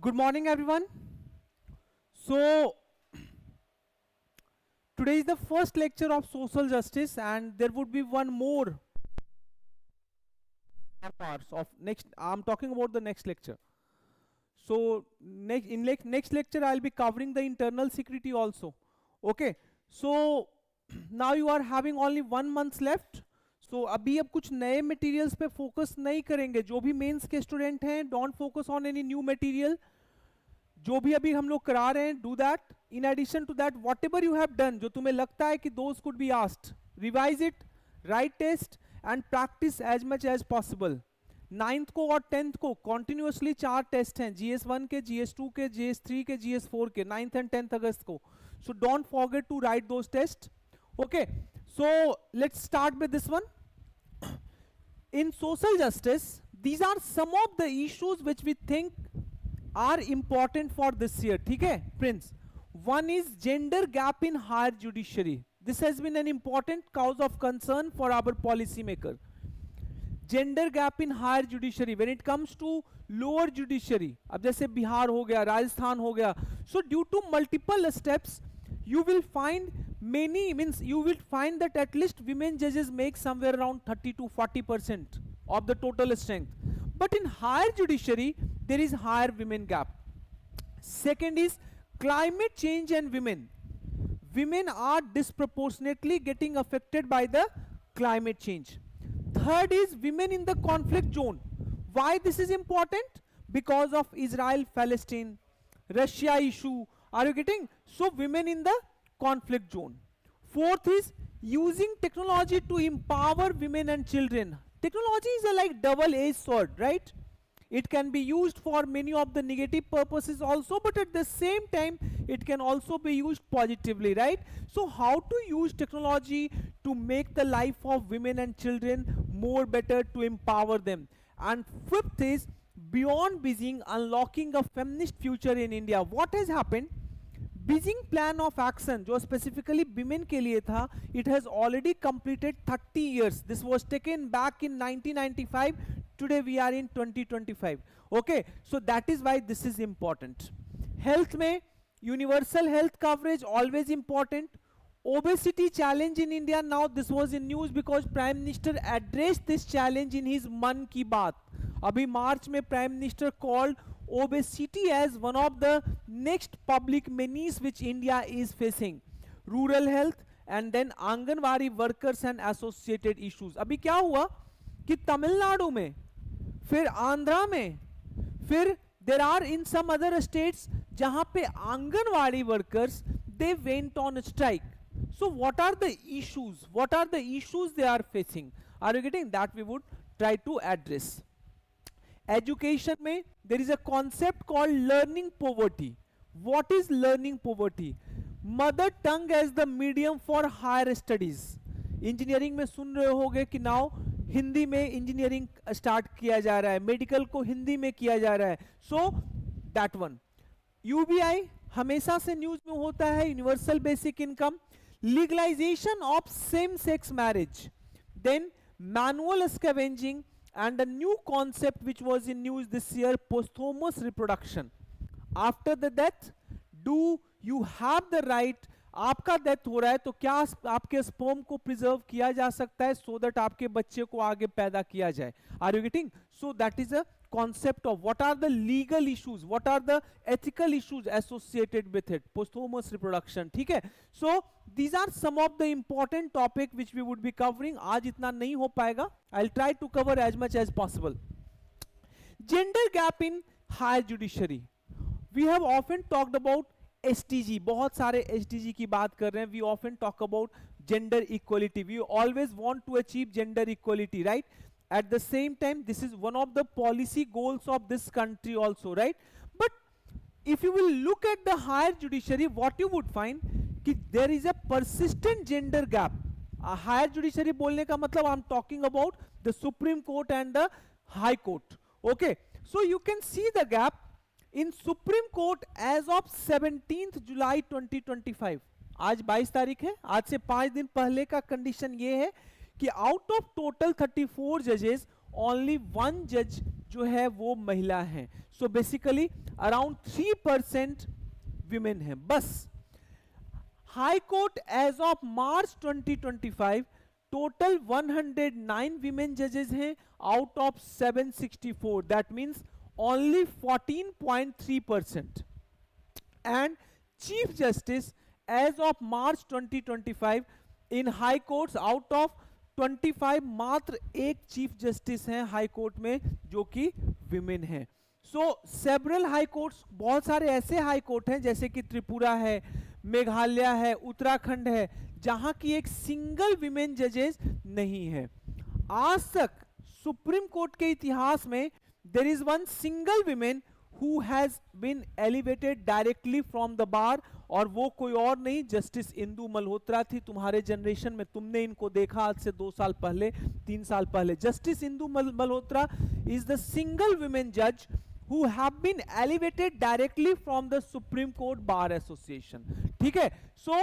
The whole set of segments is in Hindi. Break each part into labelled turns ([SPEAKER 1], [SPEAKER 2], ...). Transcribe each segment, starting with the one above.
[SPEAKER 1] Good morning, everyone. So, today is the first lecture of social justice, and there would be one more hours of next. I'm talking about the next lecture. So, next lecture, I'll be covering the internal security also. Okay. So, now you are having only 1 month left. So, अभी अब कुछ नए materials पे focus नहीं करेंगे. जो भी mains के student हैं, don't focus on any new material. जो भी अभी हम लोग करा रहे हैं, do that. In addition to that, whatever you have done, जो तुम्हें लगता है कि those could be asked, revise it, write test and practice as much as possible. 9th को और 10th को कॉन्टिन्यूसली 4 टेस्ट हैं, GS1 के, GS2 के, GS3 के, GS4 के, 9th एंड 10th अगस्त को. So don't forget to write those test. Okay, so let's start with this one. In social justice, these are some of the issues which we think are important for this year. ठीक है friends? One is gender gap in higher judiciary. This has been an important cause of concern for our policy maker. Gender gap in higher judiciary when it comes to lower judiciary. अब जैसे बिहार हो गया, राजस्थान हो गया. So due to multiple steps, you will find you will find that at least women judges make somewhere around 30 to 40% of the total strength. But in higher judiciary, there is higher women gap. Second is climate change and women. Women are disproportionately getting affected by the climate change. Third is women in the conflict zone. Why this is important? Because of Israel-Palestine, Russia issue. Are you getting? So women in the conflict zone. Fourth is using technology to empower women and children. Technology is a like double-edged sword, right? It can be used for many of the negative purposes also, but at the same time, it can also be used positively, right? So how to use technology to make the life of women and children more better, to empower them. And fifth is beyond Beijing, unlocking a feminist future in India. What has happened? Beijing plan of action, जो specifically women के लिए था, it has already completed 30 years. This was taken back in 1995. Today we are in 2025. Okay, so that is why this is important. Health में universal health coverage always important. Obesity challenge in India, now this was in news because Prime Minister addressed this challenge in his मन की बात. अभी मार्च में Prime Minister called obesity as one of the next public menace which India is facing. Rural health and then anganwadi workers and associated issues. अभी क्या हुआ कि तमिलनाडु में, फिर आंध्रा में, फिर there are in some other states जहां पे anganwadi workers they went on strike. So what are the issues? What are the issues they are facing? Are you getting? That we would try to address. Education में there is a concept called learning poverty. What is learning poverty? Mother tongue as the medium for higher studies. Engineering में सुन रहे होगे कि नाउ हिंदी में इंजीनियरिंग स्टार्ट किया जा रहा है, मेडिकल को हिंदी में किया जा रहा है. So that one. यूबीआई हमेशा से न्यूज में होता है, universal basic income, legalization of same sex marriage, then manual scavenging, and a new concept which was in news this year, posthumous reproduction. After the death, do you have the right, आपका डेथ हो रहा है तो क्या आपके स्पर्म को प्रिजर्व किया जा सकता है so that आपके बच्चे को आगे पैदा किया जाए. Are you getting? So that is a concept of what are the legal issues, what are the ethical issues associated with it, posthumous reproduction. ठीक है? So these are some of the important topic which we would be covering. आज इतना नहीं हो पाएगा. I'll try to cover as much as possible. Gender gap in higher judiciary. We have often talked about SDG. बहुत सारे SDG की बात कर रहे हैं. We often talk about gender equality. We always want to achieve gender equality, right? At the same time, this is one of the policy goals of this country also, right? But if you will look at the higher judiciary, what you would find कि there is a persistent gender gap. Higher judiciary बोलने का मतलब I'm talking about the Supreme Court and the High Court. Okay, so you can see the gap in Supreme Court as of 17th July 2025. आज 22 तारीख है. आज से 5 दिन पहले का कंडीशन ये है कि out of total 34 judges, only one judge जो है वो महिला हैं. सो बेसिकली अराउंड 3% विमेन हैं बस. High court as of March 2025 total 109 women जजेस हैं out of 764. That means only 14.3%. And chief justice as of March 2025 in high courts out of 25 मात्र एक चीफ जस्टिस हैं हाई कोर्ट में जो कि विमेन हैं. सो सेवरल हाई कोर्ट्स, बहुत सारे ऐसे हाई कोर्ट हैं जैसे कि त्रिपुरा है, मेघालय है, उत्तराखंड है, जहां की एक सिंगल विमेन जजेस नहीं है. आज तक सुप्रीम कोर्ट के इतिहास में there is one single women who has been elevated directly from the bar, और वो कोई और नहीं जस्टिस इंदु मल्होत्रा थी. तुम्हारे जनरेशन में तुमने इनको देखा आज से 2 साल पहले, 3 साल पहले. Justice Indu Malhotra is the single women judge who have been elevated directly from the Supreme Court Bar Association. ठीक है. So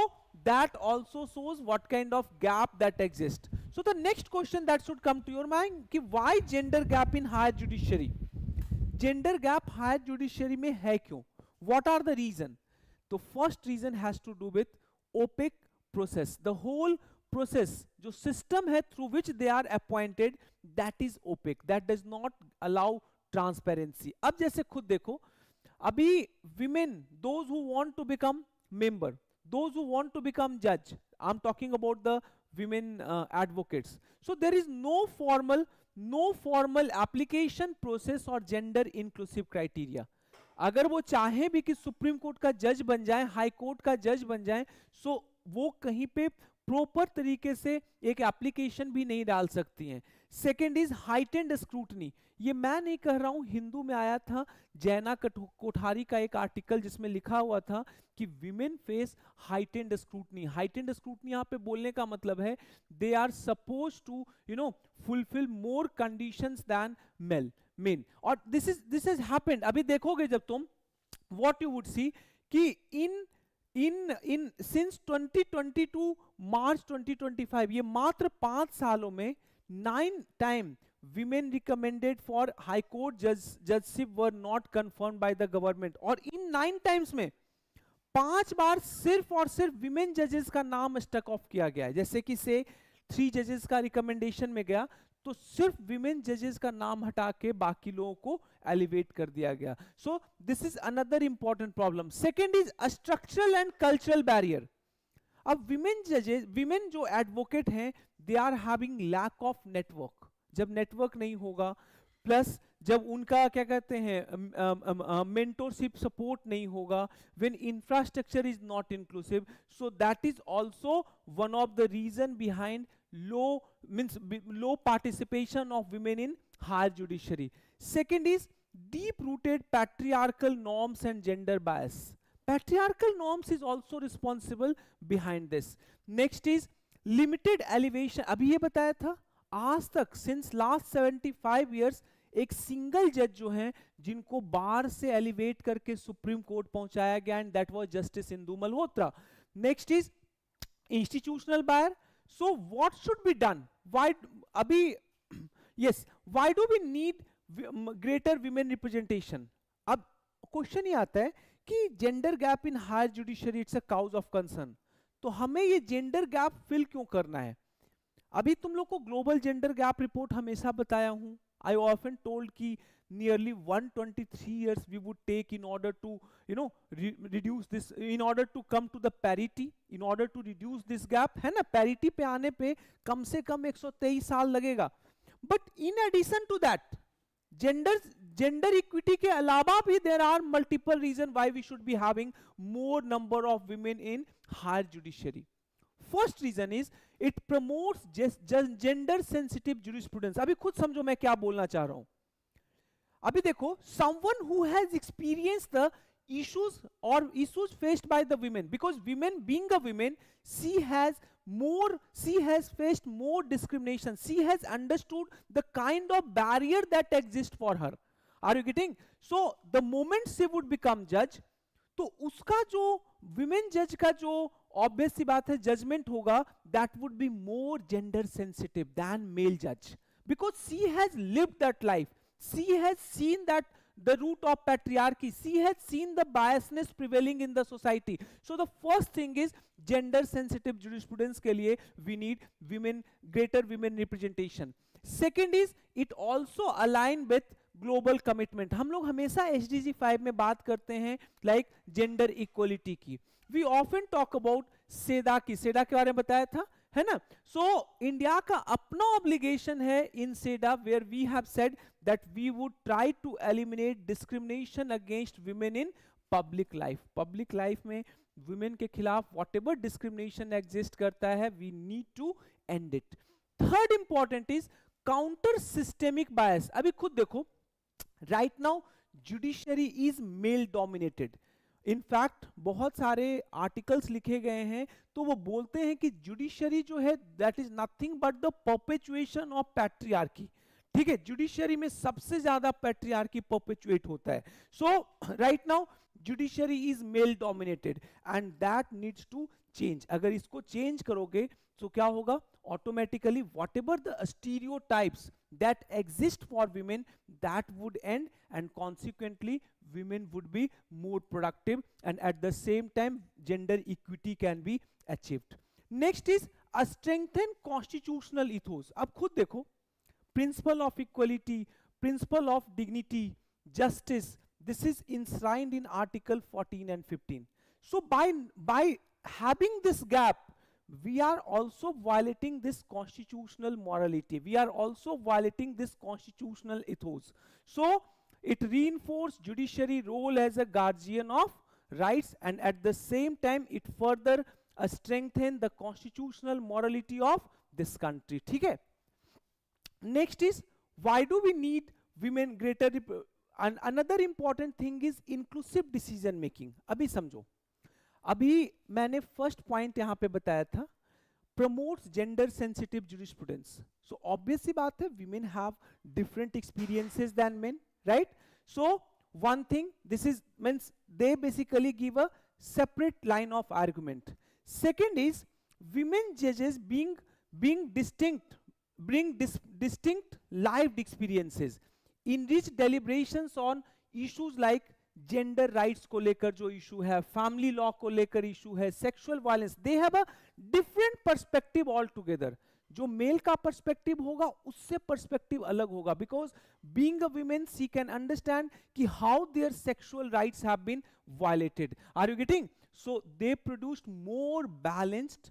[SPEAKER 1] that also shows what kind of gap that exists. So the next question that should come to your mind कि why gender gap in higher judiciary? Gender gap higher judiciary में है क्यों? What are the reason? तो first reason has to do with opaque process. The whole process जो सिस्टम है through which they are appointed, that is opaque, that does not allow transparency. अब जैसे खुद देखो, अभी women, those who want to become member, those who want to become जज, I am talking about the women advocates. So there is no formal application process और जेंडर इंक्लूसिव क्राइटेरिया. अगर वो चाहे भी कि सुप्रीम कोर्ट का जज बन जाए, हाई कोर्ट का जज बन जाए, सो वो कहीं पे प्रॉपर तरीके से एक एप्लीकेशन भी नहीं डाल सकती हैं. Second is heightened scrutiny. ये मैं नहीं कह रहा हूं, हिंदू में आया था जैना कोठारी का एक आर्टिकल जिसमें लिखा हुआ था कि women face heightened scrutiny. Heightened scrutiny यहाँ पे बोलने का मतलब है they are suppose to fulfil more conditions than men. और दिस इज हैपेंड. अभी देखोगे जब तुम, व्हाट यू वुड सी कि इन सिंस 2022 मार्च 2025, ये मात्र 5 सालों में 9 time women recommended for high court judgeship were not confirmed by the government. और इन 9 टाइम्स में 5 बार सिर्फ और सिर्फ विमेन जजेस का नाम स्टक ऑफ किया गया है. जैसे कि से 3 जजेस का रिकमेंडेशन में गया तो सिर्फ विमेन जजेस का नाम हटा के बाकी लोगों को एलिवेट कर दिया गया. So this is another important problem. Second is structural and cultural barrier. अब विमेन जजेस, विमेन जो एडवोकेट हैं, they are having lack of network. जब नेटवर्क नहीं होगा, प्लस जब उनका क्या कहते हैं मेंटरशिप सपोर्ट नहीं होगा, when infrastructure is not inclusive, so that is also one of the reason behind low participation of women in higher judiciary. Second is deep rooted patriarchal norms and gender bias. Patriarchal norms is also responsible behind this. Next is limited elevation. अभी ये बताया था, आज तक since last 75 years एक सिंगल जज जो हैं जिनको बार से एलिवेट करके सुप्रीम कोर्ट पहुंचाया गया, and that was justice Indu Malhotra. Next is institutional barrier. So what should be done? Why अभी yes why do we need greater women representation? अब क्वेश्चन ये आता है कि gender gap in higher judiciary it's a cause of concern. तो हमें ये जेंडर गैप फिल क्यों करना है? अभी तुम लोग को ग्लोबल जेंडर गैप रिपोर्ट हमेशा बताया हूं. I often told कि nearly 123 years we would take in order to reduce this, in order to come to the parity, in order to reduce this gap, है ना? parity पे आने पे कम से कम 123 साल लगेगा. But in addition to that, gender equity के अलावा भी there are multiple reasons why we should be having more number of women in higher judiciary. First reason is it promotes gender sensitive jurisprudence. अभी खुद समझो मैं क्या बोलना चाह रहा हूं. अभी देखो, someone who has experienced the issues faced by the women, because women being a woman, she has faced more discrimination, she has understood the kind of barrier that exists for her. Are you getting? So the moment she would become judge, तो उसका जो विमेन जज का जो ऑब्वियस सी बात है जजमेंट होगा, that would be more gender sensitive than male जज, because she has lived that life, She has seen that the root of patriarchy. She has seen the biasness prevailing in the society. So the first thing is gender sensitive jurisprudence के लिए we need women, greater women representation. Second is it also align with global commitment. हम लोग हमेशा SDG 5 में बात करते हैं like gender equality की. We often talk about सेडा की, सेडा के बारे में बताया था, है ना? सो इंडिया का अपना ऑब्लिगेशन है in CEDAW where we have said that we would try to eliminate discrimination against women in public life. Public life में वुमेन के खिलाफ वॉट एवर डिस्क्रिमिनेशन एग्जिस्ट करता है, we need to end it. Third important is counter systemic bias. अभी खुद देखो, right now judiciary is male dominated. In fact बहुत सारे आर्टिकल्स लिखे गए हैं तो वो बोलते हैं कि जुडिशरी जो है that is nothing but the perpetuation of patriarchy. ठीक है, जुडिशरी में सबसे ज्यादा पैट्रियार्की परपेचुएट होता है. So right now judiciary is male dominated and that needs to change. अगर इसको चेंज करोगे तो क्या होगा, automatically whatever the stereotypes that exist for women that would end and consequently women would be more productive and at the same time gender equity can be achieved. Next is a strengthened constitutional ethos. अब खुद देखो, principle of equality, principle of dignity, justice, this is enshrined in article 14 and 15. So by having this gap, we are also violating this constitutional morality. We are also violating this constitutional ethos. So it reinforces judiciary role as a guardian of rights and at the same time it further strengthens the constitutional morality of this country. ठीक है? Next is why do we need women greater and another important thing is inclusive decision making. अभी समझो, अभी मैंने फर्स्ट पॉइंट यहां पे बताया था, promotes gender sensitive jurisprudence. So obvious सी बात है, women have different experiences than men, right? So one thing, this is means they basically give a separate line of argument. Second is women judges being distinct, bring distinct lived experiences, enrich deliberations on issues like gender rights को लेकर जो इशू है, फैमिली लॉ को लेकर इशू है, sexual violence, they have a different perspective altogether. जो मेल का पर्सपेक्टिव होगा उससे पर्सपेक्टिव अलग होगा, because being a women she can understand कि how their sexual rights have been violated. Are you getting? So they produced more balanced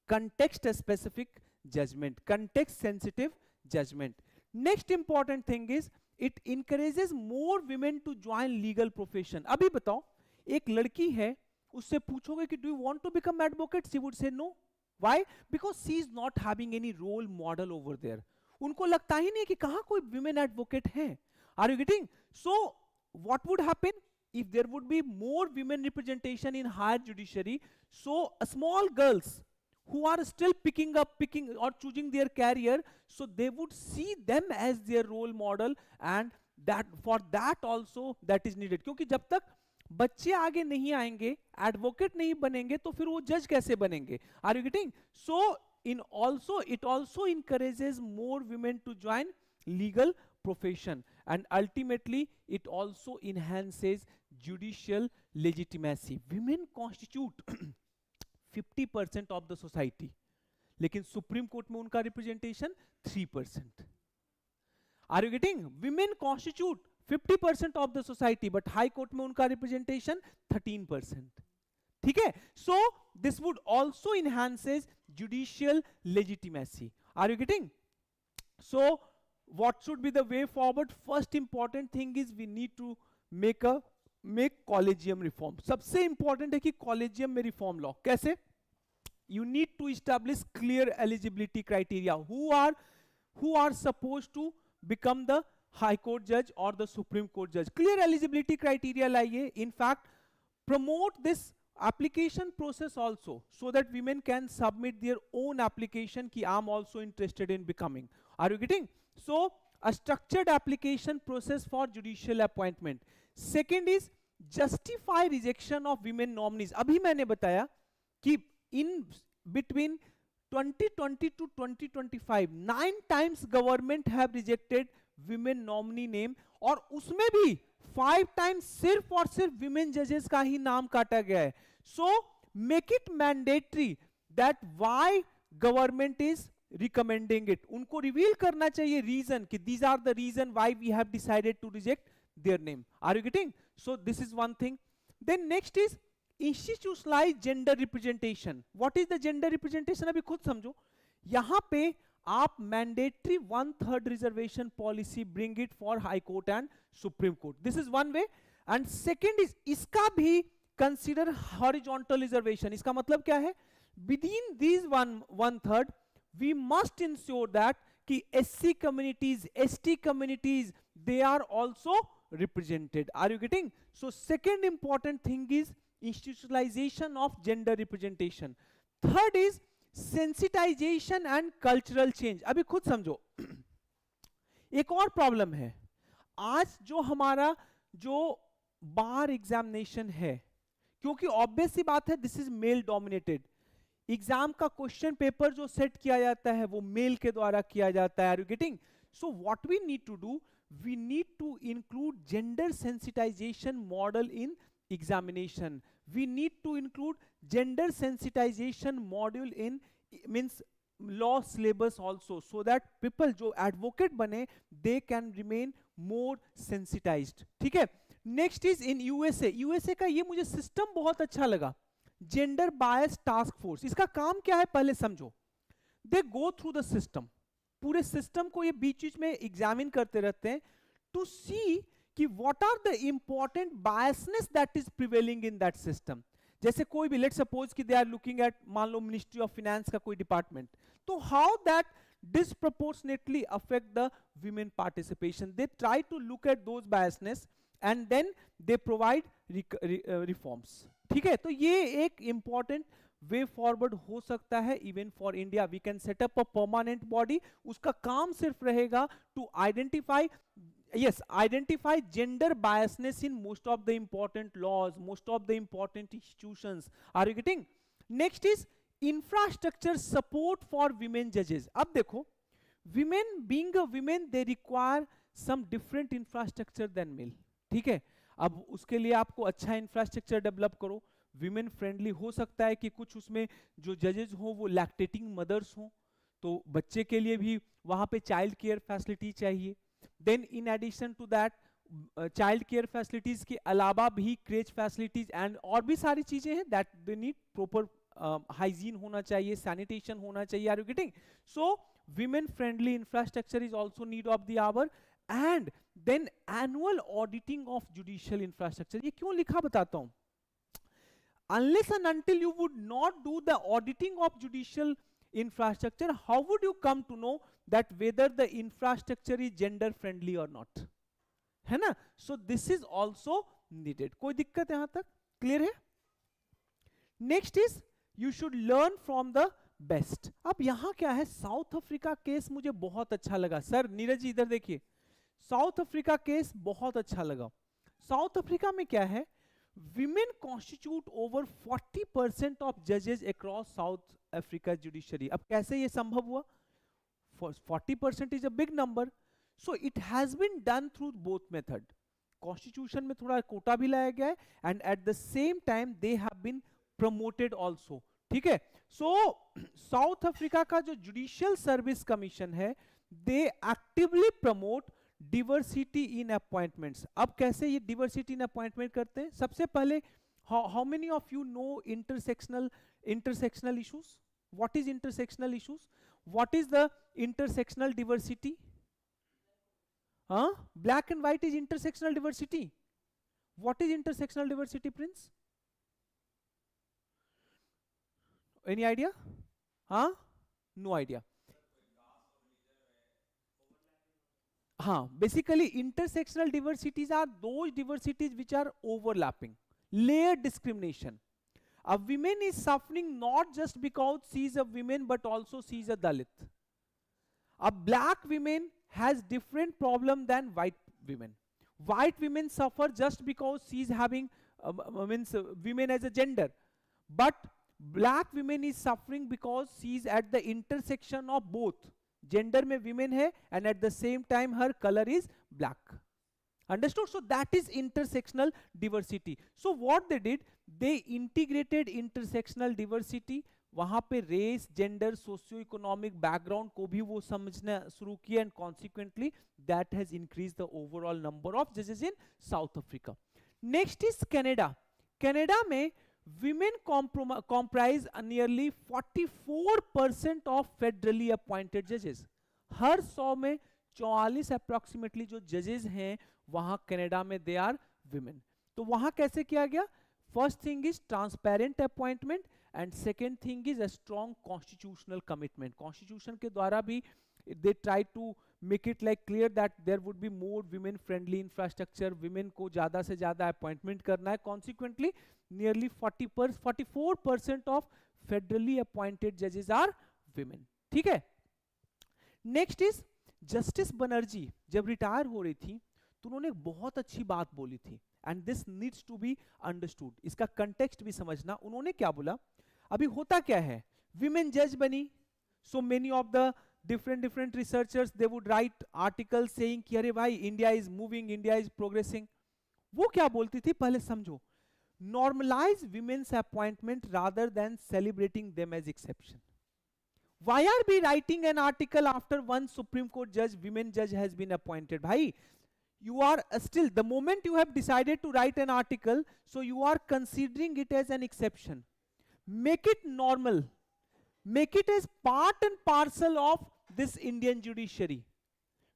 [SPEAKER 1] context specific judgment, context sensitive judgment. Next important thing is it encourages more women to join legal profession. अभी बताओ, एक लड़की है, उससे पूछोगे कि do you want to become advocate, she would say no. Why? Because she is not having any role model over there. उनको लगता ही नहीं कि कहाँ कोई women advocate है. Are you getting? So what would happen if there would be more women representation in higher judiciary? So small girls who are still picking or choosing their career, so they would see them as their role model and that for that also that is needed. क्योंकि जब तक बच्चे आगे नहीं आएंगे, एडवोकेट नहीं बनेंगे, तो फिर वो जज कैसे बनेंगे? Are you getting? So it also encourages more women to join legal profession and ultimately it also enhances judicial legitimacy. Women constitute 50% of the society, लेकिन सुप्रीम कोर्ट में उनका representation 3%. Are you getting? Women constitute 50% of the society, but high court में उनका रिप्रेजेंटेशन 13%. ठीक है? So this would also enhances judicial legitimacy. Are you getting? So what should be the way forward? First important thing is we need to make collegium reform. सबसे इंपॉर्टेंट है कि कॉलेजियम में रिफॉर्म लो. कैसे? You need to establish clear eligibility criteria. Who are suppose to become the high court जज और द सुप्रीम कोर्ट जज. क्लियर एलिजिबिलिटी क्राइटेरिया लाइए. In fact promote this application process also so that women can submit their own application ki I'm also interested in becoming. Are you getting? So a structured application process for judicial appointment. Second is justify rejection of women nominees. अभी मैंने बताया कि in between 2020 to 2025 9 times government have rejected women nominee name, और उसमें भी 5 टाइम्स सिर्फ और सिर्फ विमेन जजेस का ही नाम काटा गया है. So make it mandatory that why government is recommending it. उनको रिवील करना चाहिए रीजन कि these are the reason why we have decided to reject their name. Are you getting? So this is one thing. Then next is institutionalize gender representation. What is the gender representation? अभी खुद समझो. यहां पे आप mandatory 1/3 reservation policy bring it for high court and supreme court. This is one way. And second is इसका भी कंसिडर हॉरिजॉन्टल रिजर्वेशन. इसका मतलब क्या है? Within these 1/3 we must ensure that कि SC communities, ST communities, they are also represented. Are you getting? So second important thing is institutionalization of gender representation. Third is sensitization and cultural change. अभी खुद समझो. एक और प्रॉब्लम है. आज जो हमारा जो बार एग्जामिनेशन है, क्योंकि ऑब्वियस सी बात है this is male dominated. Exam का क्वेश्चन पेपर जो सेट किया जाता है वो मेल के द्वारा किया जाता है. Are you getting? So what we need to do, we need to include gender sensitization model in examination. We need to include gender sensitization module in means law syllabus also, so that people जो एडवोकेट बने they can remain more sensitized. ठीक है. Next is in USA. USA का ये मुझे सिस्टम बहुत अच्छा लगा. Gender bias task force. इसका काम क्या है पहले समझो. दे गो थ्रू द सिस्टम. पूरे सिस्टम को ये बीच बीच में एग्जामिन करते रहते हैं टू सी कि what are the important biasness that is prevailing in that system. जैसे कोई भी लेट्स सपोज कि दे आर लुकिंग एट, मान लो मिनिस्ट्री ऑफ फाइनेंस का कोई डिपार्टमेंट, तो how that disproportionately affect the women participation. They try to look at those biasness and then they provide reforms. ठीक है. तो ये एक इंपॉर्टेंट वे फॉरवर्ड हो सकता है even for India. We can set up a permanent body. उसका काम सिर्फ रहेगा to identify gender biasness in most of the important laws, most of the important institutions. Are you getting? Next is infrastructure support for women जजेस. अब देखो, women being a women they require some different infrastructure then male. ठीक है. अब उसके लिए आपको अच्छा इंफ्रास्ट्रक्चर डेवलप करो. विमेन फ्रेंडली हो सकता है कि कुछ उसमें जो जजेस हो वो लैक्टेटिंग मदर्स हो, तो बच्चे के लिए भी वहां पे चाइल्ड केयर फैसिलिटी चाहिए. Then in addition to that child care facilities के अलावा भी क्रेच फैसिलिटीज एंड और भी सारी चीजें हैं that they need. Proper hygiene होना चाहिए, सैनिटेशन होना चाहिए. Are you getting? So women friendly infrastructure is also need of the hour. And then annual auditing of judicial infrastructure. ये क्यों लिखा बताता हूं. Unless and until you would not do the auditing of judicial infrastructure, how would you come to know that whether the infrastructure is gender friendly or not? है ना? So this is also needed. कोई दिक्कत यहां तक क्लियर है? Next is you should learn from the best. अब यहां क्या है, साउथ अफ्रीका केस मुझे बहुत अच्छा लगा. सर नीरज जी इधर देखिए, साउथ अफ्रीका केस बहुत अच्छा लगा. साउथ अफ्रीका में क्या है, women constitute over 40% of judges across South Africa judiciary. अब कैसे ये संभव हुआ? 40% is a big number. So it has been done through both method. Constitution में थोड़ा कोटा भी लाया गया है and at the same time they have been promoted also. ठीक है. So South Africa का जो Judicial Service Commission है, they actively promote diversity in appointments. अब कैसे ये डिवर्सिटी इन अपॉइंटमेंट करते हैं? सबसे पहले how many of you know intersectional issues? What is intersectional issues? What is the intersectional diversity? हाँ, black and white is intersectional diversity. What is intersectional diversity Prince? Any idea? हाँ, नो आइडिया. हाँ, basically intersectional diversities are those diversities which are overlapping, layered discrimination. A woman is suffering not just because she is a woman but also she is a Dalit. A black woman has different problem than white women. White women suffer just because she is having women as a gender, but black women is suffering because she is at the intersection of both. Gender में विमेन है and at the same time her colour is black. Understood? So that is intersectional diversity. So what they did, they integrated intersectional diversity. वहां पे race, gender, socio economic background को भी वो समझना शुरू किया and consequently that has increase the overall number of जजेस in South Africa. Next is Canada. Canada में women comprise nearly 44% of federally appointed judges. हर 100 में 44 अप्रोक्सीमेटली जो जजेस हैं वहां कनाडा में दे आर विमेन. तो वहां कैसे किया गया? First thing is transparent appointment and second thing is a strong constitutional commitment. Constitution के द्वारा भी they try to make it like clear that there would be more women friendly infrastructure. women को ज्यादा से ज्यादा अपॉइंटमेंट करना है. consequently nearly 44% of federally appointed judges are women. ठीक है. नेक्स्ट इज जस्टिस बनर्जी जब रिटायर हो रही थी तो उन्होंने एक बहुत अच्छी बात बोली थी and this needs to be understood. इसका कंटेक्स्ट भी समझना. उन्होंने क्या बोला? अभी होता क्या है, विमेन जज बनी, so many of the different researchers they would write articles saying कि अरे भाई India is moving, India is progressing. वो क्या बोलती थी पहले समझो. normalize women's appointment rather than celebrating them as exception. Why are we writing an article after one Supreme Court judge, women judge has been appointed? Bhai, you are still, the moment you have decided to write an article, so you are considering it as an exception. Make it normal. Make it as part and parcel of this Indian judiciary.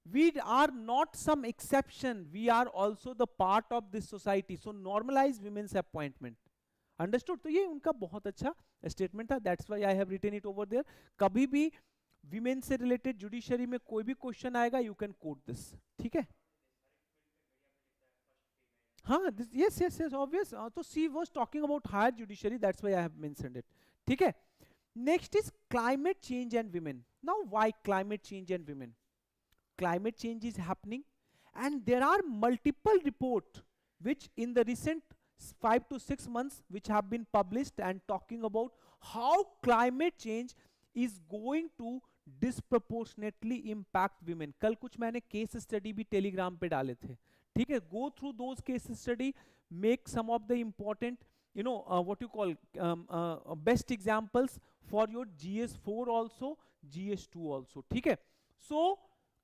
[SPEAKER 1] We are not some exception. We are also the part of this society. So normalize women's appointment. Understood? तो ये उनका बहुत अच्छा स्टेटमेंट था. That's why I have written it over there. कभी भी women से related judiciary में कोई भी क्वेश्चन आएगा, you can quote this. ठीक है? हाँ, yes, obvious. तो she was talking about higher judiciary. That's why I have mentioned it. ठीक है? Next is climate change and women. Now why climate change and women? Climate change is happening and there are multiple reports which in the recent 5 to 6 months which have been published and talking about how climate change is going to disproportionately impact women. कल कुछ मैंने केस स्टडी भी टेलीग्राम पे डाले थे. ठीक है? Go through those case study, make some of the important what you call best examples for your GS4 also, GS2 also. ठीक है? So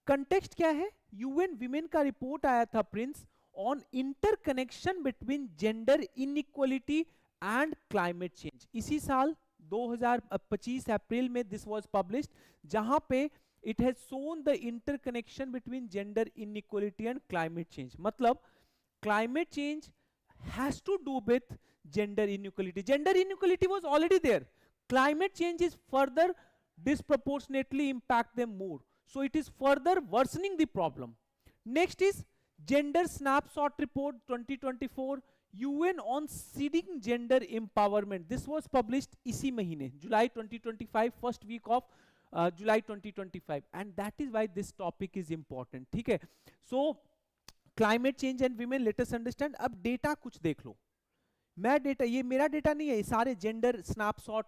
[SPEAKER 1] context क्या है? UN Women का रिपोर्ट आया था Prince on interconnection between gender inequality and climate change. इसी साल 2025 अप्रैल में this was published, जहां पे it has shown the interconnection between gender inequality and climate change. मतलब climate change has to do with gender inequality. Gender inequality was already there. Climate change is further disproportionately impact them more. So it is further worsening the problem. Next is Gender Snapshot Report 2024, UN on Seeding Gender Empowerment. This was published इसी महीने, July 2025, first week of July 2025. And that is why this topic is important. ठीक है? So climate change and women, let us understand. अब डेटा कुछ देख लो. मैं डेटा, ये मेरा डेटा नहीं है, ये सारे जेंडर स्नैपशॉट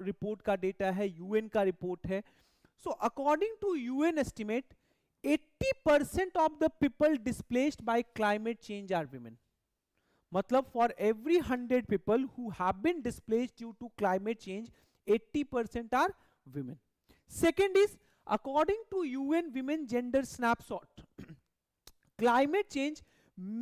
[SPEAKER 1] रिपोर्ट का डेटा है, यूएन का रिपोर्ट है. So according to UN estimate 80% of the people displaced by climate change are women. मतलब for every 100 people who have been displaced due to climate change 80% are women. Second is according to UN women gender snapshot, climate change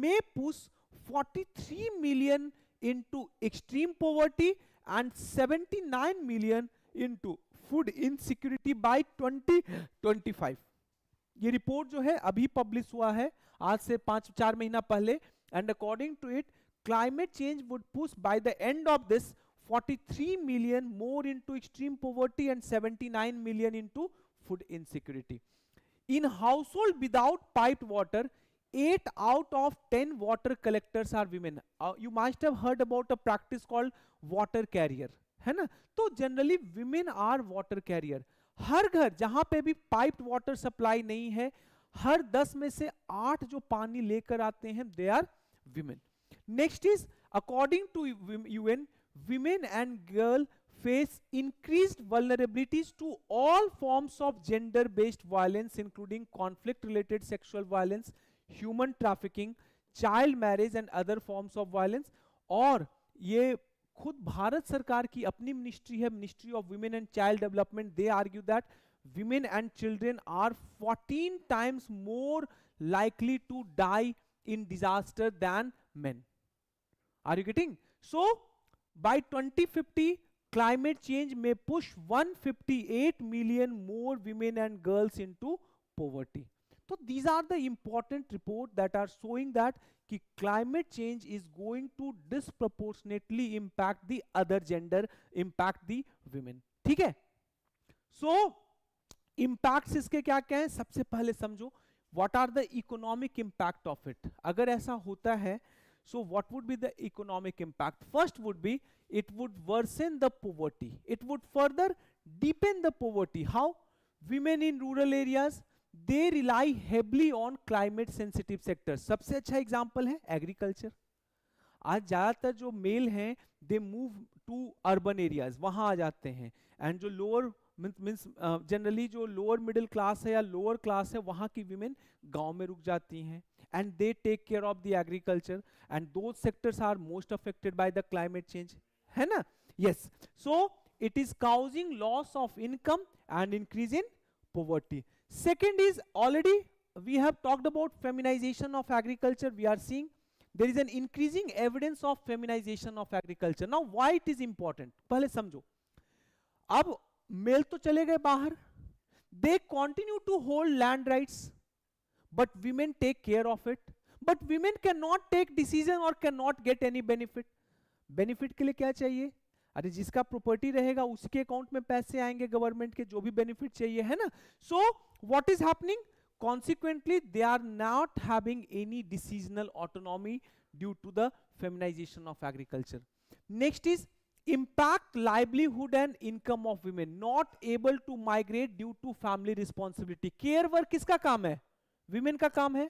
[SPEAKER 1] may push 43 million into extreme poverty and 79 million into food insecurity by 2025. ये रिपोर्ट जो है अभी पब्लिश हुआ है आज से 5-4 महीना पहले. And according to it climate change would push by the end of this 43 million more into extreme poverty and 79 million into food insecurity. In household without piped water, 8 out of 10 water collectors are women. You must have heard about a practice called water carrier, है ना? तो generally women are water carrier. हर घर जहां पे भी पाइप्ड वाटर सप्लाई नहीं है, हर 10 में से 8 जो पानी लेकर आते हैं they are women. Next is according to UN, women and girl face increased vulnerabilities to all forms of gender-based violence, including conflict-related sexual violence, human trafficking, child marriage and other forms of violence. और ये खुद भारत सरकार की अपनी मिनिस्ट्री है, ministry of women and child development, they argue that women and children are 14 times more likely to die in disaster than men. Are you getting? So by 2050 climate change may push 158 million more women and girls into poverty. So these are the important reports that are showing that कि climate change is going to disproportionately impact the other gender, impact the women. ठीक है? So इम्पैक्ट्स इसके क्या क्या हैं, सबसे पहले समझो what are the economic impact of it. अगर ऐसा होता है, so what would be the economic impact? First would be it would worsen the poverty, it would further deepen the poverty. How? women in rural areas they rely heavily on climate sensitive sectors. सबसे अच्छा एग्जांपल है एग्रीकल्चर. आज ज्यादातर जो मेल हैं they move to urban areas, वहां आ जाते हैं, एंड जो लोअर मीन्स जनरली जो लोअर मिडिल क्लास है या लोअर क्लास है वहां की विमेन गांव में रुक जाती हैं, and they take care of the agriculture, and those sectors are most affected by the climate change, है ना? Yes. So it is causing loss of income and increase in poverty. Second is already we have talked about feminization of agriculture. We are seeing there is an increasing evidence of feminization of agriculture. Now why it is important? पहले समझो. अब मेल तो चले गए बाहर, they continue to hold land rights, but women take care of it. But women cannot take decision or cannot get any benefit. Benefit के लिए क्या चाहिए? अरे जिसका प्रॉपर्टी रहेगा उसके अकाउंट में पैसे आएंगे गवर्नमेंट के, जो भी बेनिफिट चाहिए, है ना? So what is happening? Consequently, they are not having any decisional autonomy due to the feminization of agriculture. Next is impact livelihood and income of women, not able to migrate due to family responsibility. Care work किसका काम है? Women का काम है.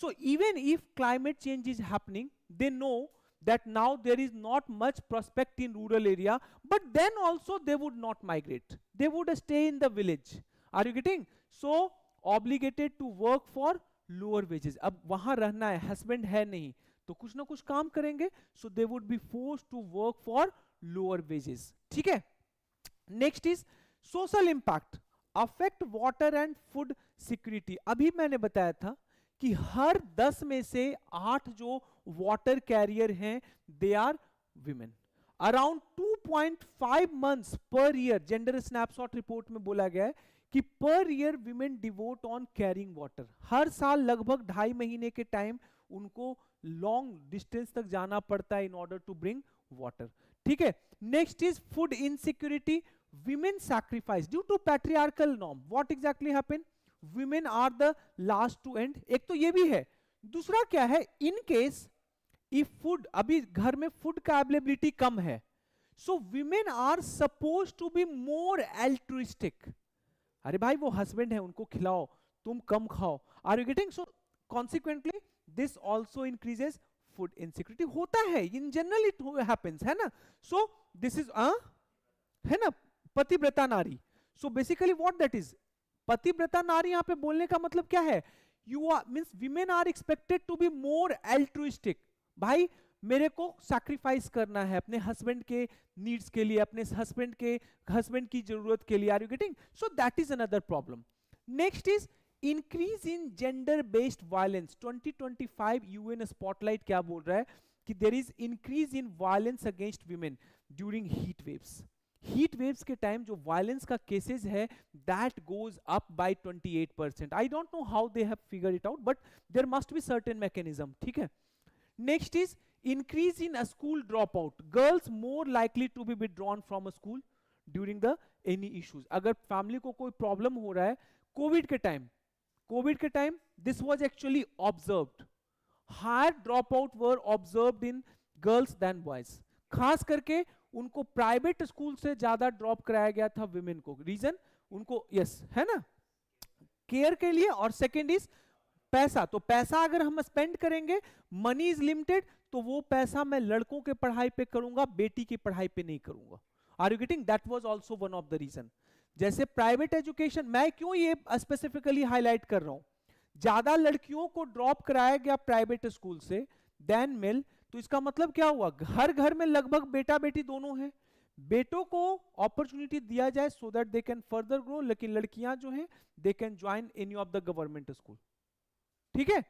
[SPEAKER 1] So even if climate change is happening, they know that now there is not much prospect in rural area, but then also they would not migrate. They would stay in the village. Are you getting? So obligated to work for lower wages. अब वहां रहना है, हस्बैंड है नहीं, तो कुछ ना कुछ काम करेंगे, so they would be forced to work for lower wages. ठीक है? Next is social impact, affect water and food security. अभी मैंने बताया था कि हर 10 में से 8 जो वाटर कैरियर हैं they are women. Around 2.5 months per year, gender snapshot report में बोला गया है कि per year women devote on caring water. हर साल लगभग 2.5 महीने के टाइम उनको लॉन्ग डिस्टेंस तक जाना पड़ता है in order to bring water. ठीक है? Next is food insecurity. Women sacrifice due to patriarchal norm. What exactly happen? Women are the last to end. एक तो ये भी है. दूसरा क्या है? इन केस इफ फूड, अभी घर में फूड का अवेलेबिलिटी कम है, so women are suppose to be more altruistic. अरे भाई वो हस्बैंड है, उनको खिलाओ, तुम कम खाओ. Are you getting? So consequently this also increases food insecurity. होता है, इन जनरल इट हैपेंस, है ना? सो दिस इज है ना, पतिव्रता नारी. So basically what that is, पतिव्रता नारी यहां पे बोलने का मतलब क्या है? You are means women are expected to be more altruistic. भाई मेरे को सैक्रिफाइस करना है अपने हस्बैंड के नीड्स के लिए, अपने हस्बैंड की जरूरत के लिए. Are you getting? So that is another problem. Next is increase in gender based violence. 2025 UN spotlight क्या बोल रहा है कि there is increase in violence against women during heat waves. Heat waves के टाइम जो वायलेंस का केसेस है that goes up by 28%. I don't know how they have figured it out, but there must be certain mechanism. ठीक है? Next is increase in a school dropout. Girls more likely to be withdrawn from a school during the any issues. अगर फैमिली को कोई प्रॉब्लम हो रहा है, कोविड के time this was actually observed. Higher dropout were observed in girls than boys. खास करके उनको प्राइवेट स्कूल से ज्यादा ड्रॉप कराया गया था विमेन को. रीजन उनको यस है ना, केयर के लिए. और सेकेंड इज पैसा. तो पैसा अगर हम स्पेंड करेंगे, मनी इज लिमिटेड, तो वो पैसा मैं लड़कों के पढ़ाई पे करूंगा, बेटी की पढ़ाई पे नहीं करूंगा. Are you getting? That was also one of the reason. जैसे प्राइवेट एजुकेशन, मैं क्यों ये स्पेसिफिकली हाईलाइट कर रहा हूं, ज्यादा लड़कियों को ड्रॉप कराया गया प्राइवेट स्कूल से देन मेल, तो इसका मतलब क्या हुआ, हर घर में लगभग बेटा बेटी दोनों हैं, बेटों को अपॉर्चुनिटी दिया जाए so that they can further grow, लेकिन लड़कियां जो हैं they can join any of the government school. ठीक है.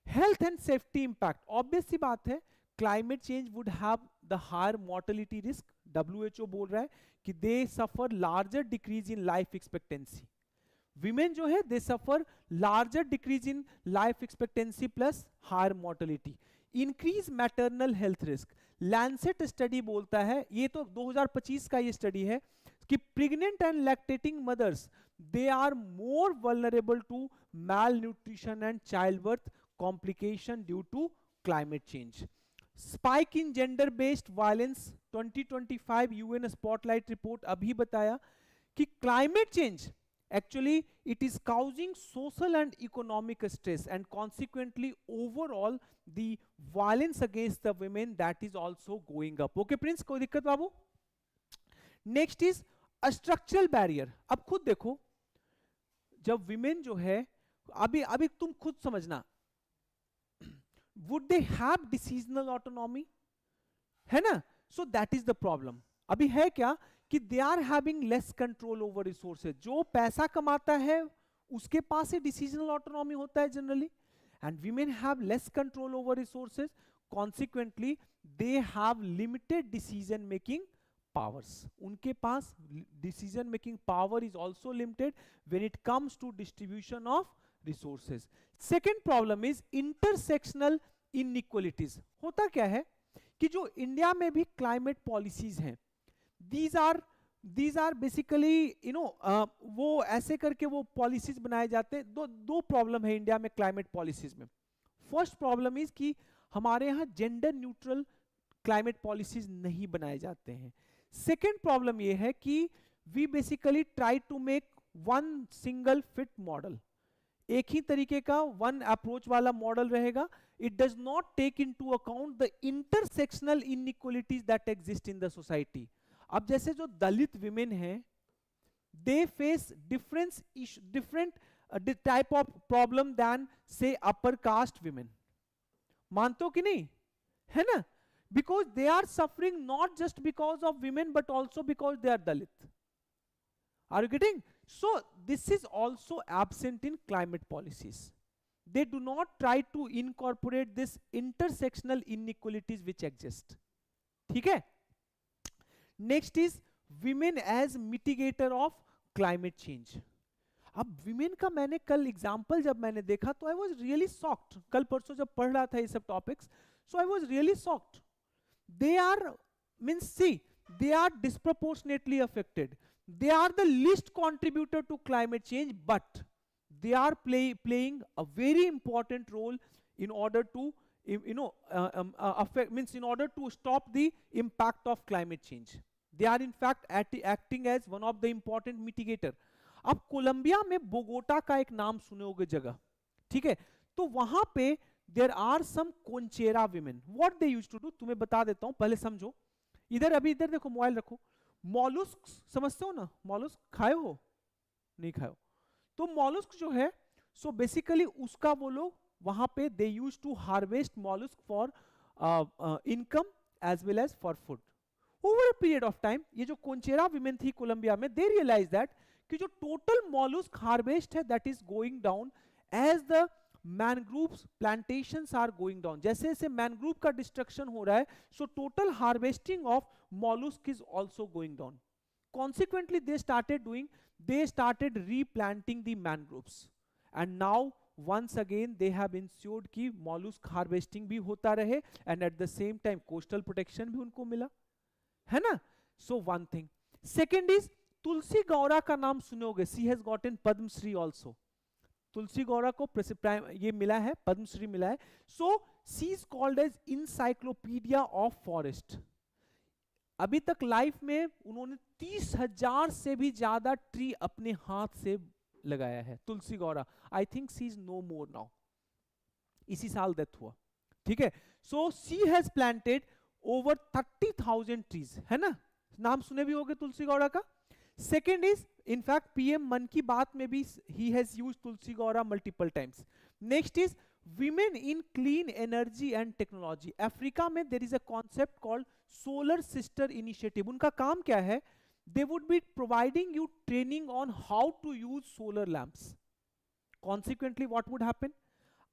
[SPEAKER 1] Health and safety impact, obvious सी बात है, climate change would have the higher mortality risk. WHO बोल रहा है कि they suffer larger decrease in life expectancy. Women जो है they suffer larger decrease in life expectancy plus higher mortality. Increase maternal health risk. Lancet study बोलता है, ये तो 2025 का ये स्टडी है, कि pregnant and lactating mothers they are more vulnerable to malnutrition and childbirth complication due to climate change. Spike in gender based violence 2025 UN spotlight report अभी बताया कि climate change actually it is causing social and economic stress and consequently overall the violence against the women that is also going up. Okay Prince, कोई दिक्कत बाबू? Next is a structural barrier. अब खुद देखो, जब विमेन जो है, अभी अभी तुम खुद समझना, would they have decisional autonomy? है ना? So that is the problem. अभी है क्या कि they are having less control over resources. जो पैसा कमाता है उसके पास ही decisional autonomy होता है generally, and women have less control over resources. Consequently, they have limited decision making powers. उनके पास decision making power is also limited when it comes to distribution of resources. Second problem is intersectional inequalities. होता क्या है कि जो इंडिया में भी क्लाइमेट पॉलिसीज हैं, these are basically you know वो ऐसे करके वो पॉलिसीज बनाए जाते हैं. दो प्रॉब्लम है इंडिया में क्लाइमेट पॉलिसीज में. फर्स्ट प्रॉब्लम इज कि हमारे यहाँ जेंडर न्यूट्रल क्लाइमेट पॉलिसीज नहीं बनाए जाते हैं. सेकेंड प्रॉब्लम ये है कि we basically try to make one single fit model. एक ही तरीके का वन अप्रोच वाला मॉडल रहेगा. It does not take into account the intersectional inequalities that exist in the society. अब जैसे जो दलित विमेन हैं, they face different type of problem than से अपर कास्ट विमेन. मानते हो कि नहीं? है ना? Because they are suffering not just because of women but also because they are Dalit. Are you getting? So this is also absent in climate policies. They do not try to incorporate this intersectional inequalities which exist. ठीक है? Next is women as mitigator of climate change. अब women का मैंने कल एग्जाम्पल जब मैंने देखा तो I was really shocked. कल परसों जब पढ़ रहा था ये सब topics, so I was really shocked. They are, means see, they are disproportionately affected. They are the least contributor to climate change, but they are playing a very important role in order to affect, means in order to stop the impact of climate change. They are in fact acting as one of the important mitigator. अब कोलंबिया में बोगोटा का एक नाम सुने होगे जगह, ठीक है? तो वहां पे there are some Conchera women. What they used to do, तुम्हें बता देता हूं, पहले समझो. इधर अभी इधर देखो, मोबाइल रखो. मॉलुस्क समझते हो ना? मॉलुस्क खाए हो? नहीं खाए हो? तो मॉलुस्क जो है, सो बेसिकली उसका वो लोग वहां पे they use to harvest mollusc for income as well as for food. Over a period of time ये जो कोंचेरा विमेन थी कोलंबिया में, दे रियलाइज दैट कि जो टोटल मॉलुस्क हार्वेस्ट है that is going down as the mangroves plantations are going down. जैसे जैसे मैनग्रूव का डिस्ट्रक्शन हो रहा है, so total harvesting of mollusc is also going down. Consequently they started replanting the mangroves, and now once again they have ensured कि mollusk harvesting भी होता रहे and at the same time coastal protection भी उनको मिला, है ना? So one thing. Second is तुलसी गौरा का नाम सुनोगे. She has gotten Padma Shri also. तुलसी गौरा को ये मिला है, पद्म श्री मिला है. So she is called as encyclopedia of forest. अभी तक लाइफ में उन्होंने 30,000 से भी ज्यादा ट्री अपने हाथ से लगाया है. Tulsi Gowda, I think she is no more now. इसी साल डेथ हुआ, ठीक है? So she has planted over 30,000 trees, है ना, नाम सुने भी होंगे तुलसी गौड़ा का. Second is, in fact, PM मन की बात में भी he has used Tulsi Gowda multiple times. Next is women in clean energy and technology. Africa में there is a concept called solar sister initiative. उनका काम क्या है? They would be providing you training on how to use solar lamps. Consequently, what would happen?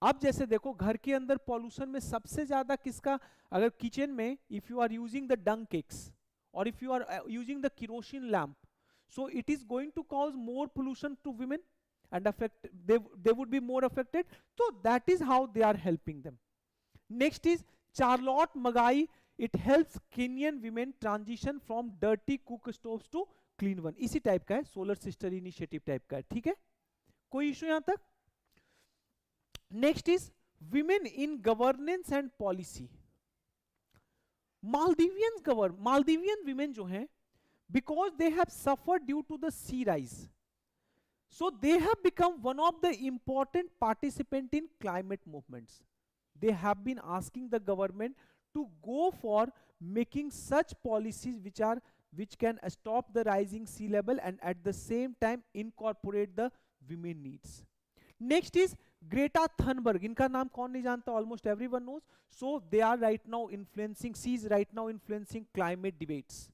[SPEAKER 1] अब जैसे देखो घर के अंदर पॉल्यूशन में सबसे ज्यादा किसका, अगर किचन में if you are using the dung cakes और if you are using the kerosene lamp, so it is going to cause more pollution to women and affect they would be more affected. So that is how they are helping them. Next is Charlotte Magai. It helps Kenyan women transition from dirty cook stoves to clean one. इसी टाइप का है, सोलर सिस्टर इनिशिएटिव टाइप का है. ठीक है, कोई इशू यहां तक? Next is women in governance and policy. Maldivian women जो हैं, because they have suffered due to the sea rise, so they have become one of the important participant in climate movements. They have been asking the government to go for making such policies which can stop the rising sea level and at the same time incorporate the women needs. Next is Greta Thunberg. इनका नाम कौन नहीं जानता, almost everyone knows. So they are right now influencing, she is right now influencing climate debates.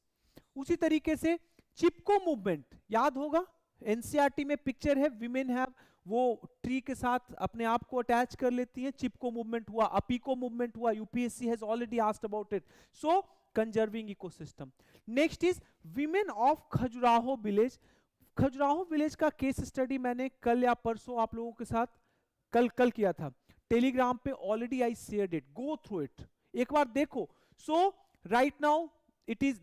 [SPEAKER 1] उसी तरीके से चिपको मूवमेंट याद होगा, एनसीईआरटी में पिक्चर है, विमेन हैव वो ट्री के साथ अपने आप को अटैच कर लेती हैं. चिपको मूवमेंट हुआ, अपीको मूवमेंट हुआ, UPSC has already asked about it. So conserving ecosystem. Next is women of Khajuraho village. Khajuraho village का केस स्टडी मैंने कल या परसों आप लोगों के साथ कल किया था टेलीग्राम पे, already I shared it, go through it, एक बार देखो. So right now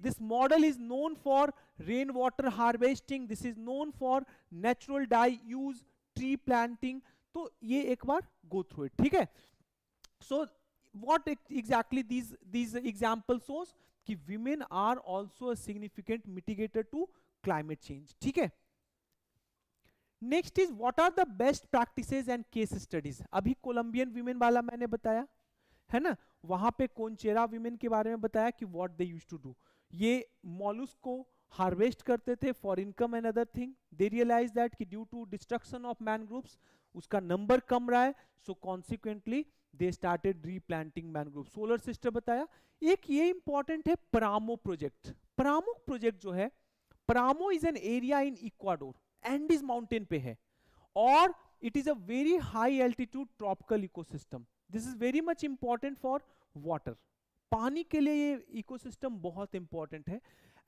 [SPEAKER 1] this model is known for rainwater harvesting, this is known for natural dye use, tree planting. तो ये एक बार go through it. ठीक है, so what exactly these examples shows कि women are also a significant mitigator to climate change. ठीक है, next is what are the best practices and case studies. अभी कोलंबियन women वाला मैंने बताया है ना, वहां पे कोंचेरा विमेन के बारे में बताया कि what they used to do. ये मॉलुस्क को हार्वेस्ट करते थे for income and other thing. They realize that कि due to destruction of mangroves उसका नंबर कम रहा है, so consequently they started replanting mangrove. Solar system बताया. एक ये इंपॉर्टेंट है परामो प्रोजेक्ट. परामो प्रोजेक्ट जो है, Paramo is an area in Ecuador, Andes mountain पे है, और it is a very high altitude tropical ecosystem. This is very much important for water. पानी के लिए ये इकोसिस्टम बहुत इंपॉर्टेंट है,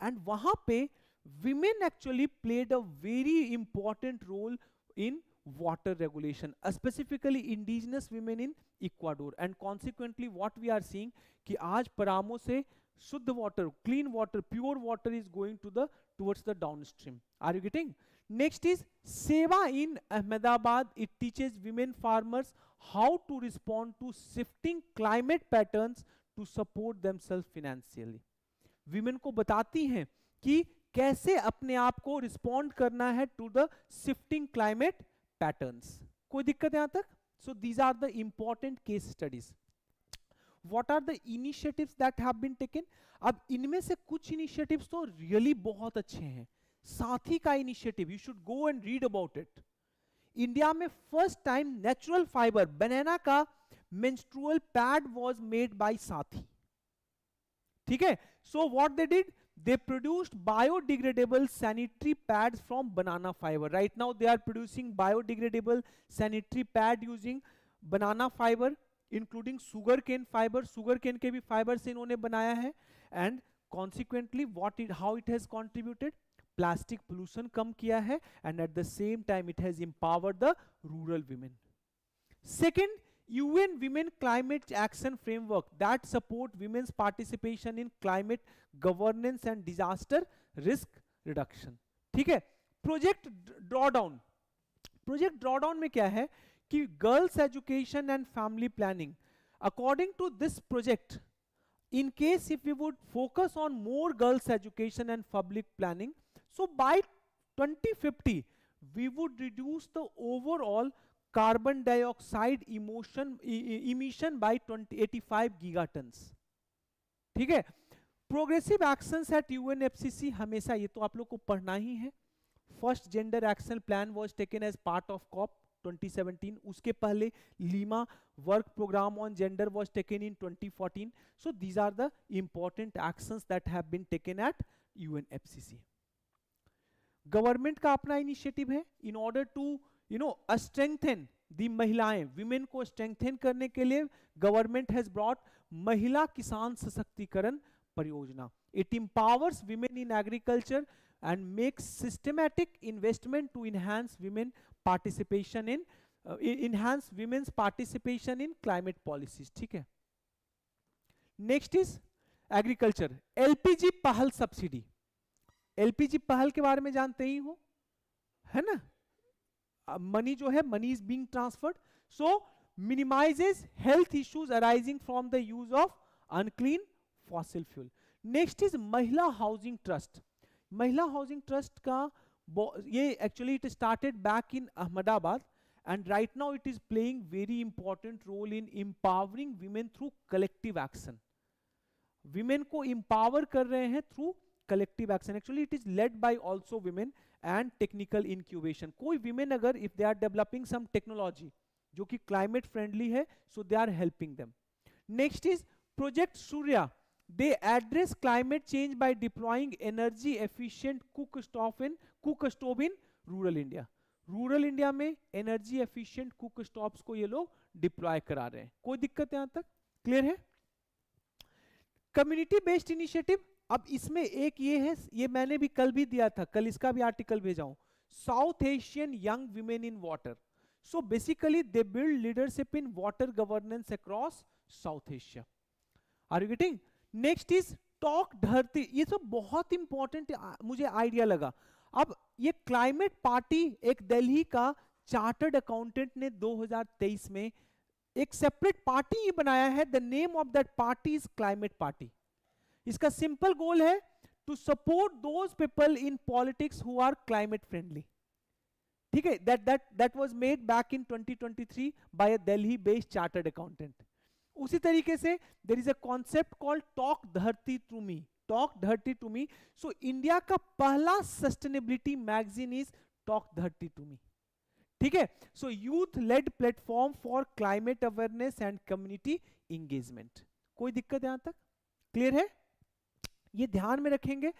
[SPEAKER 1] एंड वहां पे women actually played a very important role in water regulation, specifically indigenous women in Ecuador. And consequently what we are seeing कि आज परामो से शुद्ध water, clean water, pure water is going to the towards the downstream. Are you getting? Next is Seva in Ahmedabad. It teaches women farmers how to respond to shifting climate patterns to support themselves financially. Women को बताती हैं कि कैसे अपने आप को रिस्पॉन्ड करना है to the shifting climate patterns. कोई दिक्कत है यहां तक? So these are the important case studies. What are the initiatives that have been taken? अब इनमें से कुछ इनिशिएटिव्स तो रियली बहुत अच्छे हैं. साथी का initiative, you should go and read about it. India में फर्स्ट टाइम नेचुरल फाइबर बनाना का menstrual pad was made by साथी. ठीक है, so what they did, they produced biodegradable sanitary pads from banana fiber. Right now they are producing biodegradable sanitary pad using banana fiber, including sugarcane fiber. Sugarcane के भी फाइबर से इन्होंने बनाया है, and consequently how it has contributed, plastic pollution कम किया है, and at the same time it has empowered the rural women. Second, UN Women Climate Action Framework that support women's participation in climate governance and disaster risk reduction. ठीक है, प्रोजेक्ट ड्रॉडाउन. प्रोजेक्ट ड्रॉडाउन में क्या है कि girls education and family planning. According to this project, in case if we would focus on more girls education and public planning, so by 2050 we would reduce the overall carbon dioxide emission by 85 gigatons. ठीक है। प्रोग्रेसिव एक्शंस एट यूएनएफसीसी, हमेशा ये तो आप लोग को पढ़ना ही है। First gender action plan was taken as part of COP 2017। उसके पहले Lima work programme on gender was taken in 2014। So these are the important actions that have been taken at UNFCCC. Government का अपना इनिशिएटिव है in order to strengthen the महिलाएं, विमेन को स्ट्रेंथन करने के लिए गवर्नमेंट हैज ब्रॉट महिला Kisan Sashaktikaran Pariyojana. It empowers women in agriculture and makes systematic investment to enhance women's participation in climate policies, ठीक है। नेक्स्ट इज एग्रीकल्चर, एलपीजी पहल सब्सिडी। एलपीजी पहल के बारे में जानते ही हो, है ना। मनी जो है, money is being transferred, so minimises health issues arising from the use of unclean fossil fuel. Next is Mahila Housing Trust. Mahila Housing Trust का ये actually it started back in Ahmedabad and right now it is playing very important role in empowering women through collective action. Women को एम्पावर कर रहे हैं through collective action. Actually it is led by also women and technical incubation. कोई विमेन अगर if they are developing some technology जो कि क्लाइमेट फ्रेंडली है, so they are helping them. Next is project Surya. They address climate change by deploying energy efficient cook stove in rural India. Rural India में एनर्जी एफिशिएंट कुक स्टॉव्स को ये लोग डिप्लॉय करा रहे हैं। कोई दिक्कत यहां तक क्लियर है? कम्युनिटी बेस्ड इनिशिएटिव, अब इसमें एक ये है, ये मैंने भी कल भी दिया था, कल इसका भी आर्टिकल भेजा हूं, South Asian young women in water. So basically they build leadership in water governance across South Asia. Are you getting? Next is Talk Dharti. ये सब बहुत इंपॉर्टेंट मुझे आइडिया लगा। अब ये क्लाइमेट पार्टी, एक दिल्ली का चार्टर्ड अकाउंटेंट ने 2023 में एक सेपरेट पार्टी ही बनाया है। The name of that party is Climate Party. इसका सिंपल गोल है to support those people in politics who are climate friendly, ठीक है। That was made back in 2023 by a Delhi based chartered accountant. उसी तरीके से there is a concept called Talk Dharti to me, Talk Dharti to me. So India का पहला sustainability magazine is Talk Dharti to me, ठीक है। सो youth led platform for climate awareness and community engagement. कोई दिक्कत यहां तक क्लियर है? ये ध्यान में रखेंगे।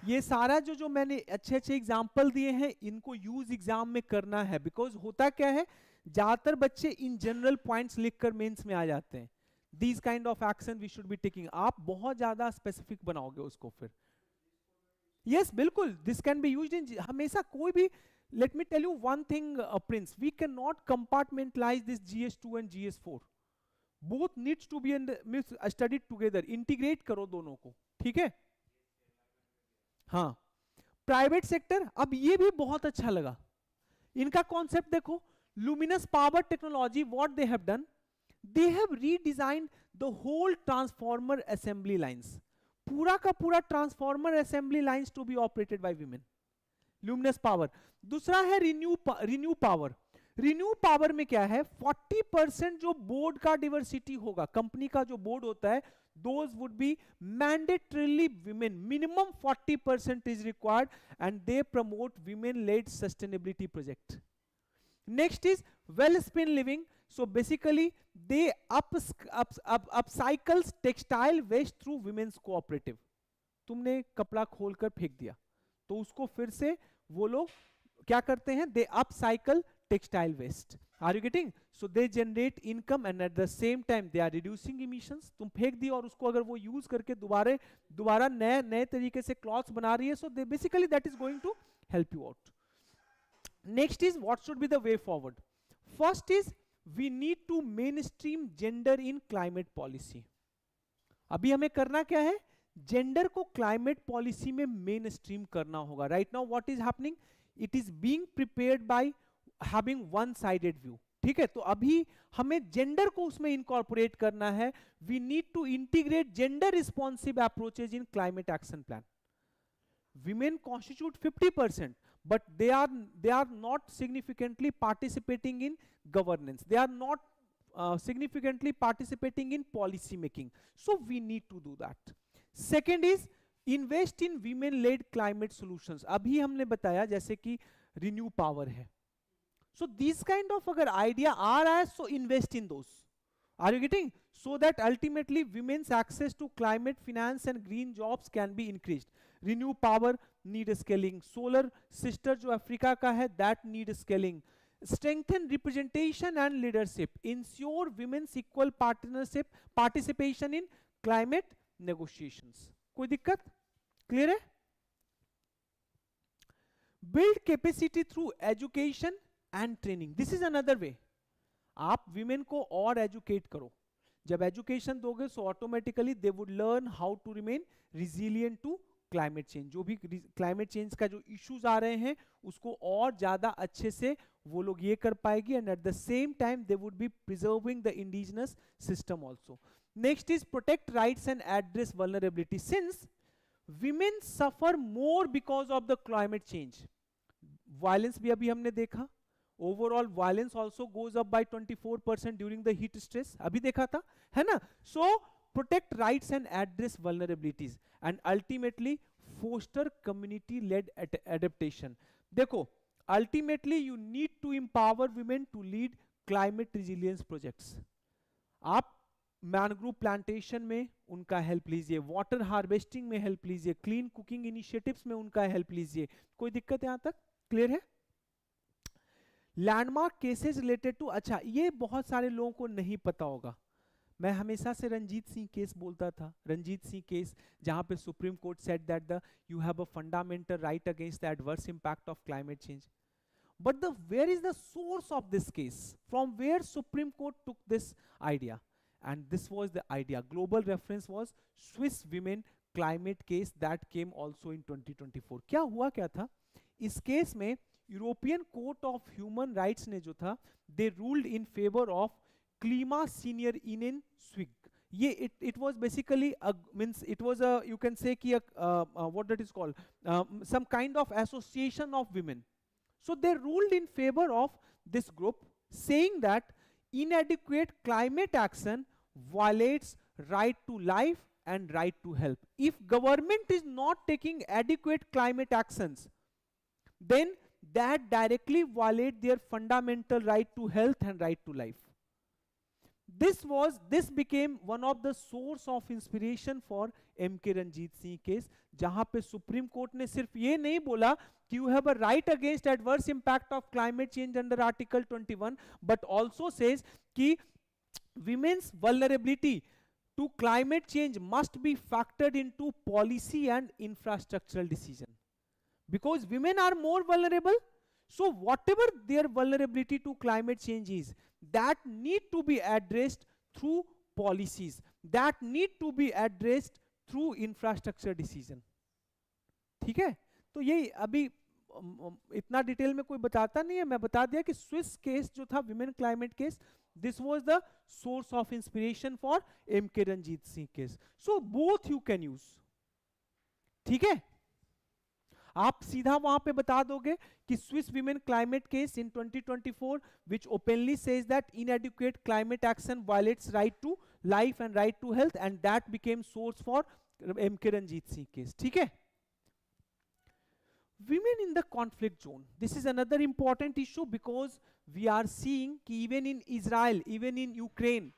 [SPEAKER 1] ये सारा जो मैंने अच्छे एग्जाम्पल दिए हैं, इनको यूज एग्जाम में करना है। बिकॉज होता क्या है, ज्यादातर बच्चे इन जनरल पॉइंट्स लिखकर मेंस में आ जाते हैं। These kind of action we should be taking. आप बहुत ज्यादा स्पेसिफिक बनाओगे उसको फिर। Yes, बिल्कुल, this can be used in हमेशा कोई भी। Let me tell you one thing, Prince, we cannot compartmentalize this GS2 and GS4. Both needs to be studied together. Integrate करो दोनों को, ठीक है। हाँ, प्राइवेट सेक्टर, अब ये भी बहुत अच्छा लगा। इनका कॉन्सेप्ट देखो, luminous power technology, what they have done, they have redesigned the whole transformer assembly lines. पूरा का पूरा transformer assembly lines to be operated by women. Luminous Power. दूसरा है रिन्यू पावर। रिन्यू पावर में क्या है, 40% जो बोर्ड का डिवर्सिटी होगा, कंपनी का जो बोर्ड होता है, those would be mandatorily women. Minimum 40% is required and they promote women led sustainability project. Next is well-spin living. So basically they upcycles textile waste through women's cooperative. तुमने कपड़ा खोलकर फेंक दिया तो उसको फिर से वो लोग क्या करते हैं, they upcycle textile waste. Are you getting? So they generate income and at the same time they are reducing emissions. तुम फेंक दिया और उसको अगर वो यूज करके दोबारा नए तरीके से क्लॉथ्स बना रही है, so they basically that is going to help you out. Next is what should be the way forward. First is we need to mainstream gender in climate policy. अभी हमें करना क्या है, जेंडर को क्लाइमेट पॉलिसी में मेन स्ट्रीम करना होगा. Right now what is happening, it is being prepared by having one sided view. ठीक है, तो अभी हमें जेंडर को उसमें इनकॉर्पोरेट करना है. We need to integrate gender responsive approaches in climate action plan. Women constitute 50%, but they are not significantly participating in governance. They are not significantly participating in policy making. So we need to do that. Second is invest in women led climate solutions. अभी हमने बताया जैसे कि renew power है. So these kind of अगर idea आ रहा है, so invest in those. Are you getting? So that ultimately women's access to climate finance and green jobs can be increased. Renew power need scaling. Solar sister जो अफ्रीका का है, that need scaling. Strengthen representation and leadership. Ensure women's equal participation in climate negotiations. कोई दिक्कत? Clear है? Build capacity through education and training. This is another way. आप women को और educate करो. जब education दोगे, so automatically they would learn how to remain resilient to climate change. जो भी climate change का जो issues आ रहे हैं, उसको और ज़्यादा अच्छे से वो लोग ये कर पाएगी, and at the same time they would be preserving the indigenous system also. Next is protect rights and address vulnerability. Since women suffer more because of the climate change, violence भी अभी हमने देखा, overall violence also goes up by 24% during the heat stress, अभी देखा था, है ना? So protect rights and address vulnerabilities and ultimately foster community led adaptation. देखो, ultimately you need to empower women to lead climate resilience projects. आप मैनग्रोव प्लांटेशन में उनका हेल्प लीजिए, वाटर हार्वेस्टिंग में हेल्प लीजिए, क्लीन कुकिंग इनिशिएटिव्स में उनका हेल्प लीजिए. कोई दिक्कत यहां तक? क्लियर है? लैंडमार्क केसेस रिलेटेड टू, अच्छा ये बहुत सारे लोगों को नहीं पता होगा. मैं हमेशा से रंजीत सिंह केस बोलता था. रंजीत सिंह केस जहां पे supreme court said that the you have a fundamental right against the adverse impact of climate change. But where is the source of this case? From where Supreme Court took this idea? And this was the idea. Global reference was Swiss women climate case that came also in 2024. क्या हुआ क्या था? इस केस में European court of human rights ने जो था, they ruled in favor of Klima Senior Inen Swig. ये it was basically means it was a, you can say कि what that is called, some kind of association of women. So they ruled in favor of this group, saying that inadequate climate action violates right to life and right to health. If government is not taking adequate climate actions, then that directly violates their fundamental right to health and right to life. This became one of the source of inspiration for M.K. Ranjit Singh case, जहां पे सुप्रीम कोर्ट ने सिर्फ ये नहीं बोला कि you have a right against adverse impact of climate change under Article 21, but also says कि women's vulnerability to climate change must be factored into policy and infrastructural decision. Because women are more vulnerable, so whatever their vulnerability to climate change is, that need to be addressed through policies, that need to be addressed through infrastructure decision. ठीक है? तो ये अभी इतना डिटेल में कोई बताता नहीं है, मैं बता दिया कि स्विस केस जो था women climate case, this was the source of inspiration for MK Ranjit Singh case. So both you can use. ठीक है? आप सीधा वहां पे बता दोगे कि Swiss women climate case in 2024 which openly says that inadequate climate action violates right to life and right to health, and that became source for MK Ranjit Singh case. ठीक है? Women in the conflict zone, this is another important issue because we are seeing कि even in Israel, even in Ukraine,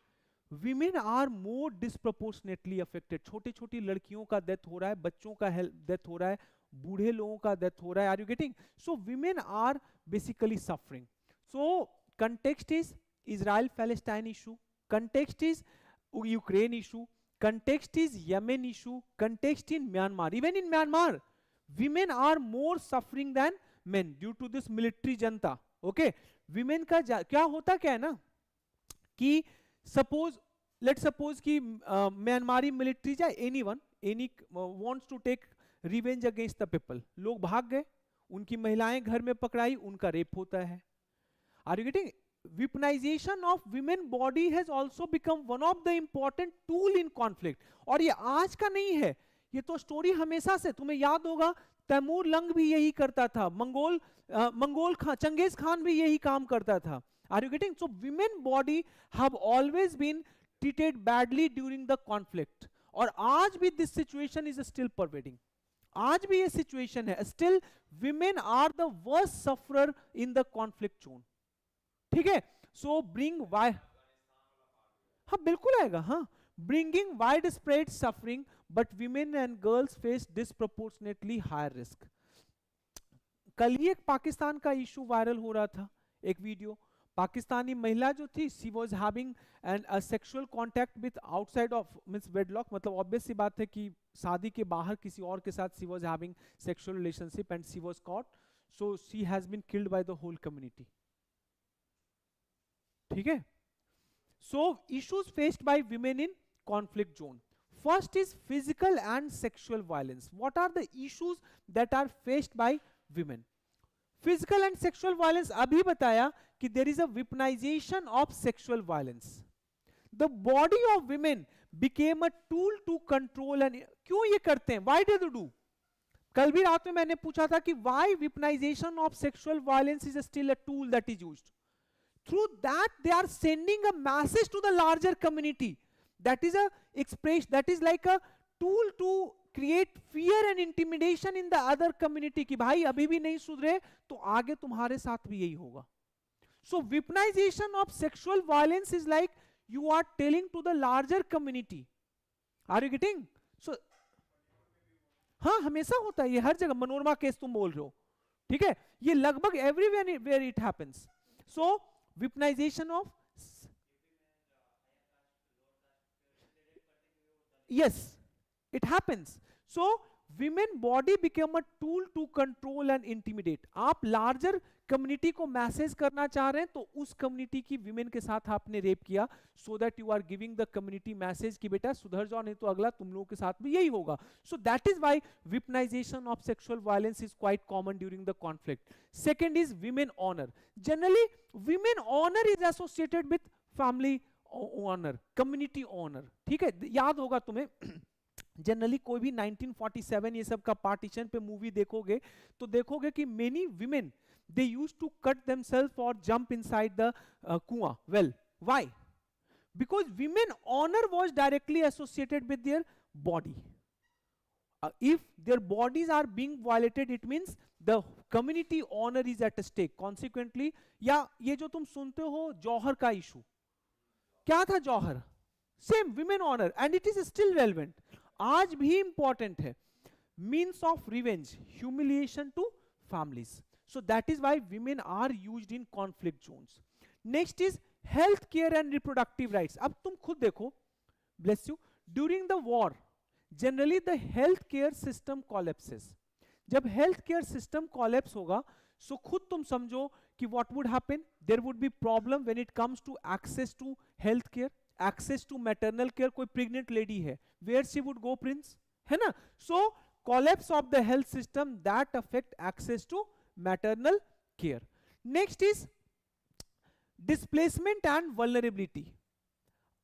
[SPEAKER 1] women are more disproportionately affected. छोटी छोटी लड़कियों का डेथ हो रहा है, बच्चों का डेथ हो रहा है, बूढ़े लोगों का डेथ हो रहा है. Are you getting? So women are basically suffering. So context is Israel-Palestine issue, context is Ukraine issue, context is Yemen issue, context in Myanmar. Even in Myanmar, women are more suffering than men due to this military junta. Okay, women का क्या होता क्या है ना कि let's suppose कि म्यांमारी मिलिट्री या any wants to take revenge against the people. लोग भाग गए, उनकी महिलाएं घर में पकड़ाई, उनका रेप होता है. Are you getting? Weaponization of women body has also become one of the important tool in conflict. और ये आज का नहीं है, ये तो स्टोरी हमेशा से, तुम्हें याद होगा तैमूर लंग भी यही करता था, मंगोल खान, चंगेज खान भी यही काम करता था. Are you getting? So women body have always been treated badly during the conflict. और आज भी this situation is still pervading. आज भी ये situation है, still women are the worst sufferer in the conflict zone. ठीक है? So bring why, हाँ बिल्कुल आएगा, हाँ, bringing widespread suffering, but women and girls face disproportionately higher risk. कल ही एक पाकिस्तान का इशू वायरल हो रहा था, एक वीडियो, पाकिस्तानी महिला जो थी, she was having an a sexual contact with outside of means wedlock, मतलब ऑब्वियस सी बात है कि शादी के बाहर किसी और के साथ she was having sexual relationship and she was caught, so she has been killed by the whole community. ठीक है? So issues faced by women in conflict zone. First is physical and sexual violence. What are the issues that are faced by women? Physical and sexual violence, अभी बताया कि there is a weaponization of sexual violence. The body of women became a tool to control. And क्यों ये करते हैं? Why do they do? कल भी रात में मैंने पूछा था कि why weaponisation of sexual violence is still a tool that is used. Through that they are sending a message to the larger community. That is a expression, that is like a tool to create fear and intimidation in the other community कि भाई अभी भी नहीं सुधरे तो आगे तुम्हारे साथ भी यही होगा. So weaponization of sexual violence is like you are telling to the larger community. Are you getting? So हाँ हमेशा होता है ये, हर जगह. मनोरमा केस तुम बोल रहे हो, ठीक है, ये लगभग everywhere where it happens. So weaponization of, yes, it happens. So women body become a tool to control and intimidate. आप larger community को मैसेज करना चाह रहे हैं तो उस community की women के साथ आपने रेप किया, so that you are giving the community message कि बेटा सुधर जाओ नहीं तो अगला तुम लोगों के साथ भी यही होगा. So that is why weaponization of sexual violence is quite common during the conflict. Second is women honor. Generally women honor is associated with family honor, community honor. ठीक है, याद होगा तुम्हें जनरली कोई भी 1947 ये सब का पार्टीशन पे मूवी देखोगे तो देखोगे कि many women they used to cut themselves or jump inside the कुआं well. Why? Because women honor was directly associated with their body. If their bodies are being violated, it means the community honor is at stake. Consequently, या ये जो तुम सुनते हो जौहर का इशू, क्या था Jauhar? Same women honour, and it is still relevant, आज भी इंपॉर्टेंट है. Means of revenge, humiliation to families. So that is why women are used in conflict zones. Next is health care and reproductive rights. अब तुम खुद देखो, bless you, during the war, generally the health care system collapses. जब health care system collapse होगा, so खुद तुम समझो कि what would happen? There would be problem when it comes to access to health care, access to maternal care. कोई pregnant lady है, where she would go, prince? है ना? So collapse of the health system that affect access to maternal care. Next is displacement and vulnerability.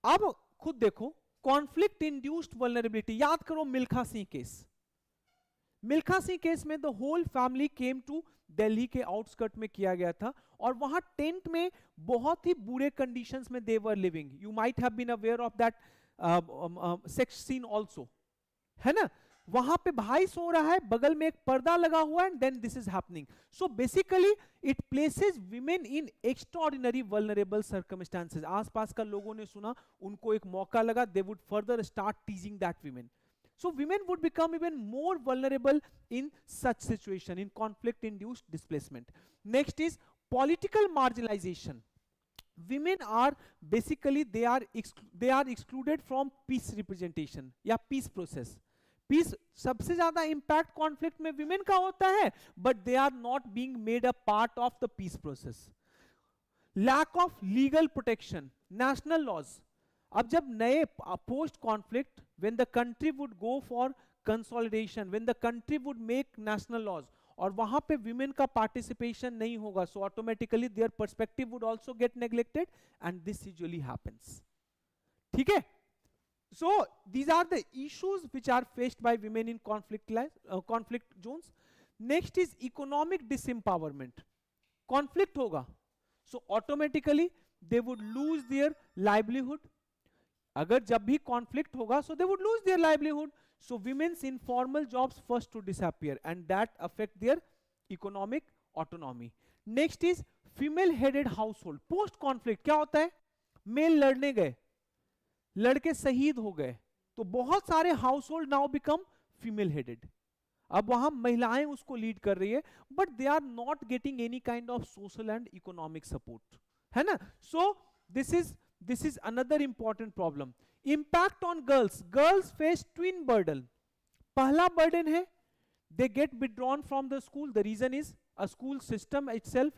[SPEAKER 1] अब खुद देखो, conflict induced vulnerability. याद करो मिल्खा सिंह केस. मिल्खा सिंह केस में the whole family came to Delhi के आउटस्कर्ट में किया गया था और वहां टेंट में बहुत ही बुरे कंडीशंस में they were living. You might have been aware of that sex scene also, है ना? वहां पे भाई सो रहा है, बगल में एक पर्दा लगा हुआ है, and then this is happening. So basically it places women in extraordinary vulnerable circumstances. आसपास का लोगों ने सुना, उनको एक मौका लगा, they would further start teasing that women. So women would become even more vulnerable in such situation, in conflict induced displacement. Next is political marginalization. Women are basically they are excluded from peace representation या peace process. पीस सबसे ज्यादा इंपैक्ट कॉन्फ्लिक्ट में विमेन का होता है, but they are not being made a part of the peace process. Lack of legal protection, national laws. अब जब नए post conflict when the country would go for consolidation, when the country would make national laws, और वहां पे विमेन का पार्टिसिपेशन नहीं होगा, so automatically their perspective would also get neglected, and this usually happens. ठीक है? So these are the issues which are faced by women in conflict zones. Next is economic disempowerment. Conflict होगा so automatically they would lose their livelihood. अगर जब भी conflict होगा, so they would lose their livelihood. So women's informal jobs first to disappear, and that affect their economic autonomy. Next is female headed household. Post conflict क्या होता है? मेल लड़ने गए, लड़के शहीद हो गए, तो बहुत सारे household now become female headed. अब वहां महिलाएं उसको लीड कर रही है, but they are not getting any kind of social and economic support, है ना. So this is another important problem. Impact on girls. Girls face twin burden. पहला बर्डन है they get withdrawn from the school. The reason is a school system itself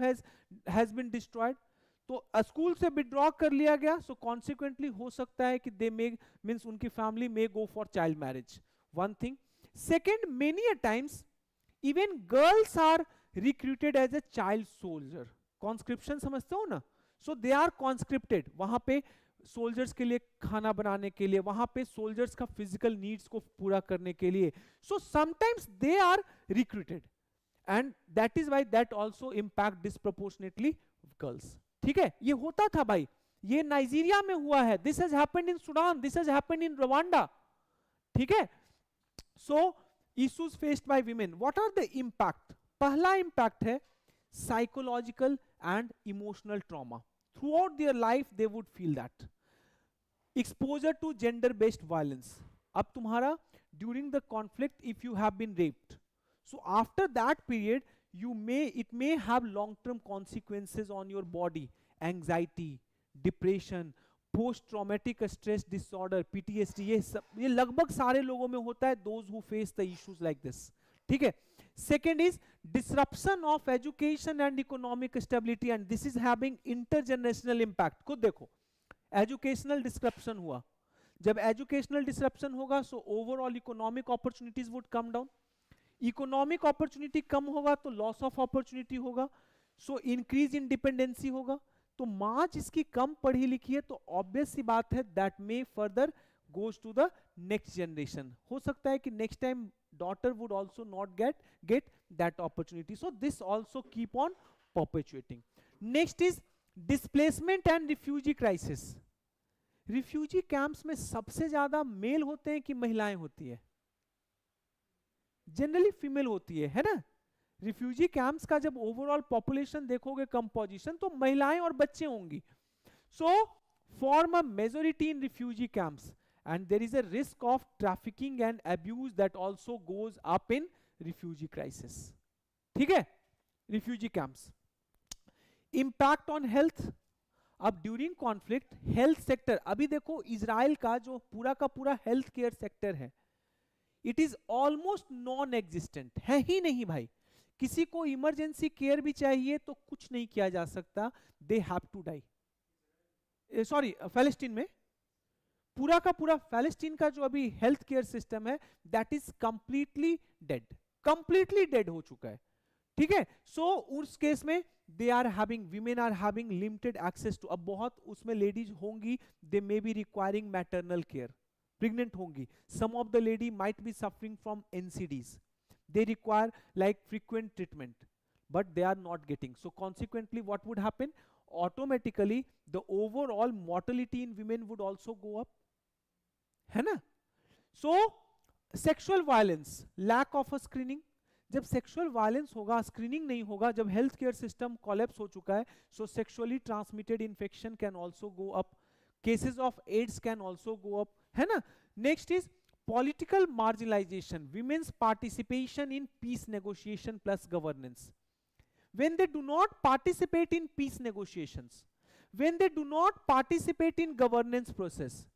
[SPEAKER 1] has been destroyed. तो स्कूल से विड्रॉ कर लिया गया, सो कॉन्सिक्वेंटली हो सकता है कि दे मे मीन्स उनकी family may go for child marriage. One thing. Second, many a times even girls are recruited as a child soldier. Conscription समझते हो ना. So they are conscripted. वहां पे सोल्जर्स के लिए खाना बनाने के लिए, वहां पे सोल्जर्स का फिजिकल नीड्स को पूरा करने के लिए. So sometimes they are recruited, and that is why that also impact disproportionately girls. ठीक है, ये होता था भाई, ये नाइजीरिया में हुआ है, this has happened in Sudan, this has happened in Rwanda. ठीक है. So issues faced by women. What are the impact? पहला इंपैक्ट है psychological and emotional trauma. Throughout their life they would feel that. Exposure to gender based violence. अब तुम्हारा during the conflict if you have been raped, so after that period it may have long term consequences on your body. Anxiety, depression, post traumatic stress disorder, PTSD, ये लगभग सारे लोगों में होता है, those who face the issues like this. ठीक है. Second is disruption of education and economic stability, and this is having intergenerational impact. खुद देखो, educational disruption हुआ, जब educational disruption होगा, so overall economic opportunities would come down. Economic opportunity कम होगा तो लॉस ऑफ अपॉर्चुनिटी होगा, सो इंक्रीज इन डिपेंडेंसी होगा. तो माँ जिसकी कम पढ़ी लिखी है, तो ऑब्वियस सी बात है that may further goes to the next generation. हो सकता है कि next time daughter would also not get that opportunity. So this also keep on perpetuating. Next is displacement and refugee crisis. Refugee camps में सबसे ज्यादा मेल होते हैं कि महिलाएं होती है? जनरली फीमेल होती है ना. रिफ्यूजी कैंप्स का जब ओवरऑल पॉपुलेशन देखोगे कंपोजिशन, तो महिलाएं और बच्चे होंगी. So form a majority in refugee camps, and there is a risk of trafficking and abuse that also goes up in refugee crisis. ठीक है. Refugee camps. Impact on health. अब ड्यूरिंग कॉन्फ्लिक्ट हेल्थ सेक्टर, अभी देखो इजराइल का जो पूरा का पूरा हेल्थ केयर सेक्टर है, it is almost non existent. है ही नहीं भाई. किसी को इमरजेंसी केयर भी चाहिए तो कुछ नहीं किया जा सकता, they have to die. Sorry, Palestine में पूरा का पूरा पैलेस्टीन का जो अभी हेल्थ केयर सिस्टम है, दैट इज कंप्लीटली डेड हो चुका है. ठीक है. सो उस केस में they are having, women are having limited access to. अब बहुत उसमें लेडीज होंगी, they may be requiring maternal care, pregnant होंगी. Some of the lady might be suffering from NCDs, they require like frequent treatment, but they are not getting. So consequently what would happen? Automatically the overall mortality in women would also go up, है ना. So sexual violence, lack of a screening. जब सेक्सुअल वायलेंस होगा, स्क्रीनिंग नहीं होगा, जब हेल्थ केयर सिस्टम कोलैप्स हो चुका है, so sexually transmitted infection can also go up, cases of AIDS can also go up, है ना. Next is political marginalization, women's participation in peace negotiation plus governance. when they do not participate in peace negotiations, when they do not participate in governance process,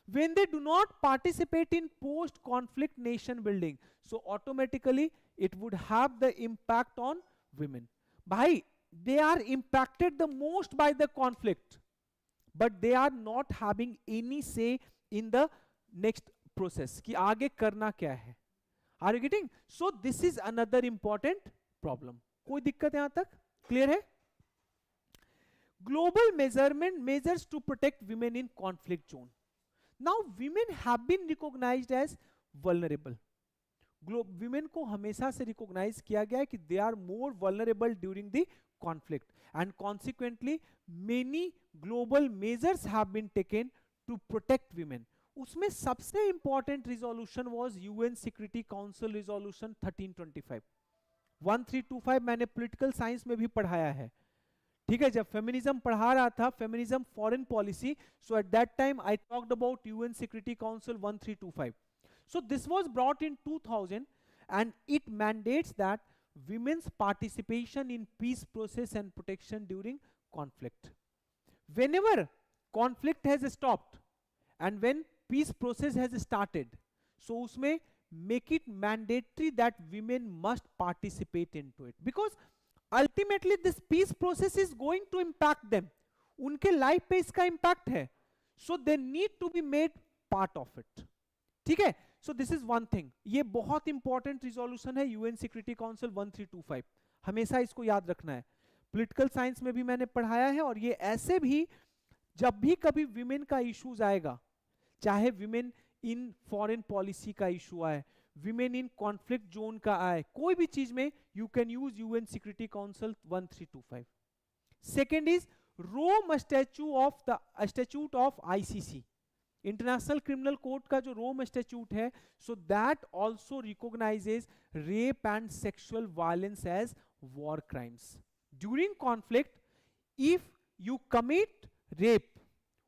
[SPEAKER 1] when they do not participate in post conflict nation building, so automatically it would have the impact on women. Bhai, they are impacted the most by the conflict, but they are not having any say in the next process कि आगे करना क्या है. Are you getting? So this is another important problem. कोई दिक्कत यहां तक क्लियर है? Global measures to protect women in conflict zone. Now women have been recognized as vulnerable. Women को हमेशा से रिकॉग्नाइज किया गया है कि they are more vulnerable during the conflict and consequently many global measures have been taken to protect women. उसमें सबसे important resolution was UN Security Council resolution 1325। 1325 मैंने पॉलिटिकल साइंस में भी पढ़ाया है, ठीक है, जब फेमिनिज्म पढ़ा रहा था, feminism foreign policy, so at that time I talked about UN Security Council 1325. So this was brought in 2000 and it mandates that women's participation in peace process and protection during conflict. Whenever conflict has stopped and when peace process has started, so usme make it mandatory that women must participate into it, because ultimately this peace process is going to impact them, unke life पे इसका impact है, so they need to be made part of it. ठीक है, सो दिस इज वन थिंग, ये बहुत इंपॉर्टेंट रिजोल्यूशन है यूएन सिक्योरिटी काउंसिल 1325, हमेशा इसको याद रखना है। पॉलिटिकल साइंस में भी मैंने पढ़ाया है, और ये ऐसे भी जब भी कभी विमेन का इश्यूज आएगा, चाहे विमेन इन फॉरेन पॉलिसी का इशू आए, विमेन इन कॉन्फ्लिक्ट जोन का आए, कोई भी चीज में you can use UN Security Council 1325. Second is Rome statute of ICC, international criminal court का जो रोम स्टैट्यूट है, so that also recognises rape and sexual violence as war crimes during conflict. If you commit rape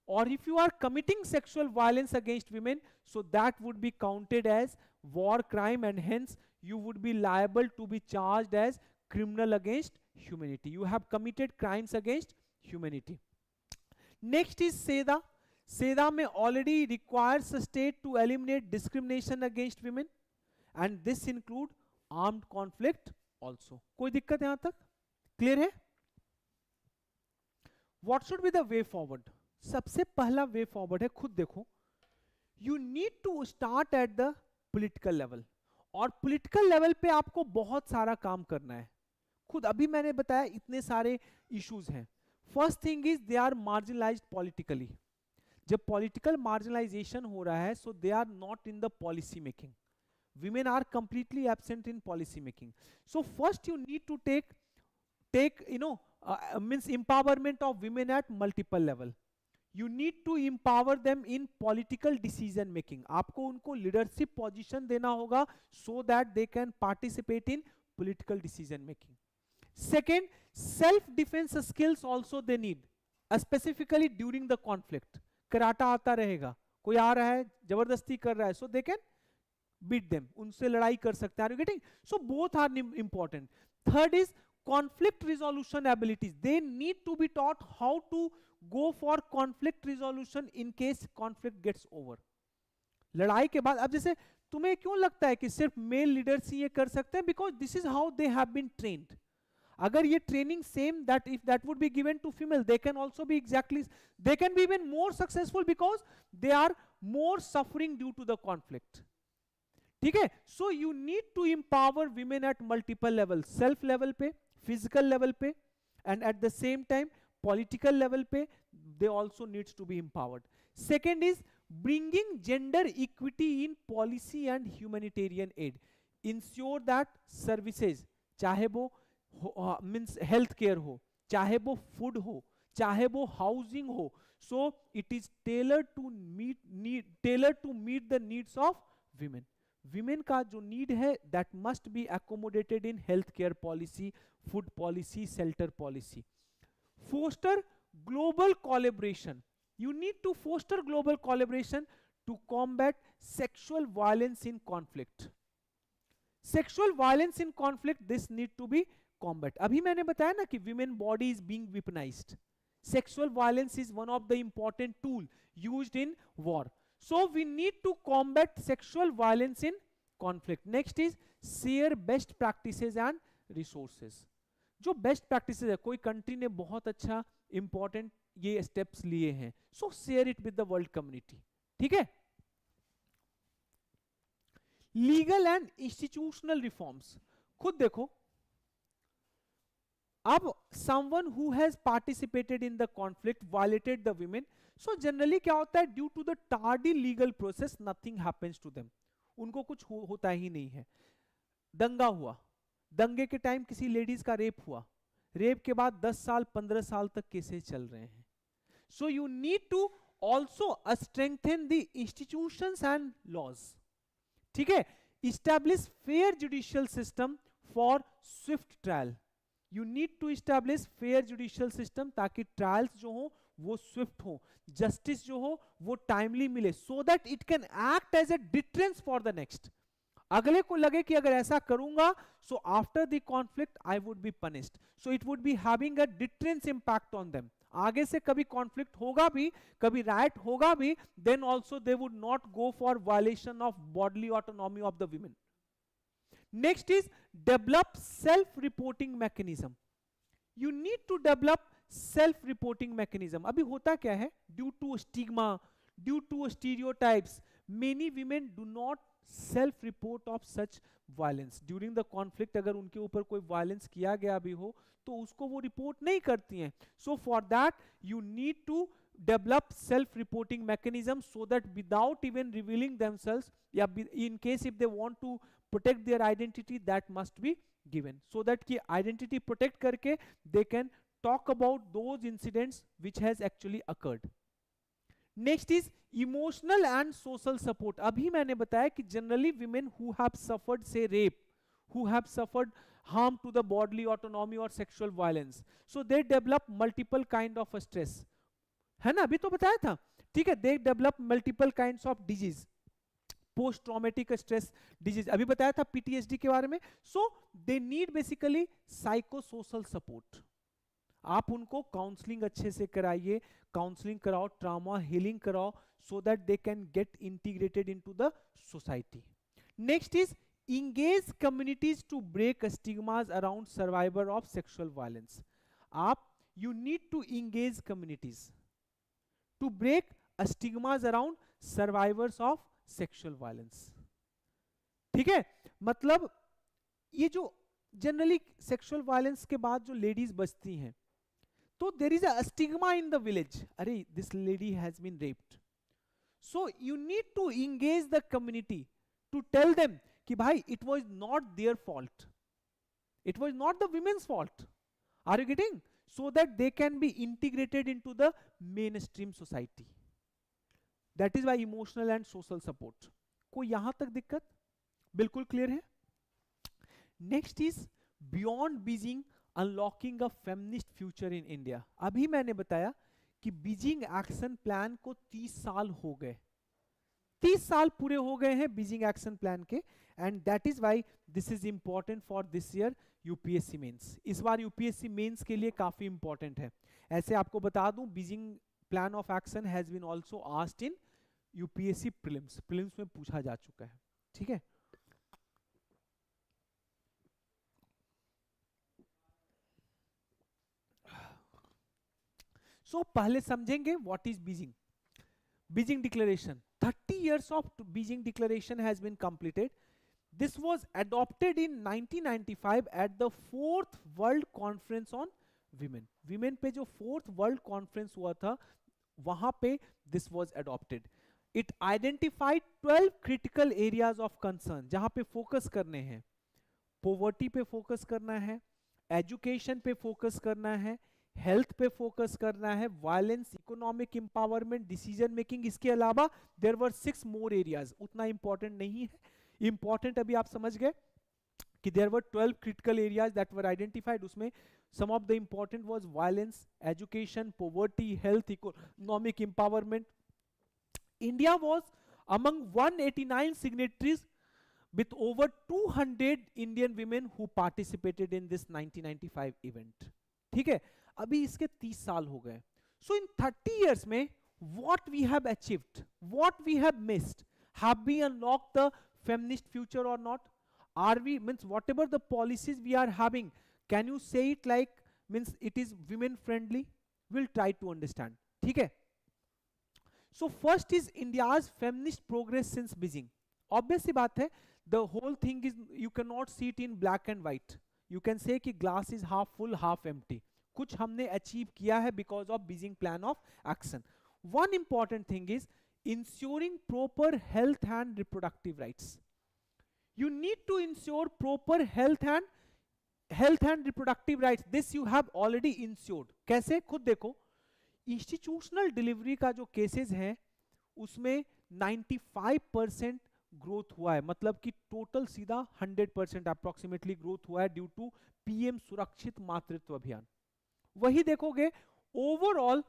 [SPEAKER 1] or if you are committing sexual violence against women, so that would be counted as war crime and hence you would be liable to be charged as criminal against humanity. You have committed crimes against humanity. Next is SEDA. SEDA में already requires a state to eliminate discrimination against women and this include armed conflict also. कोई दिक्कत यहाँ तक क्लियर है? What should be the way forward? सबसे पहला वे फॉरवर्ड है, खुद देखो, you need to start at the political level, और पॉलिटिकल लेवल पे आपको बहुत सारा काम करना है. खुद अभी मैंने बताया इतने सारे इश्यूज हैं. First thing is they are marginalized politically. जब पॉलिटिकल मार्जिनलाइजेशन हो रहा है, so they are not in the policy making. women are completely absent in policy making. So first you need to take means empowerment of women at multiple level. You need to empower them in political decision making. आपको उनको leadership position देना होगा so that they can participate in political decision making. Second, self defense skills also they need, specifically during the conflict. Karate आता रहेगा, कोई आ रहा है जबरदस्ती कर रहा है, so they can beat them, उनसे लड़ाई कर सकते हैं. Are you getting? So both are important. Third is conflict resolution abilities. They need to be taught how to go for conflict resolution in case conflict gets over. लड़ाई के बाद, अब जैसे तुम्हें क्यों लगता है कि सिर्फ मेल लीडर्स ही ये कर सकते हैं? Because this is how they have been trained. अगर ये training same that if that would be given to female, they can also be exactly, they can be even more successful because they are more suffering due to the conflict. ठीक है, so you need to empower women at multiple level, self level पे, फिजिकल लेवल पे, and at the same time political level पे they also needs to be empowered. Second is bringing gender equity in policy and humanitarian aid. Ensure that services, चाहे वो means health care हो, चाहे वो food हो, चाहे वो housing हो, so it is tailored to meet the needs of women. Women का जो need है that must be accommodated in health care policy, food policy, shelter policy. Foster global collaboration. You need to foster global collaboration to combat sexual violence in conflict. Sexual violence in conflict, this need to be combat. अभी मैंने बताया ना कि women body is being weaponized. Sexual violence is one of the important tool used in war. So we need to combat sexual violence in conflict. Next is share best practices and resources. जो बेस्ट प्रैक्टिसेस है, कोई कंट्री ने बहुत अच्छा इंपॉर्टेंट ये स्टेप्स लिए हैं, so share it with the world community. ठीक है. लीगल एंड इंस्टीट्यूशनल रिफॉर्म्स, खुद देखो, अब someone who has participated in the conflict violated the women, so generally क्या होता है, due to the tardy legal process nothing happens to them. उनको कुछ होता ही नहीं है। दंगा हुआ, दंगे के टाइम किसी लेडीज का रेप हुआ, रेप के बाद 10 साल 15 साल तक केसेस चल रहे हैं। So you need to also strengthen the institutions and laws, ठीक है। Establish fair judicial system for swift trial, you need to establish fair judicial system ताकि ट्रायल्स जो हो वो स्विफ्ट हो, जस्टिस जो हो वो टाइमली मिले, so that it can act as a deterrence for the next. अगले को लगे कि अगर ऐसा करूंगा so after the conflict I would be punished, so it would be having a deterrence impact on them. आगे से कभी कॉन्फ्लिक्ट होगा भी, कभी राइट होगा भी, then also they would not go for violation of bodily autonomy of the women. Next is develop self reporting mechanism, you need to develop self reporting mechanism. अभी होता क्या है, due to stigma, due to stereotypes, many women do not self report of such violence. During the conflict अगर उनके ऊपर कोई वायलेंस किया गया भी हो तो उसको वो रिपोर्ट नहीं करती हैं। So for that you need to develop self-reporting mechanism so that without even revealing themselves, yeah, in case if they want to protect their identity, that must be given, so that ki identity protect karke they can talk about those incidents which has actually occurred. Next is emotional and social support. अभी मैंने बताया कि generally women who have suffered say rape, who have suffered harm to the bodily autonomy or sexual violence, so they develop multiple kind of stress, है ना, अभी तो बताया था, ठीक है। They develop multiple kinds of disease, post traumatic stress disease, अभी बताया था पीटीएसडी के बारे में। So they need basically psycho social support. आप उनको काउंसलिंग अच्छे से कराइए, काउंसलिंग कराओ, ट्रॉमा हीलिंग कराओ, so that they can get integrated into the society. Next is engage communities to break stigmas around survivor of sexual violence. आप you need to engage communities to break stigmas around survivors of sexual violence, ठीक है। मतलब ये जो जनरली सेक्सुअल वायलेंस के बाद जो लेडीज बचती हैं तो there is a stigma in the village, अरे this lady has been raped, so you need to engage the community to tell them कि भाई it was not their fault, it was not the women's fault, are you getting, so that they can be integrated into the mainstream society. That is why emotional and social support. कोई यहां तक दिक्कत बिल्कुल क्लियर है। Next is beyond Beijing unlocking a feminist future in India. अभी मैंने बताया कि बीजिंग एक्शन प्लान को 30 साल हो गए, 30 साल पूरे हो गए हैं बीजिंग एक्शन प्लान के, and that is why this is important for this year UPSC mains. इस बार यूपीएससी मेंस के लिए काफी इंपॉर्टेंट है। ऐसे आपको बता दूं, Beijing plan of action has been also asked in UPSC prelims, prelims में पूछा जा चुका है, ठीक है। सो पहले समझेंगे what is Beijing. Beijing declaration, 30 years of Beijing Declaration has been completed. This was adopted in 1995 at the 4th World Conference on Women. Women पे जो 4th World Conference हुआ था वहां पे this was adopted. It identified 12 critical areas of concern जहां पे फोकस करने हैं। पॉवर्टी पे फोकस करना है, एजुकेशन पे फोकस करना है, हेल्थ पे फोकस करना है, violence, economic empowerment, decision making. इसके अलावा देयर वर 6 मोर एरियाज, उतना इंपॉर्टेंट नहीं है। इंपॉर्टेंट अभी आप समझ गए कि there were 12 critical areas that were identified. उसमें some of the important was violence, education, poverty, health, economic empowerment. India was among 189 signatories with over 200 Indian women who participated in this 1995 event, ठीक है। अभी इसके 30 साल हो गए। So in 30 years में what we have achieved, what we have missed, have we unlocked the feminist future or not? Are we, means whatever the policies we are having, can you say it like, means it is women friendly? We'll try to understand, ठीक है। So first is India's feminist progress since Beijing. Obvious सी बात है, the whole thing is you cannot see it in black and white. You can say कि glass is half full, half empty. कुछ हमने achieve किया है because of Beijing plan of action. One important thing is ensuring proper health and reproductive rights. You need to ensure proper health and reproductive rights. This you have already ensured. कैसे? खुद देखो, इंस्टीट्यूशनल डिलीवरी का जो केसेस हैं उसमें 95% ग्रोथ हुआ है, मतलब कि टोटल सीधा 100% अप्रोक्सीमेटली ग्रोथ हुआ है ड्यू टू पीएम सुरक्षित मातृत्व अभियान. वही देखोगे ओवरऑल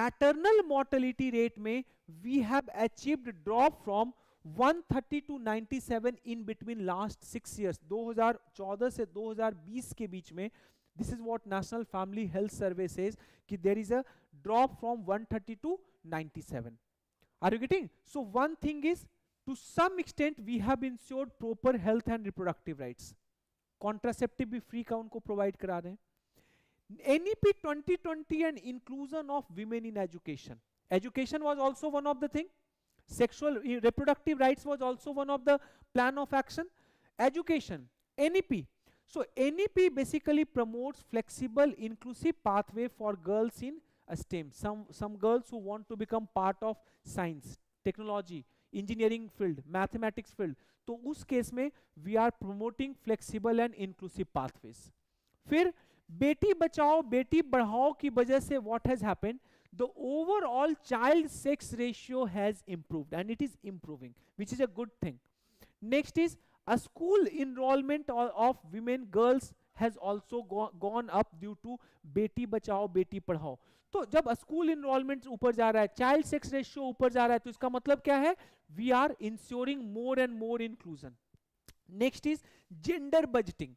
[SPEAKER 1] मैटरनल मोर्टेलिटी रेट में we have achieved drop from 130 to 97 in between last 6 years. 2014 से 2020 के बीच में, this is what National Family Health Survey says, कि there is a drop from 130 to 97. Are you getting? So one thing is, to some extent we have ensured proper health and reproductive rights. Contraceptive भी free का उनको provide करा रहे हैं. NEP 2020 and inclusion of women in education. Education was also one of the thing. Sexual reproductive rights was also one of the plan of action. Education, NEP. So NEP basically promotes flexible, inclusive pathway for girls in STEM. Some girls who want to become part of science, technology, engineering field, mathematics field. तो उस केस में we are promoting flexible and inclusive pathways. फिर बेटी बचाओ बेटी बढ़ाओ की वजह से what has happened? The overall child sex ratio has improved, and it is improving, which is a good thing. Next is a school enrollment of women girls has also gone up due to Beti Bachao Beti Padhao. तो जब स्कूल इनरोलमेंट ऊपर जा रहा है, चाइल्ड सेक्स रेशियो ऊपर जा रहा है, तो इसका मतलब क्या है? We are ensuring more and more inclusion. Next is gender budgeting.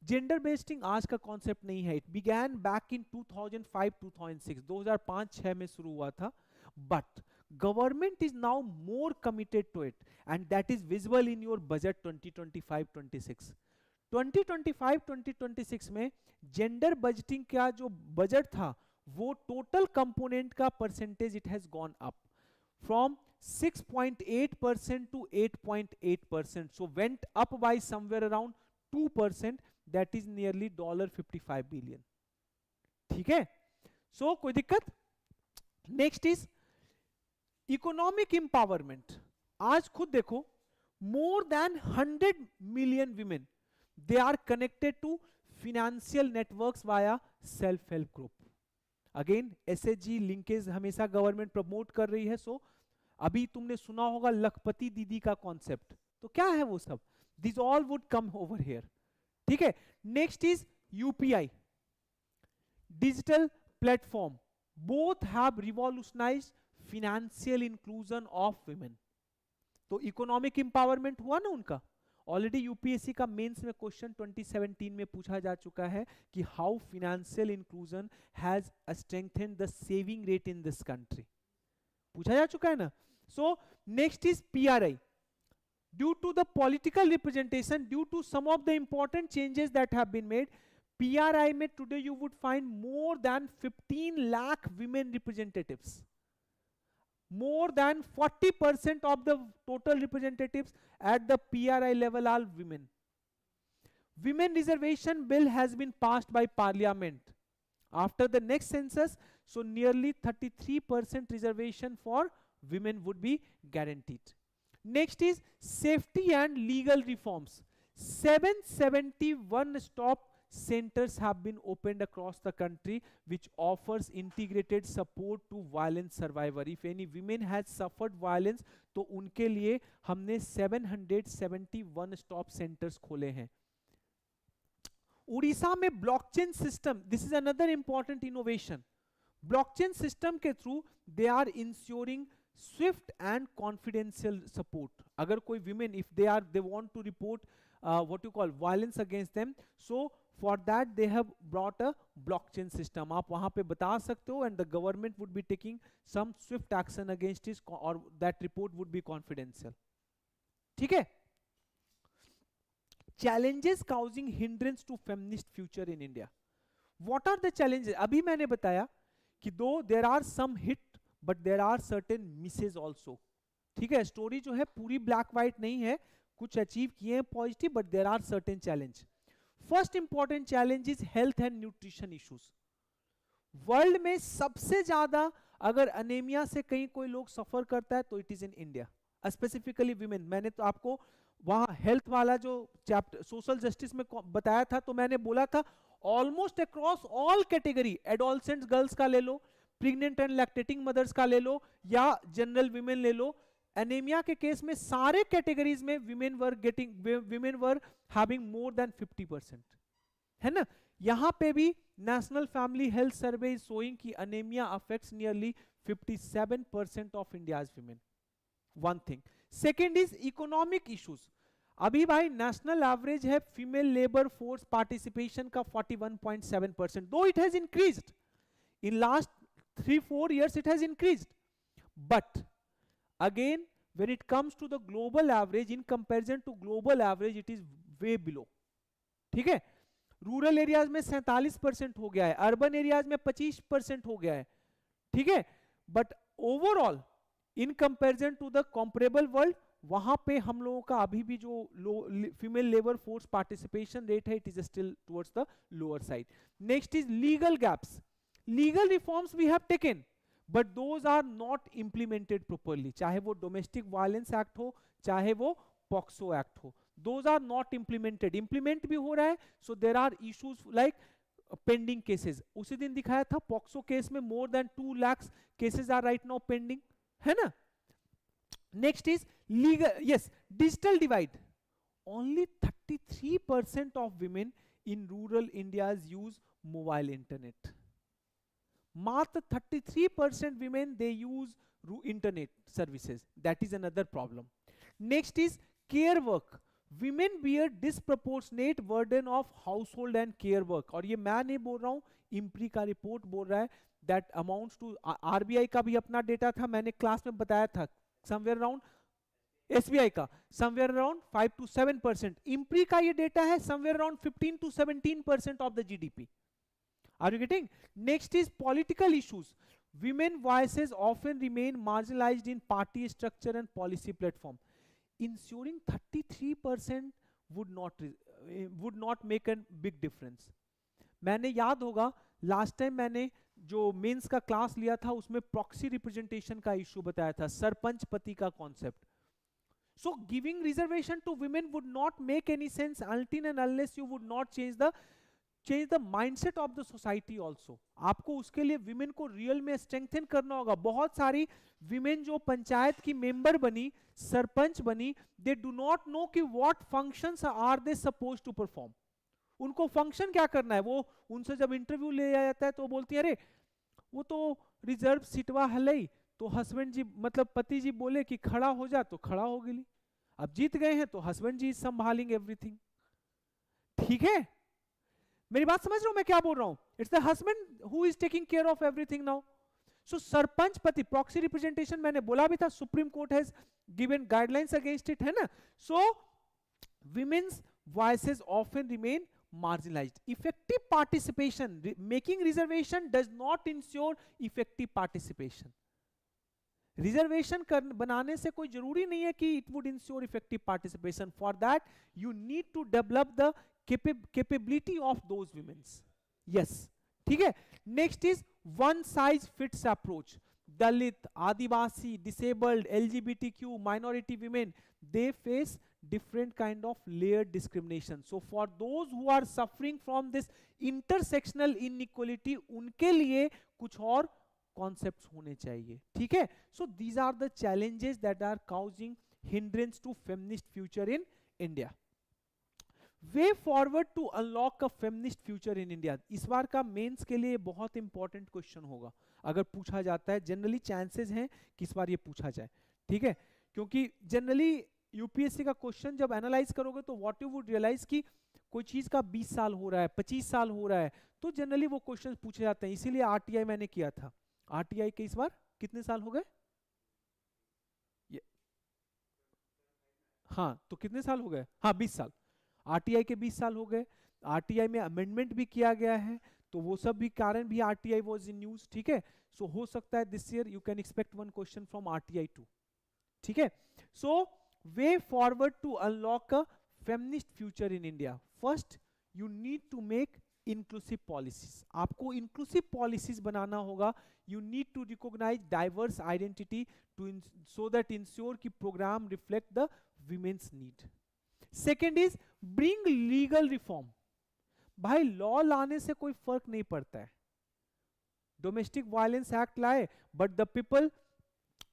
[SPEAKER 1] Gender budgeting आज का कॉन्सेप्ट नहीं है. इट बिगैन बैक इन 2005-2006, 2005-6 में शुरू हुआ था. But government is now more committed to it, and that is visible in your budget 2025-26. 2025-2026 में जेंडर बजटिंग का जो बजट था वो टोटल कंपोनेंट का percentage it has gone up from 6.8% to 8.8%. So went up by somewhere around 2%. That is nearly $55 billion. ठीक है? So कोई दिक्कत? Next is economic empowerment. आज खुद देखो, more than 100 million women, they are connected to financial networks via self-help group. Again SHG linkage हमेशा गवर्नमेंट प्रमोट कर रही है. सो अभी तुमने सुना होगा लखपति दीदी का कॉन्सेप्ट. तो क्या है वो सब? This all would come over here. ठीक है? Next is UPI, digital platform. Both have revolutionised financial inclusion of women. तो इकोनॉमिक एम्पावरमेंट हुआ ना उनका. ऑलरेडी यूपीएससी का मेंस में क्वेश्चन 2017 में पूछा जा चुका है कि how financial inclusion has strengthened the saving rate in this country. पूछा जा चुका है ना. So next is PRI. Due to the political representation, due to some of the important changes that have been made, PRI में today you would find more than 15 lakh women representatives. More than 40% of the total representatives at the PRI level are women. Women reservation bill has been passed by Parliament after the next census, so nearly 33% reservation for women would be guaranteed. Next is safety and legal reforms. 771 stop centers have been opened across the country which offers integrated support to violence survivor. If any women has suffered violence, तो उनके लिए हमने 771 stop centers खोले हैं. उड़ीसा में blockchain system, this is another important innovation. Blockchain system के through they are ensuring swift and confidential support. अगर कोई women if they want to report what you call violence against them, so for that they have brought a blockchain system. आप वहाँ पे बता सकते हो and the government would be taking some swift action against it or that report would be confidential. ठीक है? Challenges causing hindrance to feminist future in India. What are the challenges? अभी मैंने बताया कि though there are some hit but there are certain misses also. ठीक है? स्टोरी जो है पूरी ब्लैक व्हाइट नहीं है, कुछ अचीव किए हैं positive, but there are certain challenge. First important challenge is health and nutrition issues. World में सबसे ज्यादा अगर अनेमिया से कहीं कोई लोग सफर करता है तो it is in India, specifically women. मैंने तो आपको वहाँ हेल्थ वाला जो चैप्टर सोशल जस्टिस में बताया था, तो मैंने बोला था almost across all category, adolescent girls का ले लो, प्रेग्नेंट एंड लैक्टेटिंग मदर्स का ले लो, या जनरल विमेन ले लो, एनीमिया के केस में सारे कैटेगरीज में women were having more than 50%, है ना। यहां पे भी national family health survey is showing कि anaemia affects nearly 57% of India's women, one thing. Second is economic issues. अभी भाई नेशनल एवरेज है फीमेल लेबर फोर्स पार्टिसिपेशन का 41.7%, though it has increased in last 3-4 years, it has increased, but again when it comes to the global average, in comparison to global average, it is way below, ठीक है। रूरल एरियाज में 47% हो गया है, अर्बन एरियाज में 25% हो गया है, ठीक है। But overall in comparison to the comparable world, वहां पे हम लोगों का अभी भी जो female labour force participation rate है, it is still towards the lower side. Next is legal gaps. Legal reforms we have taken but those are not implemented properly, चाहे वो डोमेस्टिक वायलेंस एक्ट हो, चाहे वो पॉक्सो एक्ट हो, those are not implemented। implement भी हो रहा है, so there are issues like pending cases। उसी दिन दिखाया था पॉक्सो केस में more than 2 lakhs cases are right now pending, है ना। next is legal, yes, digital divide। only 33% of women in rural India's use mobile internet। मात्र 33% women they use internet services, that is another problem। next is care work। women bear disproportionate burden of household and care work। और ये मैं नहीं बोल रहा हूँ, इम्प्री का रिपोर्ट बोल रहा है, that amounts to, आरबीआई का भी अपना डेटा था, मैंने क्लास में बताया था, somewhere around, एसबीआई का somewhere around 5 to 7%, इम्प्री का ये डेटा है somewhere around 15 to 17% of the GDP। Are you getting? Next is political issues। women voices often remain marginalized in party structure and policy platform। ensuring 33% would not make a big difference। मैंने याद होगा लास्ट टाइम मैंने जो मेंस का क्लास लिया था उसमें प्रॉक्सी रिप्रेजेंटेशन का इशू बताया था, सरपंच पति का concept. So giving reservation to women would not make any sense until and unless you would not change the mindset of the society also. आपको उसके लिए विमेन को रियल में स्ट्रेंथन करना होगा। बहुत सारी विमेन जो पंचायत की मेंबर बनी, सरपंच बनी, दे डू नॉट नो कि what functions are they suppose to perform. उनको फंक्शन क्या करना है, वो उनसे जब इंटरव्यू ले जाता है तो बोलती है अरे वो तो रिजर्व सीटवा हलई, तो हस्बैंड जी मतलब पति जी बोले कि खड़ा हो जा तो खड़ा हो गई। अब जीत गए हैं तो हस्बैंड जी संभालेंगे एवरीथिंग, ठीक है। मेरी बात समझ रहे हो मैं क्या बोल रहा हूं? It's the husband who is taking care of everything now. So sarpanch पति प्रॉक्सी रिप्रेजेंटेशन मैंने बोला भी था, supreme court has given guidelines against it, है ना। So women's voices often remain marginalized। effective participation, making reservation does not ensure effective participation। Reservation बनाने से कोई जरूरी नहीं है कि it would ensure effective participation. For that you need to develop the capability of those women's, yes, ठीक है। Next is one size fits approach. Dalit, Adivasi, disabled, LGBTQ, minority women, they face different kind of layered discrimination। so for those who are suffering from this intersectional inequality, उनके लिए कुछ और कॉन्सेप्ट्स होने चाहिए, ठीक है। so these are the challenges that are causing hindrance to feminist future in India। Way forward to unlock a feminist future in India. इस बार का मेंस के लिए बहुत इंपॉर्टेंट क्वेश्चन होगा अगर पूछा जाता है। जनरली चांसेस हैं कि इस बार ये पूछा जाए, ठीक है, क्योंकि जनरली यूपीएससी का क्वेश्चन जब एनालाइज करोगे तो व्हाट यू वुड रियलाइज कि कोई चीज का 20 साल हो रहा है, 25 साल हो रहा है, तो जनरली वो क्वेश्चन पूछे जाते हैं। इसीलिए आरटीआई मैंने किया था। आरटीआई के इस बार कितने साल हो गए? हाँ, तो कितने साल हो गए? हाँ, 20 साल। आरटीआई के 20 साल हो गए। आरटीआई में अमेंडमेंट भी किया गया है, तो वो सब भी कारण भी आरटीआई वाज इन न्यूज़, ठीक है। सो हो सकता है this year you can expect one question from RTI too, ठीक है। So way forward to unlock a feminist future in India. First you need to make inclusive policies. आपको इंक्लूसिव पॉलिसीज बनाना होगा। You need to recognise diverse identity to so that ensure कि programme reflect the women's need. Second is bring legal reform. भाई लॉ लाने से कोई फर्क नहीं पड़ता है, डोमेस्टिक वायलेंस एक्ट लाए but the people,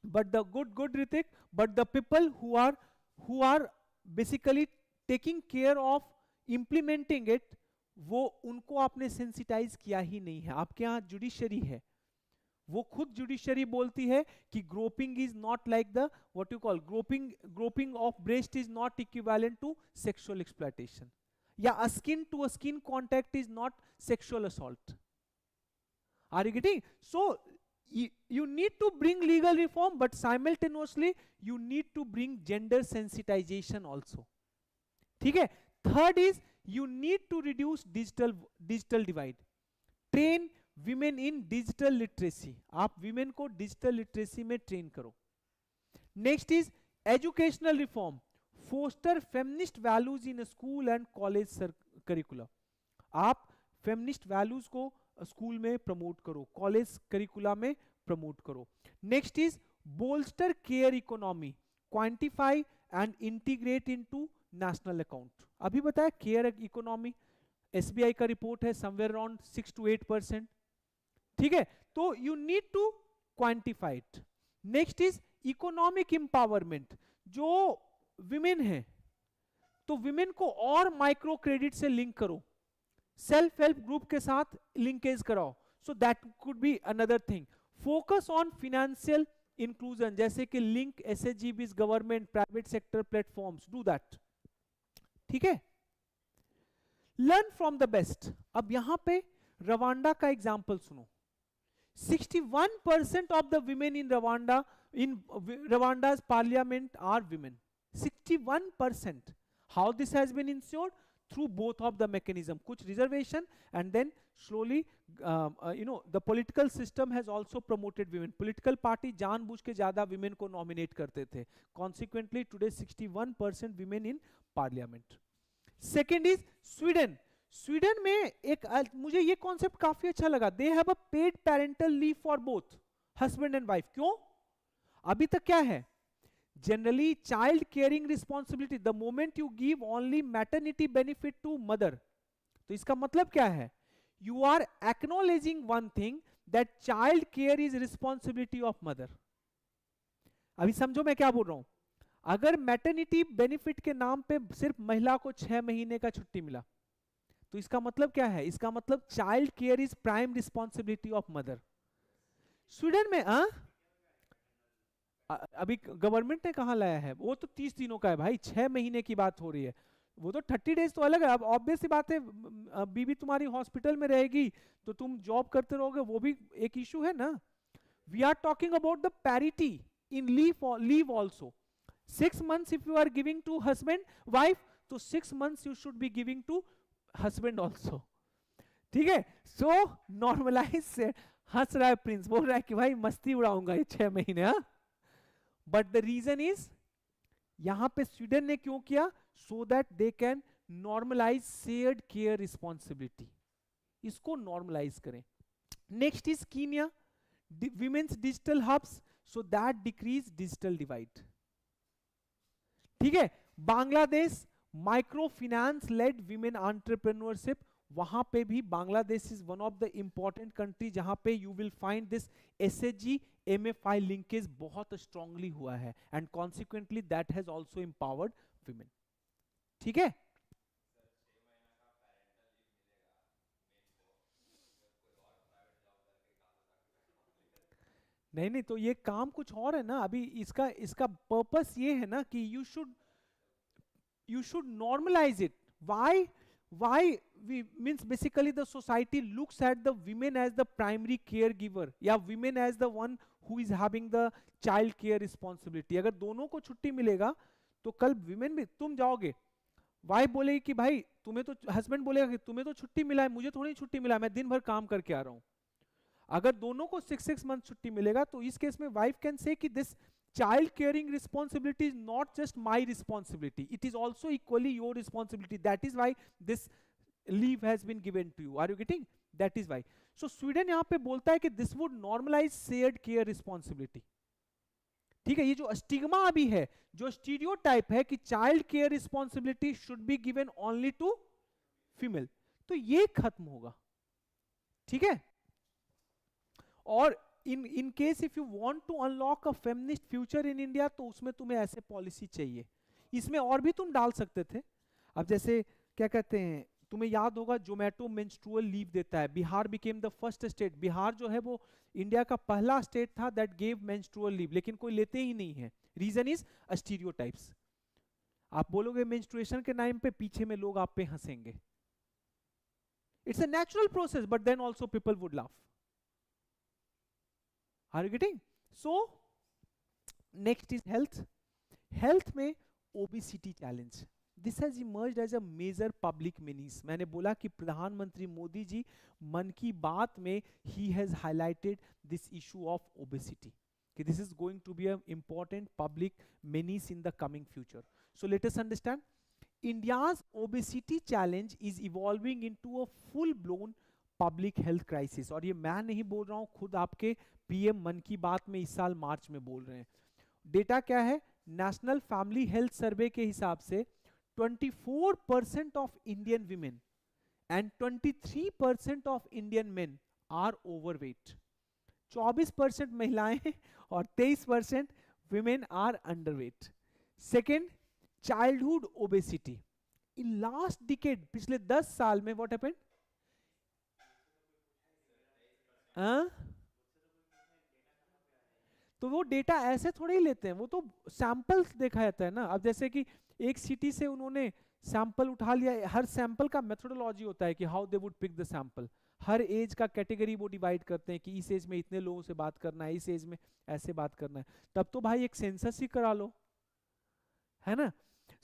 [SPEAKER 1] but the good Hrithik, but the people who are basically taking care of implementing it, वो उनको आपने सेंसिटाइज किया ही नहीं है। आपके यहाँ जुडिशरी है, वो खुद जुडिशरी बोलती है कि groping is not like the what you call groping of breast is not equivalent to sexual exploitation, या skin to skin contact is not sexual assault. Are you getting? So you need to bring legal reform, but simultaneously you need to bring gender sensitization also. ठीक है? Third is you need to reduce digital divide. Train women in digital literacy. आप women को digital literacy में train करो. Next is educational reform. Foster feminist values in school and college curricula. आप feminist values को स्कूल में प्रमोट करो, कॉलेज करिकुला में प्रमोट करो. Next is bolster care economy, quantify and integrate into national account. अभी बताया केयर इकोनॉमी, एसबीआई का रिपोर्ट है समवेयर अराउंड 6 to 8%. ठीक है, तो you need to quantify it. Next is economic empowerment. जो विमेन है तो विमेन को और माइक्रो क्रेडिट से लिंक करो, सेल्फ हेल्प ग्रुप के साथ लिंकेज कराओ. So that could be another thing. Focus on financial inclusion, जैसे कि link SHGBs, government, private sector platforms, do that. ठीक है, लर्न फ्रॉम द बेस्ट. अब यहां पे रवांडा का एग्जांपल सुनो. 61% of the women in Rwanda's parliament are women. 61%. How this has been ensured? Through both of the mechanism, kuch reservation, and then slowly the political system has also promoted women. Political party जानबूझ के ज्यादा women को nominate करते थे. Consequently today 61% women in parliament. Second is Sweden. Sweden में एक मुझे ये concept काफी अच्छा लगा. They have a paid parental leave for both husband and wife. क्यों? अभी तक क्या है? Generally child caring responsibility, the moment you give only maternity benefit to mother, तो इसका मतलब क्या है? You are acknowledging one thing, that child care is responsibility of mother. अभी समझो मैं क्या बोल रहा हूं. अगर मैटरनिटी बेनिफिट के नाम पे सिर्फ महिला को 6 महीने का छुट्टी मिला, तो इसका मतलब क्या है? इसका मतलब child care is prime responsibility of mother. Sweden में अभी गवर्नमेंट ने कहा लाया है, वो तो 30 दिनों का है भाई, 6 महीने की बात हो रही है. वो तो 30 डेज तो अलग है. अब ऑब्वियस सी बात है, बीवी तुम्हारी हॉस्पिटल में रहेगी तो तुम जॉब करते रहोगे, वो भी एक इशू है ना. We are talking about the parity in leave also. 6 months if you are giving to husband wife, तो 6 months you should be giving to husband also. ठीक है, सो नॉर्मलाइज से. हंस रहा है प्रिंस, बोल रहा है कि भाई मस्ती उड़ाऊंगा ये 6 महीने. हाँ, बट द रीजन इज, यहां पे स्वीडन ने क्यों किया? So that they can normalise shared care responsibility. इसको नॉर्मलाइज करें. Next is Kenya, women's digital hubs, so that decrease digital divide. ठीक है, Bangladesh micro finance led women entrepreneurship. वहां पे भी Bangladesh is one of the important country जहां पे you will find this SHG MFI linkage बहुत स्ट्रांगली हुआ है, and consequently that has also empowered women. ठीक है, नहीं नहीं, तो ये काम कुछ और है ना. अभी इसका पर्पस ये है ना कि you should normalize it. Why we means basically the society looks at the women as the primary caregiver, या women as the one who is having the child care responsibility. अगर दोनों को छुट्टी मिलेगा तो कल women भी, तुम जाओगे, वाइफ बोलेगी कि भाई तुम्हें तो, हस्बैंड बोलेगा कि तुम्हें तो छुट्टी मिला है, मुझे थोड़ी छुट्टी मिला है, मैं दिन भर काम करके आ रहा हूं. अगर दोनों को 6 months छुट्टी मिलेगा तो इस केस में वाइफ कैन से कि this child caring responsibility is not just my responsibility, it is also equally your responsibility. That is why this leave has been given to you. Are you getting? That is why. So Sweden यहाँ पे बोलता है कि this would normalize shared care responsibility. ठीक है, ये जो स्टिग्मा अभी है, जो स्टीरियोटाइप है कि child care responsibility should be given only to female, तो ये खत्म होगा। ठीक है, और in case if you want to unlock a feminist future in India, तो उसमें तुम्हें ऐसे पॉलिसी चाहिए। इसमें और भी तुम डाल सकते थे, अब जैसे क्या कहते हैं, तुम्हें याद होगा जोमेटो मेंस्ट्रुअल लीव देता है, Bihar became the first state, Bihar जो है वो इंडिया का पहला स्टेट था दैट गेव मेंस्ट्रुअल लीव, लेकिन कोई लेते ही नहीं है। Reason is stereotypes. आप बोलोगे मेंस्ट्रुएशन के नाम पे, पीछे में लोग आप पे हंसेंगे। It's a natural process, but then also people would laugh. Are you getting? So next is health. Health में obesity challenge, this has emerged as a major public meanings. मैंने बोला कि प्रधानमंत्री मोदी जी मन की बात में ही has highlighted this issue of obesity, कि this is going to be a important public meanings in the coming future. So let us understand, India's obesity challenge is evolving into a full blown public health crisis। और ये मैं नहीं बोल रहा हूं, खुद आपके पीएम मन की बात में इस साल मार्च में बोल रहे हैं। डेटा क्या है? नेशनल फैमिली हेल्थ सर्वे के हिसाब से 24% of Indian women and 23% of Indian men are overweight. 24% महिलाएं और 23% women are underweight. Second, childhood obesity in last decade, पिछले 10 साल में व्हाट हैपेंड? तो वो डेटा ऐसे थोड़े ही लेते हैं, वो तो सैंपल्स देखा जाता है ना। अब जैसे कि एक सिटी से उन्होंने सैंपल उठा लिया, हर सैंपल का मेथोडोलॉजी होता है कि how they would pick the sample, हर एज का कैटेगरी वो डिवाइड करते हैं कि इस एज में इतने लोगों से बात करना है, इस एज में ऐसे बात करना है। तब तो भाई एक सेंसस ही करा लो, है ना।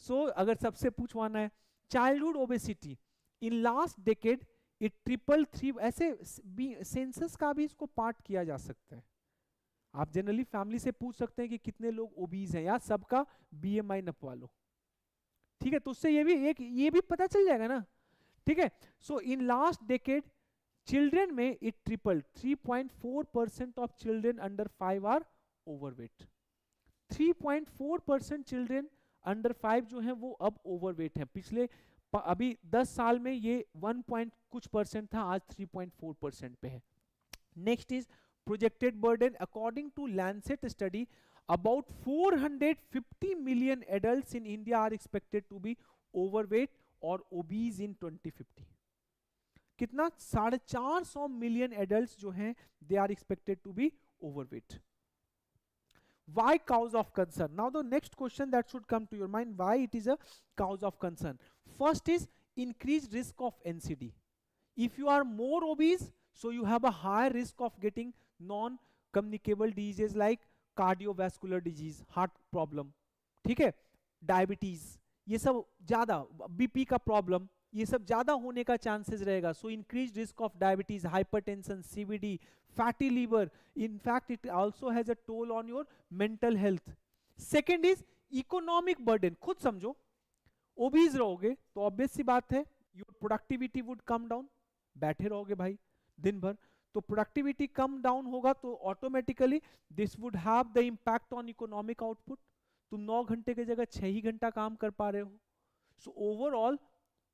[SPEAKER 1] सो अगर सबसे पूछवाना है, childhood obesity in last decade it triple three, ऐसे सेंसस का भी इसको पार्ट किया जा सकता है। आप जनरली फैमिली से पूछ सकते हैं कि कितने लोग ओबीज हैं, या सबका बीएमआई नपवा लो, ठीक है, तो उससे ये भी पता चल जाएगा ना। ठीक है, so in last decade children में it triple, 3.4% of children under 5 are overweight. 3.4% children under 5 जो है वो अब ओवरवेट है। पिछले अभी 10 साल में ये 1 पॉइंट कुछ परसेंट था, आज 3.4% पे है। Next is projected burden, according to Lancet study about 450 million adults in India are expected to be overweight or obese in 2050। कितना? 450 मिलियन एडल्ट्स जो हैं they are expected to be overweight। Why cause of concern? Now the next question that should come to your mind, why it is a cause of concern? First is increased risk of NCD. If you are more obese, so you have a higher risk of getting non-communicable diseases like cardiovascular disease, heart problem, ठीक है, डायबिटीज, ये सब ज्यादा, बीपी का प्रॉब्लम, ये सब ज्यादा होने का चांसेस रहेगा। So increase risk of diabetes, hypertension, CVD, fatty liver, in fact it also has a toll on your mental health. Second is economic burden. खुद समझो, ओबीज रहोगे तो ऑब्वियस सी बात है your productivity would come down, बैठे रहोगे भाई दिन भर, तो प्रोडक्टिविटी कम डाउन होगा, तो automatically this would have the impact on economic output. तुम 9 घंटे की जगह 6 ही घंटा काम कर पा रहे हो, so overall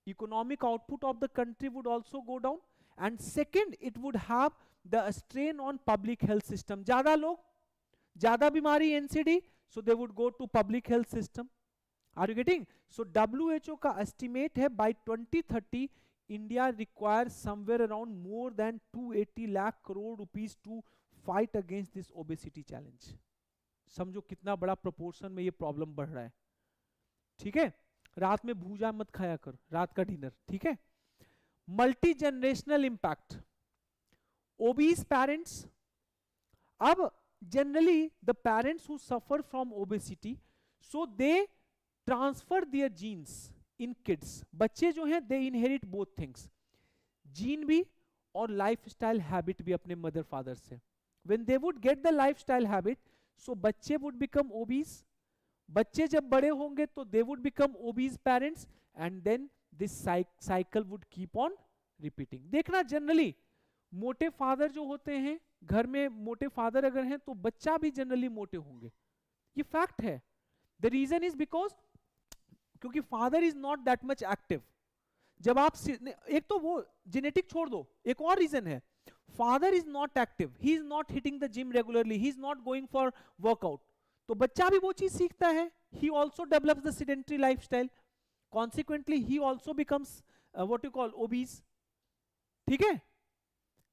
[SPEAKER 1] economic output of the country would also go down. And second, it would have the strain on public health system. ज्यादा लोग, ज्यादा बीमारी, NCD, so they would go to public health system. Are you getting? So WHO का एस्टिमेट है by 2030 India requires somewhere around more than 280 lakh crore rupees to fight against this obesity challenge। समझो कितना बड़ा प्रोपोर्शन में ये प्रॉब्लम बढ़ रहा है। ठीक है, रात में भूजा मत खाया कर, रात का डिनर, ठीक है। Multi generational impact, obese parents, अब generally the parents who suffer from obesity, so they transfer their genes in kids. बच्चे जो हैं they inherit both things, gene भी और लाइफस्टाइल हैबिट भी अपने मदर फादर से। When they would get the lifestyle habit, so बच्चे वुड बिकम ओबीज। बच्चे जब बड़े होंगे तो they would become obese parents, and then this cycle would keep on repeating. देखना जनरली मोटे फादर जो होते हैं घर में, मोटे फादर अगर हैं तो बच्चा भी जनरली मोटे होंगे, ये फैक्ट है. द रीजन इज बिकॉज क्योंकि father is not that much active. जब आप एक तो वो जेनेटिक छोड़ दो, एक और रीजन है, father is not active, he is not hitting the gym regularly, he is not going for workout, तो बच्चा भी वो चीज सीखता है. He also develops the sedentary lifestyle, consequently he also becomes what you call obese. ठीक है,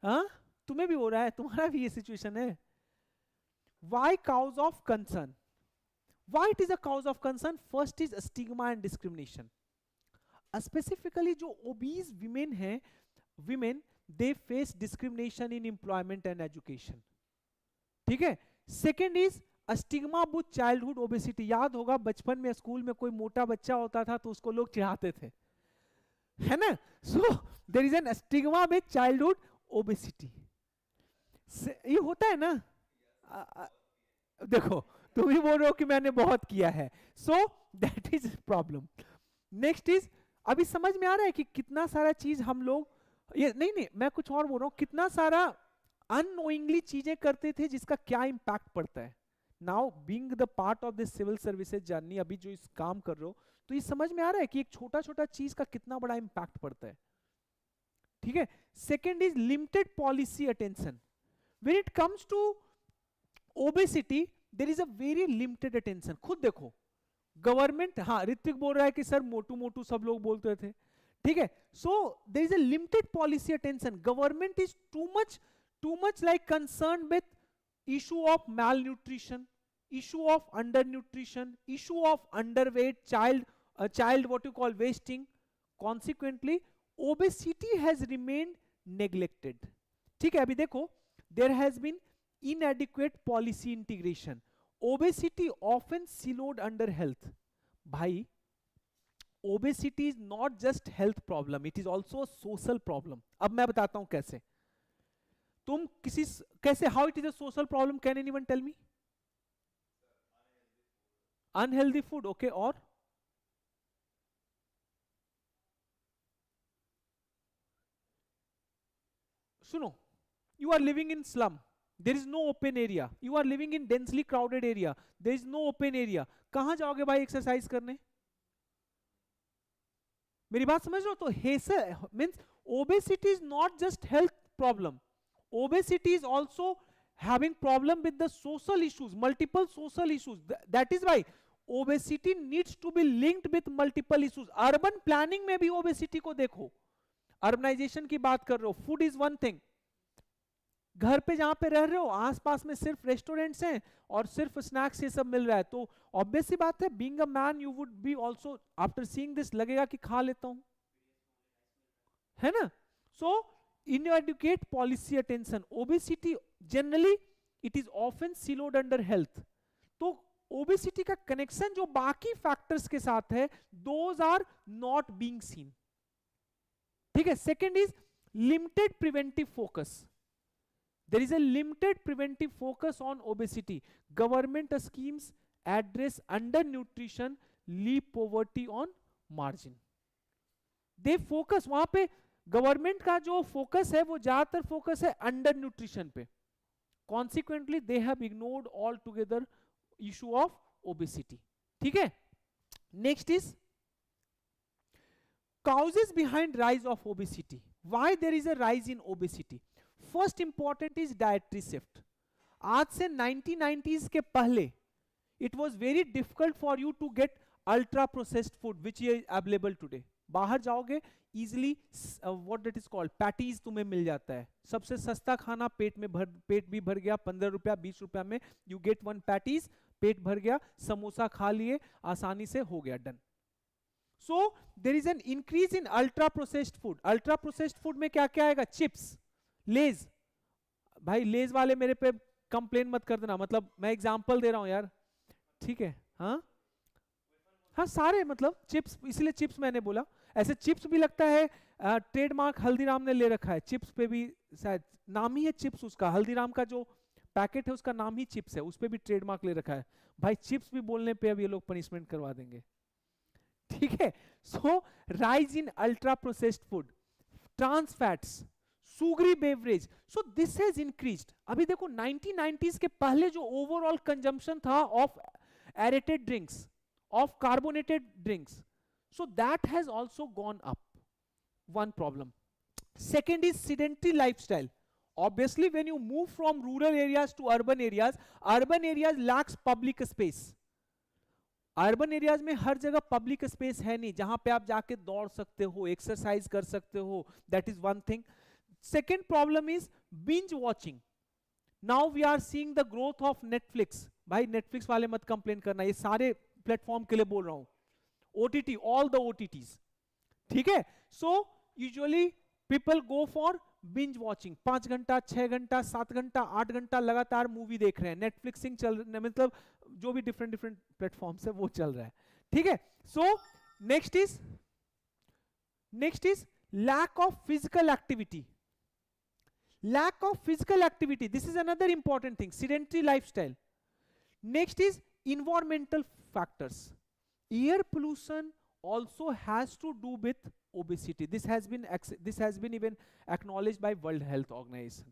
[SPEAKER 1] हाँ तुम्हें भी हो रहा है, तुम्हारा भी ये सिचुएशन है. Why cause of concern? Why it is a cause of concern? First is stigma and discrimination. Specifically जो obese women हैं, women they face discrimination in employment and education. ठीक है. Second is stigma with childhood obesity. याद होगा बचपन में स्कूल में कोई मोटा बच्चा होता था तो उसको लोग चिढ़ाते थे, है ना. So there is an stigma with childhood obesity. ये होता है ना. देखो तुम ही बोल रहे हो कि मैंने बहुत किया है, so that is problem. Next is, अभी समझ में आ रहा है कि कितना सारा चीज हम लोग, ये नहीं मैं कुछ और बोल रहा हूं, कितना सारा अननोइंगली चीजें करते थे जिसका क्या इंपैक्ट पड़ता है. Now being the part of this civil services journey, अभी जो इस काम कर रहे हो, तो ये समझ में आ रहा है कि एक छोटा छोटा चीज का कितना बड़ा इंपैक्ट पड़ता है. ठीक है. Second is limited policy attention. When it comes to obesity there is a very limited attention. खुद देखो गवर्नमेंट, हाँ ऋत्विक बोल रहा है कि सर मोटू मोटू सब लोग बोलते थे. ठीक है. So there is a limited policy attention. Government is too much like concern with issue of malnutrition, issue of undernutrition, issue of underweight child what you call wasting. Consequently obesity has remained neglected. ठीक है. अभी देखो there has been inadequate policy integration. Obesity often siloed under health. Bhai, obesity is not just health problem, it is also a social problem. अब मैं बताता हूं कैसे. तुम कैसे, how it is a social problem, can anyone tell me? Unhealthy food, okay. और सुनो, you are living in slum, there is no open area, you are living in densely crowded area, there is no open area. कहां जाओगे भाई एक्सरसाइज करने? मेरी बात समझ रहे हो? तो hassle means obesity is not just health problem, obesity is also having problem with the social issues, multiple social issues. That is why obesity needs to be linked with multiple issues. Urban planning में भी obesity को देखो, urbanization की बात कर रहे हो, food is one thing. घर पे जहां पे रह रहे हो आसपास में सिर्फ रेस्टोरेंट्स हैं और सिर्फ स्नैक्स ये सब मिल रहा है, तो ऑब्वियस सी बात है being a man you would be also after seeing this लगेगा कि खा लेता हूं, है ना. सो inadequate policy attention, obesity generally it is often siloed under health. तो obesity का कनेक्शन जो बाकी फैक्टर्स के साथ है those are not being seen. ठीक है. Second is limited preventive focus. There is a limited preventive focus on obesity. Government schemes address undernutrition, leave poverty on margin. They focus, वहां पे गवर्नमेंट का जो फोकस है वो ज्यादातर फोकस है अंडर न्यूट्रिशन पे. Consequently, they have ignored altogether issue of obesity. ठीक है. Next is causes behind rise of obesity. Why there is a rise in obesity? First important is dietary shift. आज से 1990s के पहले it was very difficult for you to get ultra processed food which is available today. बाहर जाओगे easily what it is called patties तुम्हें मिल जाता है. सबसे सस्ता खाना, पेट भी भर गया, 15 रुपया 20 रुपया में यू गेट वन पैटीज, पेट भर गया, समोसा खा लिए, आसानी से हो गया, done. So there is an increase in ultra processed food. अल्ट्रा प्रोसेस्ड फूड में क्या क्या आएगा? Chips, Lay's. भाई लेज वाले मेरे पे कंप्लेन मत कर देना, मतलब मैं एग्जांपल दे रहा हूं यार. ठीक है. हाँ हाँ सारे मतलब चिप्स, इसलिए चिप्स मैंने बोला. ऐसे चिप्स भी लगता है ट्रेडमार्क हल्दीराम ने ले रखा है, चिप्स पे भी शायद नाम ही है चिप्स उसका, हल्दीराम का जो पैकेट है उसका नाम ही चिप्स है, उस पे भी ट्रेडमार्क ले रखा है. भाई चिप्स भी बोलने पे अब ये लोग पनिशमेंट करवा देंगे. ठीक है. So rise in ultra processed food, trans fats, sugary beverage, so this has increased. अभी देखो 1990s के पहले जो ओवरऑल कंजम्पशन था of aerated drinks, of carbonated drinks. So that has also gone up. One problem. Second is sedentary lifestyle. Obviously, when you move from rural areas to urban areas lacks public space. Urban areas में हर जगह पब्लिक स्पेस है नहीं जहां पे आप जाके दौड़ सकते हो, एक्सरसाइज कर सकते हो. That is one thing. Second problem is binge watching. Now we are seeing the growth of Netflix. भाई नेटफ्लिक्स वाले मत कंप्लेन करना, ये सारे प्लेटफॉर्म के लिए बोल रहा हूं. OTT, all the OTTs. ठीक है. So usually people go for binge watching. 5 घंटा, 6 घंटा, 7 घंटा, 8 घंटा लगातार मूवी देख रहे हैं. नेटफ्लिक्सिंग चल रहा है, मतलब जो भी डिफरेंट डिफरेंट प्लेटफॉर्म्स है वो चल रहा है. ठीक है. So next is lack of physical activity. Lack of physical activity, this is another important thing. Sedentary lifestyle. Next is environmental factors. Air pollution also has to do with obesity. This has been even acknowledged by World Health Organization.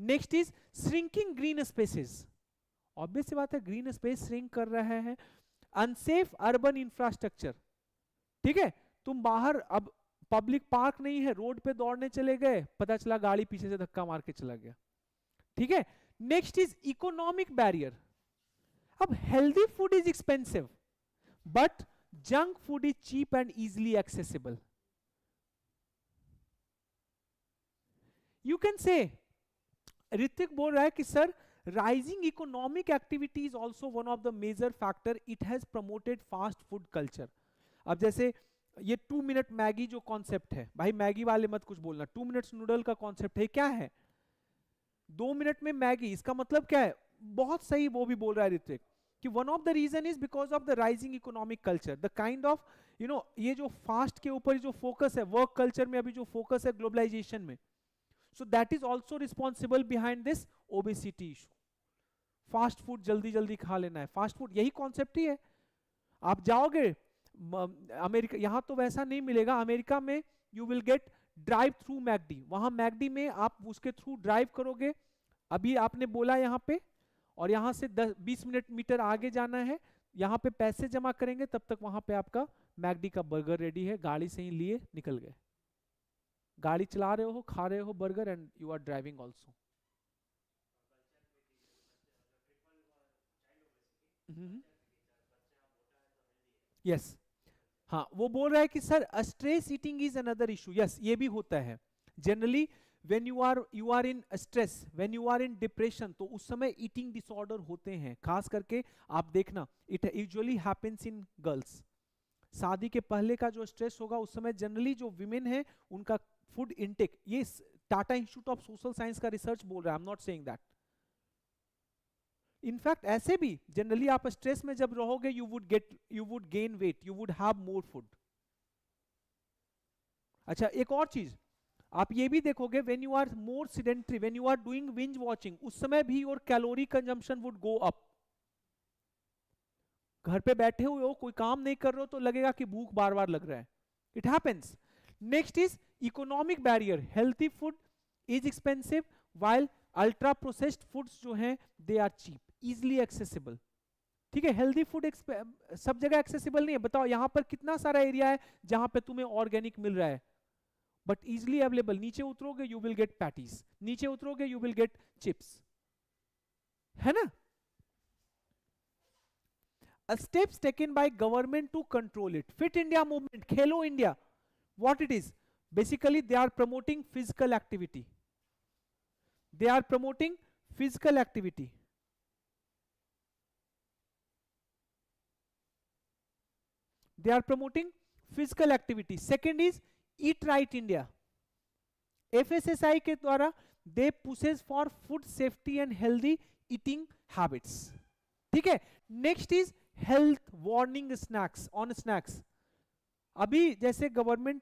[SPEAKER 1] Next is shrinking green spaces. Obvious सी बात है, green space shrink कर रहा है. Unsafe urban infrastructure. ठीक है. तुम बाहर अब पब्लिक पार्क नहीं है, रोड पे दौड़ने चले गए, पता चला गाड़ी पीछे से धक्का मार के चला गया. ठीक है. Next is economic barrier. अब healthy food is expensive but junk food is cheap and easily accessible. You can say, Hrithik बोल रहा है कि sir rising economic activity is also one of the major factor. It has promoted fast food culture. अब जैसे ये 2 मिनट मैगी जो कॉन्सेप्ट है, भाई मैगी वाले मत कुछ बोलना. 2 मिनट्स नूडल का कॉन्सेप्ट है, क्या है? 2 मिनट में मैगी, इसका मतलब क्या है? बहुत सही वो भी बोल रहा है ऋतिक कि one of the reason is because of the rising economic culture. The kind of ये जो फास्ट के ऊपर जो फोकस है, वर्क कल्चर में अभी जो फोकस है ग्लोबलाइजेशन में, सो that is also responsible behind this obesity issue. Fast food जल्दी जल्दी खा लेना है. फास्ट फूड यही कॉन्सेप्ट ही है. आप जाओगे अमेरिका, यहां तो वैसा नहीं मिलेगा. अमेरिका में you will gate drive through McD. वहां मैकडी में आप उसके थ्रू ड्राइव करोगे. अभी आपने बोला यहाँ पे, और यहां से 10-20 मीटर आगे जाना है. यहां पे पैसे जमा करेंगे, तब तक वहां पे आपका मैकडी का बर्गर रेडी है. गाड़ी से ही लिए निकल गए. गाड़ी चला रहे हो, खा रहे हो burger and you are driving also. Yes. हाँ, वो बोल रहा है कि sir stress eating is another issue. Yes, ये भी होता है generally. when you are in stress, when you are in depression, तो उस समय eating disorder होते हैं. खास करके आप देखना, it usually happens in girls. शादी के पहले का जो स्ट्रेस होगा उस समय जनरली जो विमेन है उनका फूड इनटेक, ये Tata institute of social science का रिसर्च बोल रहा है. I am not saying that. In fact ऐसे भी जनरली आप स्ट्रेस में जब रहोगे you would gain weight, you would have more food. अच्छा, एक और चीज आप ये भी देखोगे, when you are more sedentary, when you are doing binge watching, उस समय भी your calorie consumption would go up. घर पे बैठे हुए हो, कोई काम नहीं कर रहे हो, तो लगेगा कि भूख बार बार लग रहा है. It happens. Next is economic barrier. Healthy food is expensive while ultra processed foods जो हैं they are cheap, easily accessible. ठीक है. हेल्दी फूड सब जगह एक्सेसिबल नहीं है. बताओ यहां पर कितना सारा एरिया है जहां पे तुम्हें ऑर्गेनिक मिल रहा है, बट इजिली अवेलेबल. नीचे उतरोगे यू विल गेट पैटीज, नीचे उतरोगे यू विल गेट चिप्स, है ना. Steps taken by government to control it. Fit India movement, Khelo India, what it is? Basically they are promoting physical activity. They are promoting physical activity. They are promoting physical activity. Second is Eat Right India. FSSAI के द्वारा they pushes for food safety and healthy eating habits. ठीक है. Next is health warning snacks on snacks. अभी जैसे गवर्नमेंट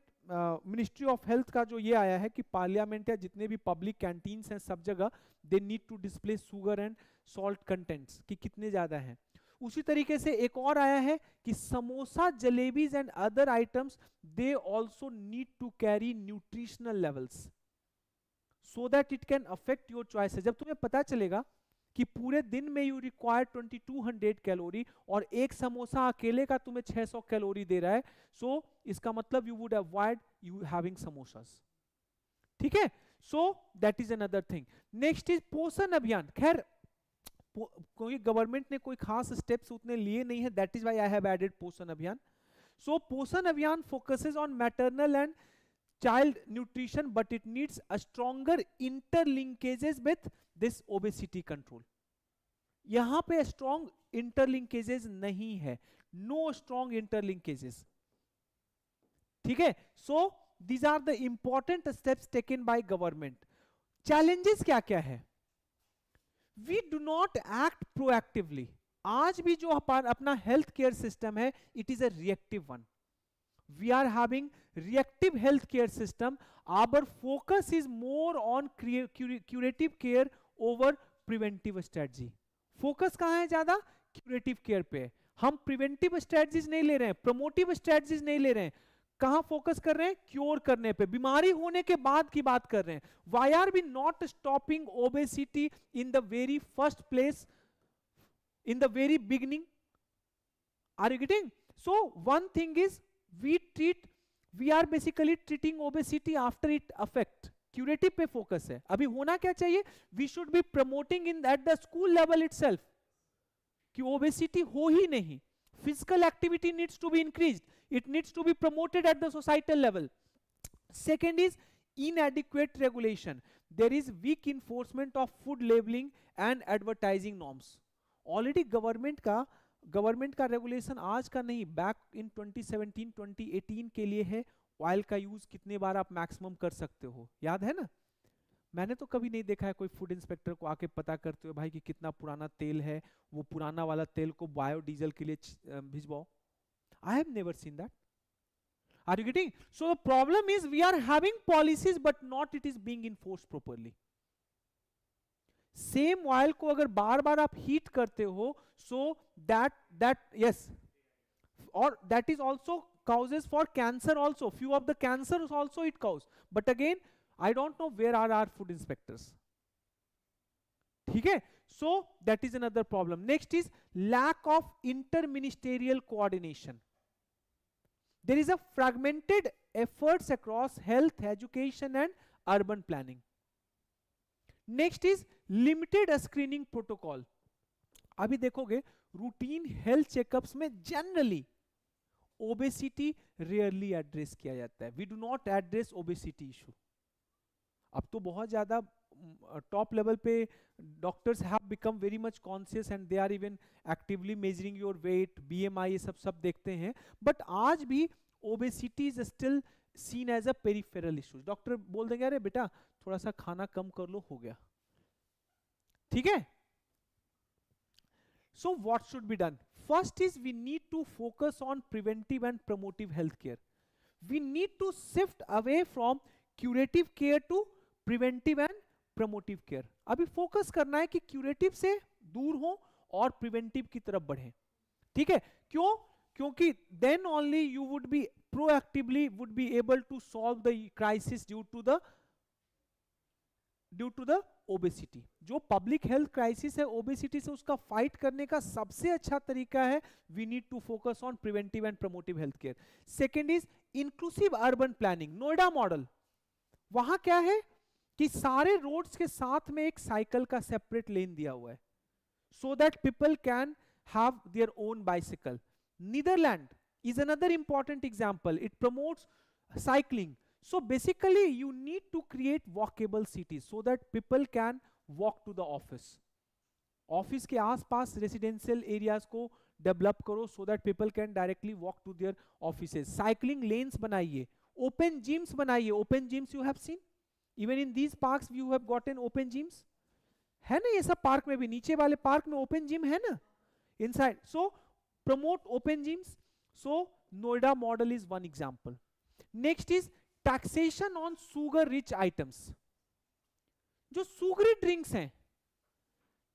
[SPEAKER 1] मिनिस्ट्री ऑफ हेल्थ का जो ये आया है कि पार्लियामेंट या जितने भी पब्लिक कैंटीन्स हैं सब जगह they need to display sugar and salt contents कि कितने ज्यादा हैं. उसी तरीके से एक और आया है कि samosa, jalebis and other items they also need to carry nutritional levels so that it can affect your choices. जब तुम्हें पता चलेगा कि पूरे दिन में यू रिक्वायर 2200 कैलोरी और एक समोसा अकेले का तुम्हें 600 कैलोरी दे रहा है, सो इसका मतलब you would avoid you having samosas. ठीक है, so that is another thing. Next is पोषण अभियान। खैर कोई गवर्नमेंट ने कोई खास स्टेप्स उतने लिए नहीं है, that is why I have added Poshan Abhiyaan. सो Poshan Abhiyaan focuses on maternal and child nutrition, but it needs a stronger interlinkages with this obesity control. यहां पे strong interlinkages नहीं है, no strong interlinkages। ठीक है, so these are the important steps taken by government। challenges क्या क्या है? we do not act proactively। आज भी जो अपना हेल्थ केयर सिस्टम है, it is a reactive one। we are having reactive healthcare system. Our focus is more on curative care over preventive strategy। focus कहाँ है ज्यादा? curative care पे। हम preventive strategies नहीं ले रहे हैं, promotive strategies नहीं ले रहे हैं। कहाँ focus कर रहे हैं? cure करने पे, बीमारी होने के बाद की बात कर रहे हैं। why are we not stopping obesity in the very first place, in the very beginning? are you getting? so one thing is we are basically treating obesity after it affect। curative पे focus है। अभी होना क्या चाहिए? we should be promoting in at the school level itself कि obesity हो ही नहीं। physical activity needs to be increased, it needs to be promoted at the societal level। second is inadequate regulation। there is weak enforcement of food labeling and advertising norms। already government का रेगुलेशन आज का नहीं, बैक इन 2017 2018 के लिए है। ऑयल का यूज कितने बार आप मैक्सिमम कर सकते हो, याद है ना? मैंने तो कभी नहीं देखा है कोई फूड इंस्पेक्टर को आके पता करते हुए भाई कि कितना पुराना तेल है, वो पुराना वाला तेल को बायोडीजल के लिए भिजवाओ। I have never seen that. Are you getting? So the problem is we are having policies but not it is being enforced properly. Same oil को अगर बार बार आप हीट करते हो, so that yes, or that is also causes for cancer also, few of the cancers also it cause, but again I don't know where are our food inspectors। ठीक है, so that is another problem। next is lack of interministerial coordination। there is a fragmented efforts across health, education and urban planning। next is limited screening protocol। अभी देखोगे रूटीन हेल्थ चेकअप्स में जनरली ओबेसिटी रेयरली एड्रेस किया जाता है। We do not address obesity issue. अब तो बहुत ज्यादा टॉप लेवल पे doctors have become very much conscious and they are even actively measuring your weight, BMI, ये सब देखते हैं, बट आज भी obesity is still seen as a peripheral issue. Doctor बोल देंगे अरे बेटा थोड़ा सा खाना कम कर लो, हो गया। ठीक है, so what should be done? first is we need to focus on preventive and promotive health care। we need to shift away from curative care to preventive and promotive care। अभी फोकस करना है कि क्यूरेटिव से दूर हो और प्रिवेंटिव की तरफ बढ़े। ठीक है, क्यों? क्योंकि then only you would be proactively would be able to solve the crisis due to the obesity. जो पब्लिक हेल्थ क्राइसिस है ओबेसिटी से, उसका फाइट करने का सबसे अच्छा तरीका है we need to focus on preventive and promotive health care. Second is inclusive urban planning. Noida model, वहां क्या है कि सारे रोड्स के साथ में एक साइकिल का सेपरेट लेन दिया हुआ है so that people can have their own bicycle. Netherland is another important example, it promotes cycling। so basically you need to create walkable cities so that people can walk to the office के आसपास रेसिडेंशियल एरियाज को डेवलप करो so that people can directly walk to their offices। cycling lanes बनाइए, open gyms बनाइए। open gyms you have seen, even in these parks you have gotten open gyms, है ना? ये सब पार्क में भी, नीचे वाले पार्क में ओपन जिम है ना inside. So promote open gyms. So Noida model is one example। Next is taxation on sugar rich items। जो sugary drinks हैं,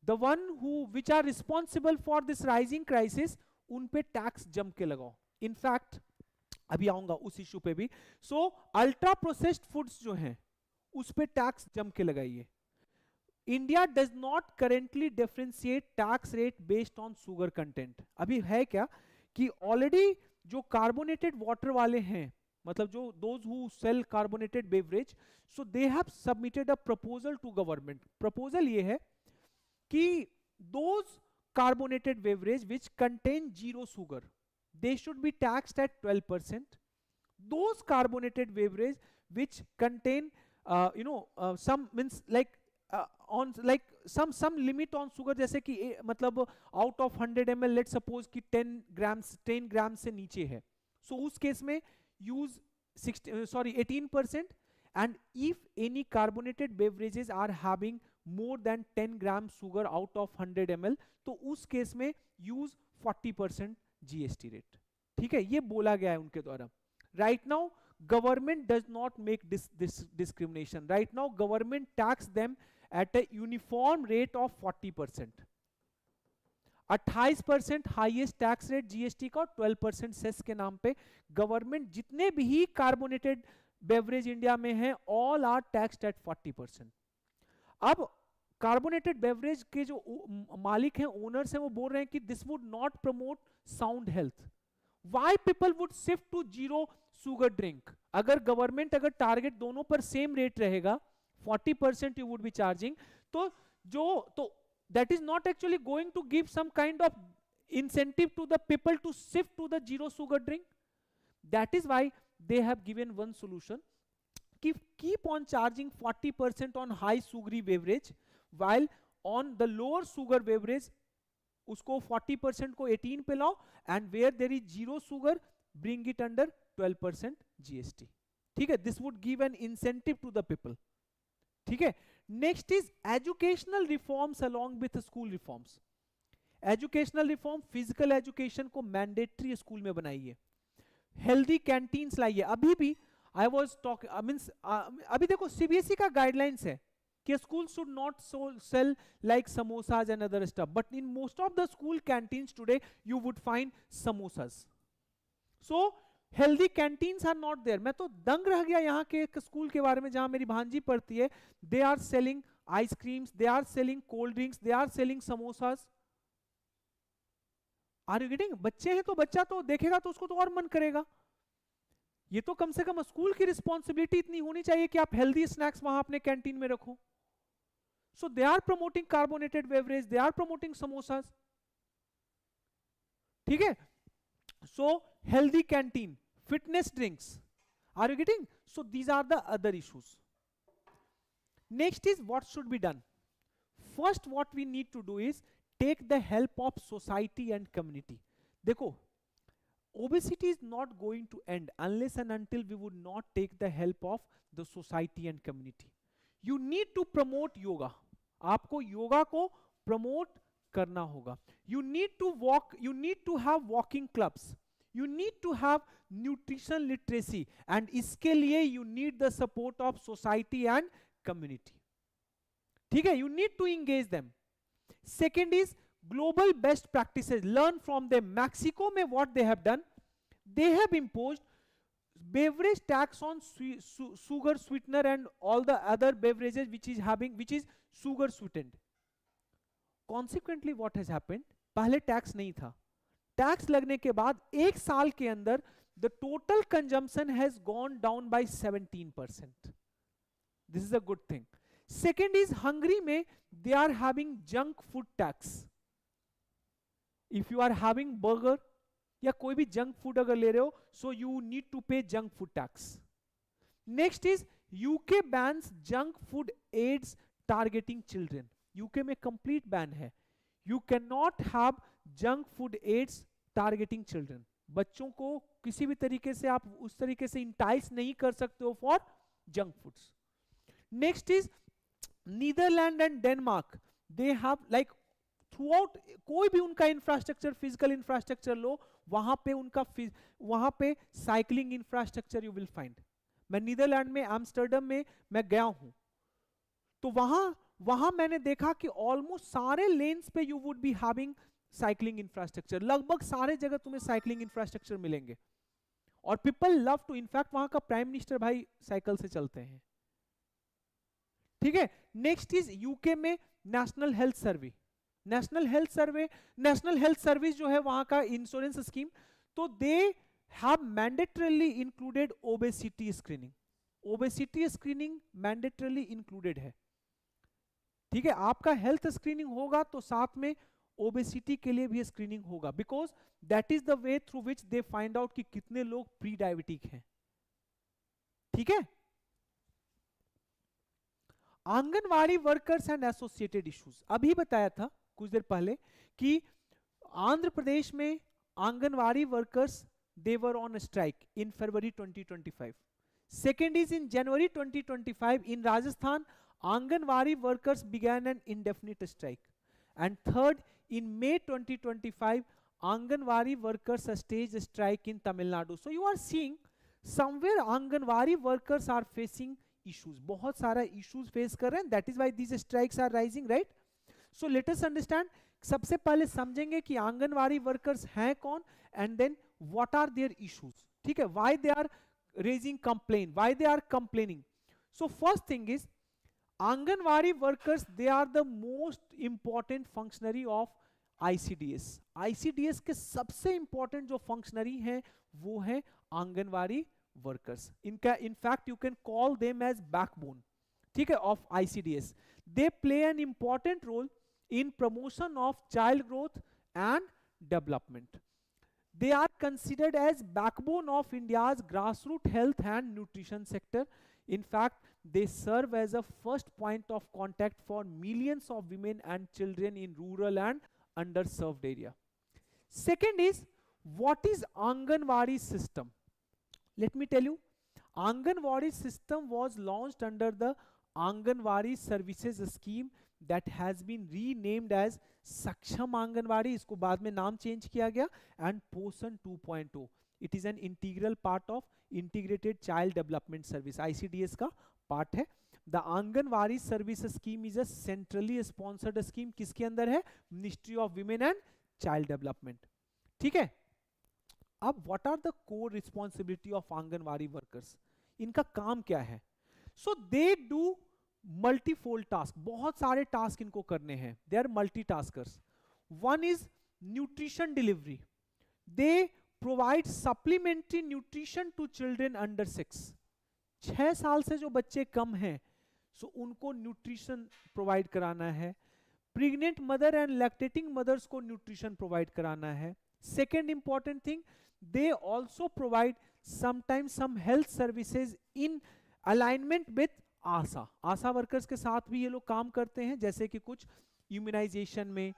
[SPEAKER 1] the one which are responsible for this rising crisis, उन पे टैक्स जम के लगाओ। In fact अभी आऊंगा उस इशू पे भी। So ultra processed foods जो हैं उस पे टैक्स जम के लगाइए। India does not currently differentiate tax rate based on sugar content. अभी है क्या कि ऑलरेडी जो कार्बोनेटेड वाटर वाले हैं, मतलब जो those who sell carbonated beverage, so they have submitted a proposal to government. Proposal ये है कि those carbonated beverage which contain zero sugar, they should be taxed at 12%. Those carbonated beverage which contain some means like on like some limit on sugar, जैसे कि मतलब out of 100 ml let's suppose कि 10 grams से नीचे है, so उस केस में use 18%, and if any carbonated beverages are having more than 10 gram sugar out of 100 ml, तो उस केस में यूज 40% जीएसटी रेट। ठीक है, ये बोला गया है उनके द्वारा। Right now government does not make discrimination. Right now government tax them at a uniform rate of 40%। 28% highest tax rate GST का, 12% सेस के नाम पे गवर्नमेंट जितने भी कार्बोनेटेड बेवरेज इंडिया में है ऑल आर टैक्स्ड एट 40%। अब कार्बोनेटेड बेवरेज के जो मालिक हैं, ओनर्स हैं, वो बोल रहे हैं कि this would not promote sound health. Why people would shift to zero sugar drink? अगर गवर्नमेंट अगर टारगेट दोनों पर सेम रेट रहेगा, 40% यू वुड बी चार्जिंग, तो that is not actually going to give some kind of incentive to the people to shift to the zero sugar drink. That is why they have given one solution, keep on charging 40% on high sugary beverage, while on the lower sugar beverage उसको 40% को 18 पे लाओ, and where there is zero sugar bring it under 12% GST। ठीक है, this would give an incentive to the people। ठीक है, next is educational reforms along with school reforms। Educational reform, physical education को मैंडेटरी स्कूल में बनाइए, हेल्दी कैंटीन्स लाइए। अभी भी आई वाज टॉक मींस अभी देखो सीबीएसई का गाइडलाइंस है कि school should not sell like samosas and other stuff, but in most of the school canteens today you would find samosas. So healthy canteens are not there. मैं तो दंग रह गया यहाँ के एक स्कूल के बारे में जहां मेरी भांजी पढ़ती है। They are selling ice creams, they are selling cold drinks, they are selling samosas. Are you getting? बच्चे हैं तो बच्चा तो देखेगा तो उसको तो और मन करेगा। ये तो कम से कम स्कूल की रिस्पॉन्सिबिलिटी इतनी होनी चाहिए कि आप हेल्दी स्नैक्स वहां अपने कैंटीन में रखो। So they are promoting carbonated beverage, they are promoting samosas. ठीक है, so healthy canteen, fitness drinks, are you getting? So these are the other issues. Next is what should be done. First what we need to do is take the help of society and community. देखो, obesity is not going to end unless and until we would not take the help of the society and community. You need to promote yoga. आपको योगा को promote करना होगा. You need to walk, you need to have walking clubs. You need to have nutrition literacy, and इसके लिए you need the support of society and community. ठीक है, you need to engage them. Second is global best practices, learn from them. Mexico में what they have done, they have imposed beverage tax on sugar sweetener and all the other beverages which is sugar sweetened. Consequently what has happened, पहले टैक्स नहीं था, टैक्स लगने के बाद एक साल के अंदर the total consumption has gone down by 17%. This is a good thing. Second is Hungary में they are having junk food tax. If you are having burger या कोई भी जंक फूड अगर ले रहे हो, so you need to pay junk food tax. Next is UK bans junk food aids targeting children. UK में complete ban है. You cannot have junk food aids targeting children. बच्चों को किसी भी तरीके से आप उस तरीके से इंटाइस नहीं कर सकते हो for junk foods. Next is Netherland and Denmark, they have like throughout कोई भी उनका इंफ्रास्ट्रक्चर, फिजिकल इंफ्रास्ट्रक्चर लो, वहां पे cycling infrastructure you will find. मैं नीदरलैंड में एम्स्टर्डम में मैं गया हूं, तो वहां मैंने देखा कि ऑलमोस्ट सारे लेन्स पे you would be having cycling infrastructure, लगभग सारे जगह तुम्हें साइकिलिंग इंफ्रास्ट्रक्चर मिलेंगे, और पीपल लव टू, इनफैक्ट वहां का प्राइम मिनिस्टर भाई साइकिल से चलते हैं। ठीक है। नेक्स्ट इज यूके में national health survey, national health service जो है वहां का इंश्योरेंस स्कीम, तो they have mandatorily included obesity screening, obesity screening mandatorily included है, ठीक है। आपका हेल्थ स्क्रीनिंग होगा तो साथ में ओबेसिटी के लिए भी स्क्रीनिंग होगा, because that is the way through which they find out कि कितने लोग प्री डायबिटिक हैं, ठीक है। Anganwadi workers and associated issues, अभी बताया था कुछ देर पहले कि आंध्र प्रदेश में anganwadi workers they were on strike in February 2025. Second is in January 2025 in Rajasthan, Anganwadi workers began an indefinite strike. And third, in May 2025, Anganwadi workers staged a strike in Tamil Nadu. So you are seeing somewhere Anganwadi workers are facing issues. बहुत सारा issues face कर रहे हैं. That is why these strikes are rising, right? So let us understand. सबसे पहले समझेंगे कि आंगनवाड़ी वर्कर्स हैं कौन, and then what are their issues. ठीक है? Why they are raising complaint, why they are complaining. So first thing is Anganwadi workers, they are the most important functionary of ICDS. ICDS के सबसे important जो functionary हैं वो हैं आंगनवाड़ी workers. इनका in fact you can call them as backbone, ठीक है, of ICDS. They play an important role in promotion of child growth and development. They are considered as backbone of India's grassroots health and nutrition sector. In fact, they serve as a first point of contact for millions of women and children in rural and underserved area. Second is, what is Anganwadi system? Let me tell you, Anganwadi system was launched under the Anganwadi services scheme that has been renamed as सक्षम आंगनवाड़ी, इसको बाद में नाम चेंज किया गया, and Poshan 2.0. It is an integral part of integrated child development service, ICDS का पार्ट है. The anganwadi service scheme is a centrally sponsored scheme, किसके अंदर है? Ministry of women and child development, ठीक है. अब what are the core responsibility of anganwadi workers, इनका काम क्या है? So they do multifold task, बहुत सारे टास्क इनको करने हैं. They are multitaskers. One is nutrition delivery. They provide supplementary nutrition to children under 6. 6 साल से जो बच्चे कम हैं, सो उनको न्यूट्रिशन प्रोवाइड कराना है. Pregnant mother and lactating mothers को न्यूट्रिशन प्रोवाइड कराना है. Second important thing, they also provide sometimes some health services in alignment with ASHA. ASHA workers के साथ भी ये लोग काम करते हैं, जैसे कि कुछ इम्यूनाइजेशन में,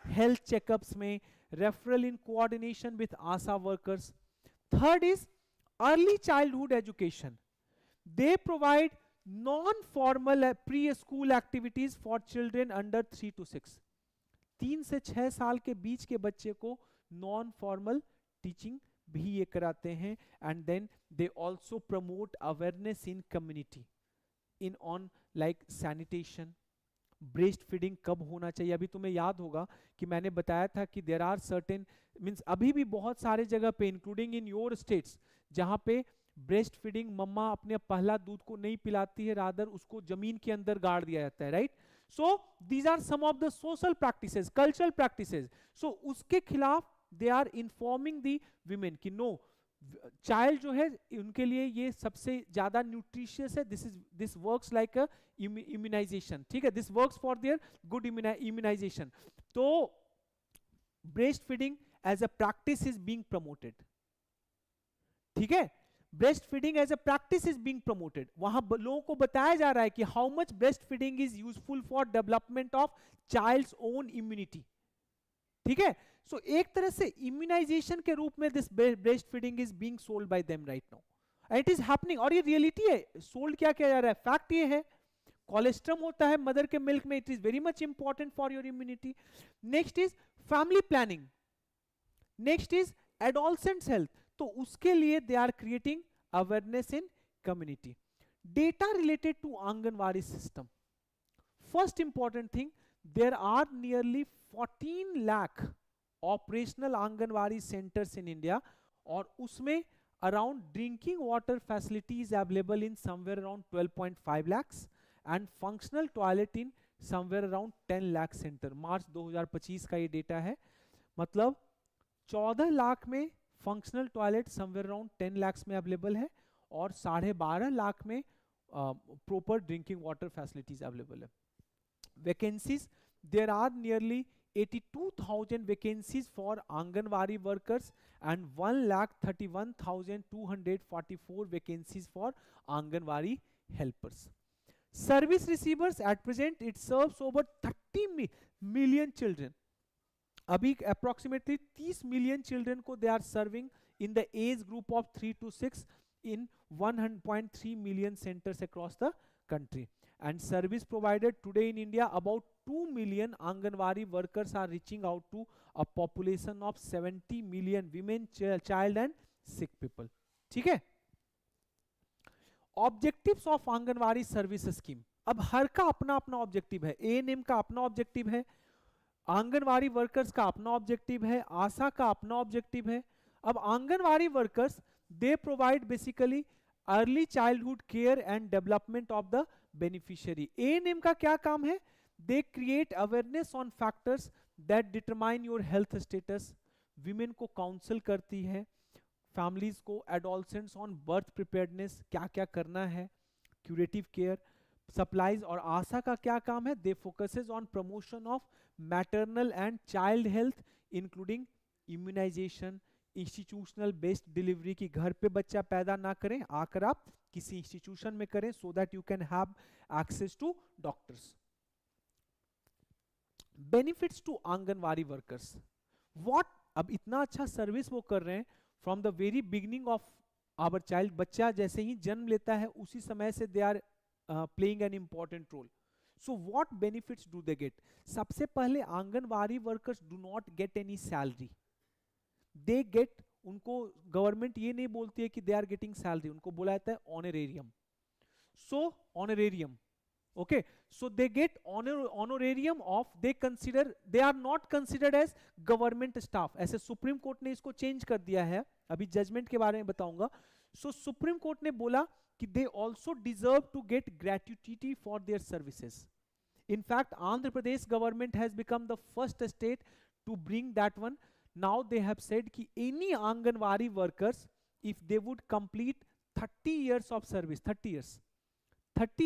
[SPEAKER 1] हेल्थ चेकअप्स में, referral in coordination with Asha workers. Third is early childhood education. They provide non formal pre school activities for children under 3 to 6. 3 से 6 साल के बीच के बच्चे को नॉन फॉर्मल टीचिंग भी ये कराते हैं. And then they also promote awareness in community in on like sanitation. Breast feeding कब होना चाहिए, अभी तुम्हें याद होगा कि मैंने बताया था कि देयर आर सर्टेन मींस अभी भी बहुत सारे जगह पे इंक्लूडिंग इन योर स्टेट्स जहां पे ब्रेस्ट फीडिंग मम्मा अपने पहला दूध को नहीं पिलाती है, रादर उसको जमीन के अंदर गाड़ दिया जाता है, right. So these are some of the social practices, cultural practices. So उसके खिलाफ they are informing the women कि नो, चाइल्ड जो है उनके लिए ये सबसे ज्यादा न्यूट्रिशियस है. This works like a immunisation, ठीक है. This works for their good immunisation. तो breast feeding as a practice is being promoted, ठीक है. Breast feeding as a practice is being promoted. वहां लोगों को बताया जा रहा है कि how much breast feeding is useful for development of child's own immunity, ठीक है. सो एक तरह से इम्यूनाइजेशन के रूप में this breast feeding is being sold by them right now. It is happening, और ये रियलिटी है. सोल्ड क्या किया जा रहा है? फैक्ट ये है, कोलेस्ट्रम होता है मदर के मिल्क में. It is very much important for your immunity. Next is family planning. Next is adolescents health. तो उसके लिए they are creating awareness in community. Data related to anganwadi system. First important thing, there are nearly 14 lakh operational anganwadi centres in India, और उसमें around drinking water facilities available in somewhere around 12.5 lakhs, and functional toilet in somewhere around 10 lakh center. March 2025 का ये डेटा है, मतलब 14 लाख में functional toilet somewhere around 10 lakh में अवेलेबल है और 12.5 लाख में proper drinking water facilities available है. Vacancies, there are nearly 82,000 vacancies for Anganwadi workers and 1,31,244 vacancies for Anganwadi helpers. Service receivers at present it serves over 30 million children. अभी approximately 30 million children को they are serving in the age group of 3 to 6 in 1.3 million centers across the country. And service provided today in India, about 2 million Anganwadi workers are reaching out to a population of 70 million women, child and sick people. ठीक है? Objectives of Anganwadi service scheme. अब हर का अपना अपना ऑब्जेक्टिव है. ANM का अपना ऑब्जेक्टिव है, आंगनवाड़ी वर्कर्स का अपना ऑब्जेक्टिव है, आशा का अपना ऑब्जेक्टिव है. अब anganwadi workers they provide basically early childhood care and development of the beneficiary. ANM का क्या काम है? They create awareness on factors that determine your health status. Women को काउंसल करती है, फैमिलीज को, एडोलसेंट्स ऑन बर्थ प्रिपेयर्डनेस, क्या क्या करना है, क्यूरेटिव केयर, सप्लाईज. और आशा का क्या काम है? They focuses on promotion of maternal and child health including immunisation, institutional based delivery की घर पे बच्चा पैदा ना करें, आकर आप किसी इंस्टीट्यूशन में करें so that you can have access to doctors. Benefits to anganwadi workers. What, अब इतना अच्छा सर्विस वो कर रहे हैं from the very beginning of our child. बच्चा जैसे ही जन्म लेता है उसी समय से they are playing an important role. So what benefits do they get? सबसे पहले anganwadi workers do not get any salary. They get, उनको गवर्नमेंट ये नहीं बोलती है कि दे आर गेटिंग सैलरी, उनको बोला जाता है honorarium. So honorarium, okay, so they get honorarium of, they consider, they are not considered as government staff. ऐसे सुप्रीम कोर्ट ने इसको चेंज कर दिया है, अभी जजमेंट के बारे में बताऊंगा. सो सुप्रीम कोर्ट ने बोला कि they also deserve to get gratuity for their services. In fact, Andhra Pradesh government has become the first state to bring that one. Now they have said कि any Anganwadi workers, if they would complete 30 years of service, 30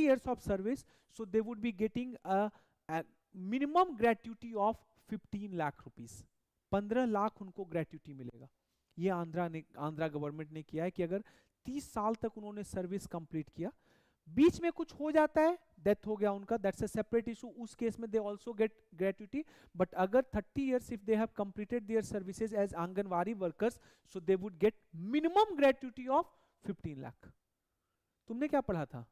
[SPEAKER 1] years of service, so they would be getting a minimum gratuity of 15 lakh rupees. 15 lakh उनको gratuity मिलेगा. ये आंध्रा गवर्नमेंट ने किया है कि अगर 30 साल तक उन्होंने सर्विस कंप्लीट किया, बीच में कुछ हो जाता है, डेथ हो गया उनका, दैट्स अ सेपरेट इशू, उस केस में they also get gratuity. But अगर 30 years if they have completed their services as anganwadi workers, so they would get minimum gratuity of 15 lakh. तुमने क्या पढ़ा था?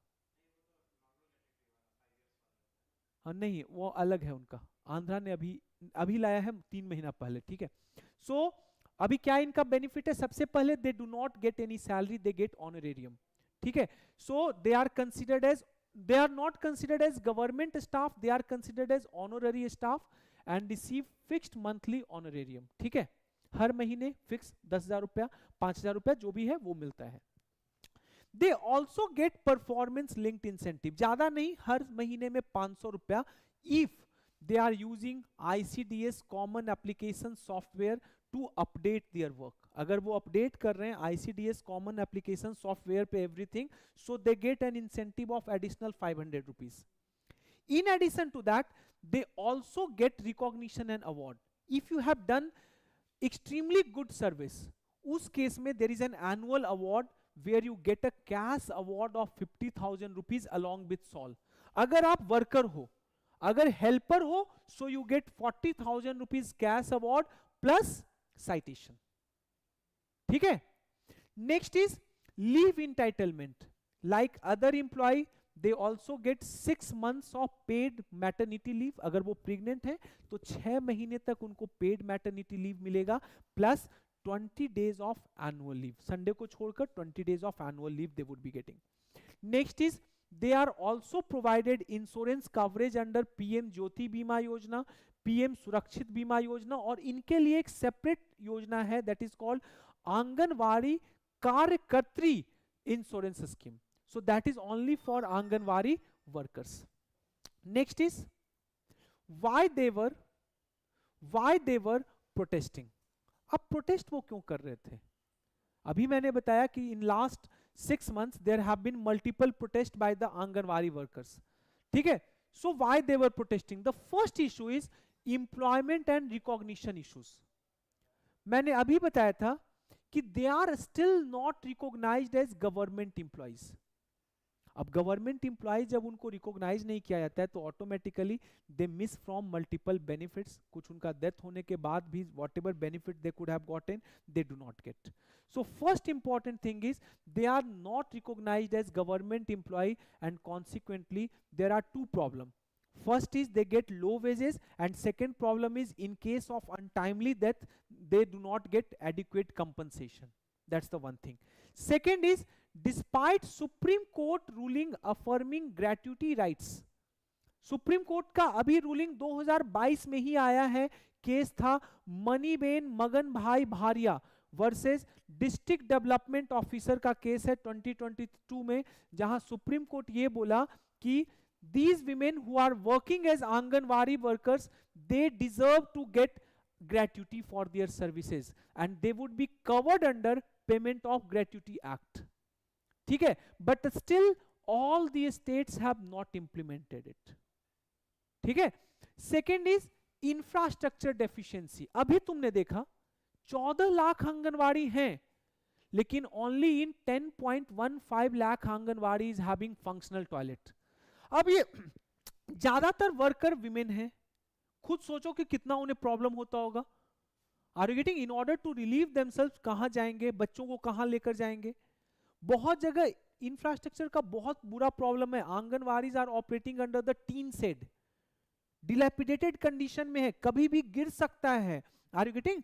[SPEAKER 1] हाँ नहीं, वो अलग है उनका. आंध्रा ने अभी लाया है 3 महीना पहले. ठीक है. सो अभी क्या इनका बेनिफिट है? सबसे पहले they do not get any salary, they get honorarium. ठीक है. So they are considered as, they are not considered as government staff, they are considered as honorary staff and receive fixed monthly honorarium. ठीक है. हर महीने फिक्स 10,000 रुपया, 5,000 रुपया जो भी है वो मिलता है. They also get performance linked incentive, ज्यादा नहीं, हर महीने में 500 रुपया if they are using ICDS common application software to update their work. अगर वो अपडेट कर रहे हैं ICDS कॉमन एप्लीकेशन सॉफ्टवेयर पे everything, so they get an incentive of additional 500 rupees. In addition to that they also get recognition and award. If you have done extremely good service, उस केस में there is an annual award where you get a cash award of 50,000 rupees along with shawl. अगर आप वर्कर हो, अगर हेल्पर हो, so you get 40,000 rupees cash award plus citation. ठीक है. Next is leave entitlement. Like other employee, they also get 6 months of paid maternity leave. अगर वो प्रेग्नेंट है तो 6 महीने तक उनको पेड मैटरनिटी लीव मिलेगा, plus 20 days of annual leave. Sunday को छोड़कर 20 days of annual leave they would be getting. Next is they are also provided insurance coverage under PM ज्योति बीमा योजना, PM सुरक्षित बीमा योजना, और इनके लिए एक सेपरेट योजना है that is called anganwadi karyakartri insurance scheme. So that is only for anganwadi workers. Next is why they were protesting. अब प्रोटेस्ट वो क्यों कर रहे थे? अभी मैंने बताया कि in last 6 months there have been multiple protest by the anganwadi workers. ठीक है, so why they were protesting? The first issue is employment and recognition issues. मैंने अभी बताया था कि they are still not recognised as government employees. अब गवर्नमेंट एम्प्लॉइज जब उनको रिकॉग्नाइज नहीं किया जाता है तो automatically they miss from multiple benefits. कुछ उनका डेथ होने के बाद भी whatever benefit they could have gotten they do not get. So first important thing is they are not recognised as government employee and consequently there are 2 problem. First is they get low wages, and second problem is in case of untimely death they do not get adequate compensation. That's the one thing. Second is despite Supreme Court ruling affirming gratuity rights. Supreme court का अभी रूलिंग 2022 में ही आया है. केस था मनीबेन मगन भाई Bharia versus district development officer का केस है 2022 में, जहां सुप्रीम कोर्ट ये बोला कि these women who are working as Anganwadi workers, they deserve to get gratuity for their services and they would be covered under Payment of Gratuity Act. ठीक है, but still all the states have not implemented it. ठीक है. Second is infrastructure deficiency. अभी तुमने देखा 14 लाख आंगनवाड़ी हैं, लेकिन only in 10.15 lakh anganwadi is having functional toilet. अब ये ज्यादातर वर्कर विमेन हैं. खुद सोचो कि कितना उन्हें प्रॉब्लम होता होगा. Are you getting? In order to relieve themselves कहां जाएंगे, बच्चों को कहां लेकर जाएंगे? बहुत जगह इंफ्रास्ट्रक्चर का बहुत बुरा प्रॉब्लम है. Anganwadis are operating under the tin shed, dilapidated condition में है, कभी भी गिर सकता है. Are you getting?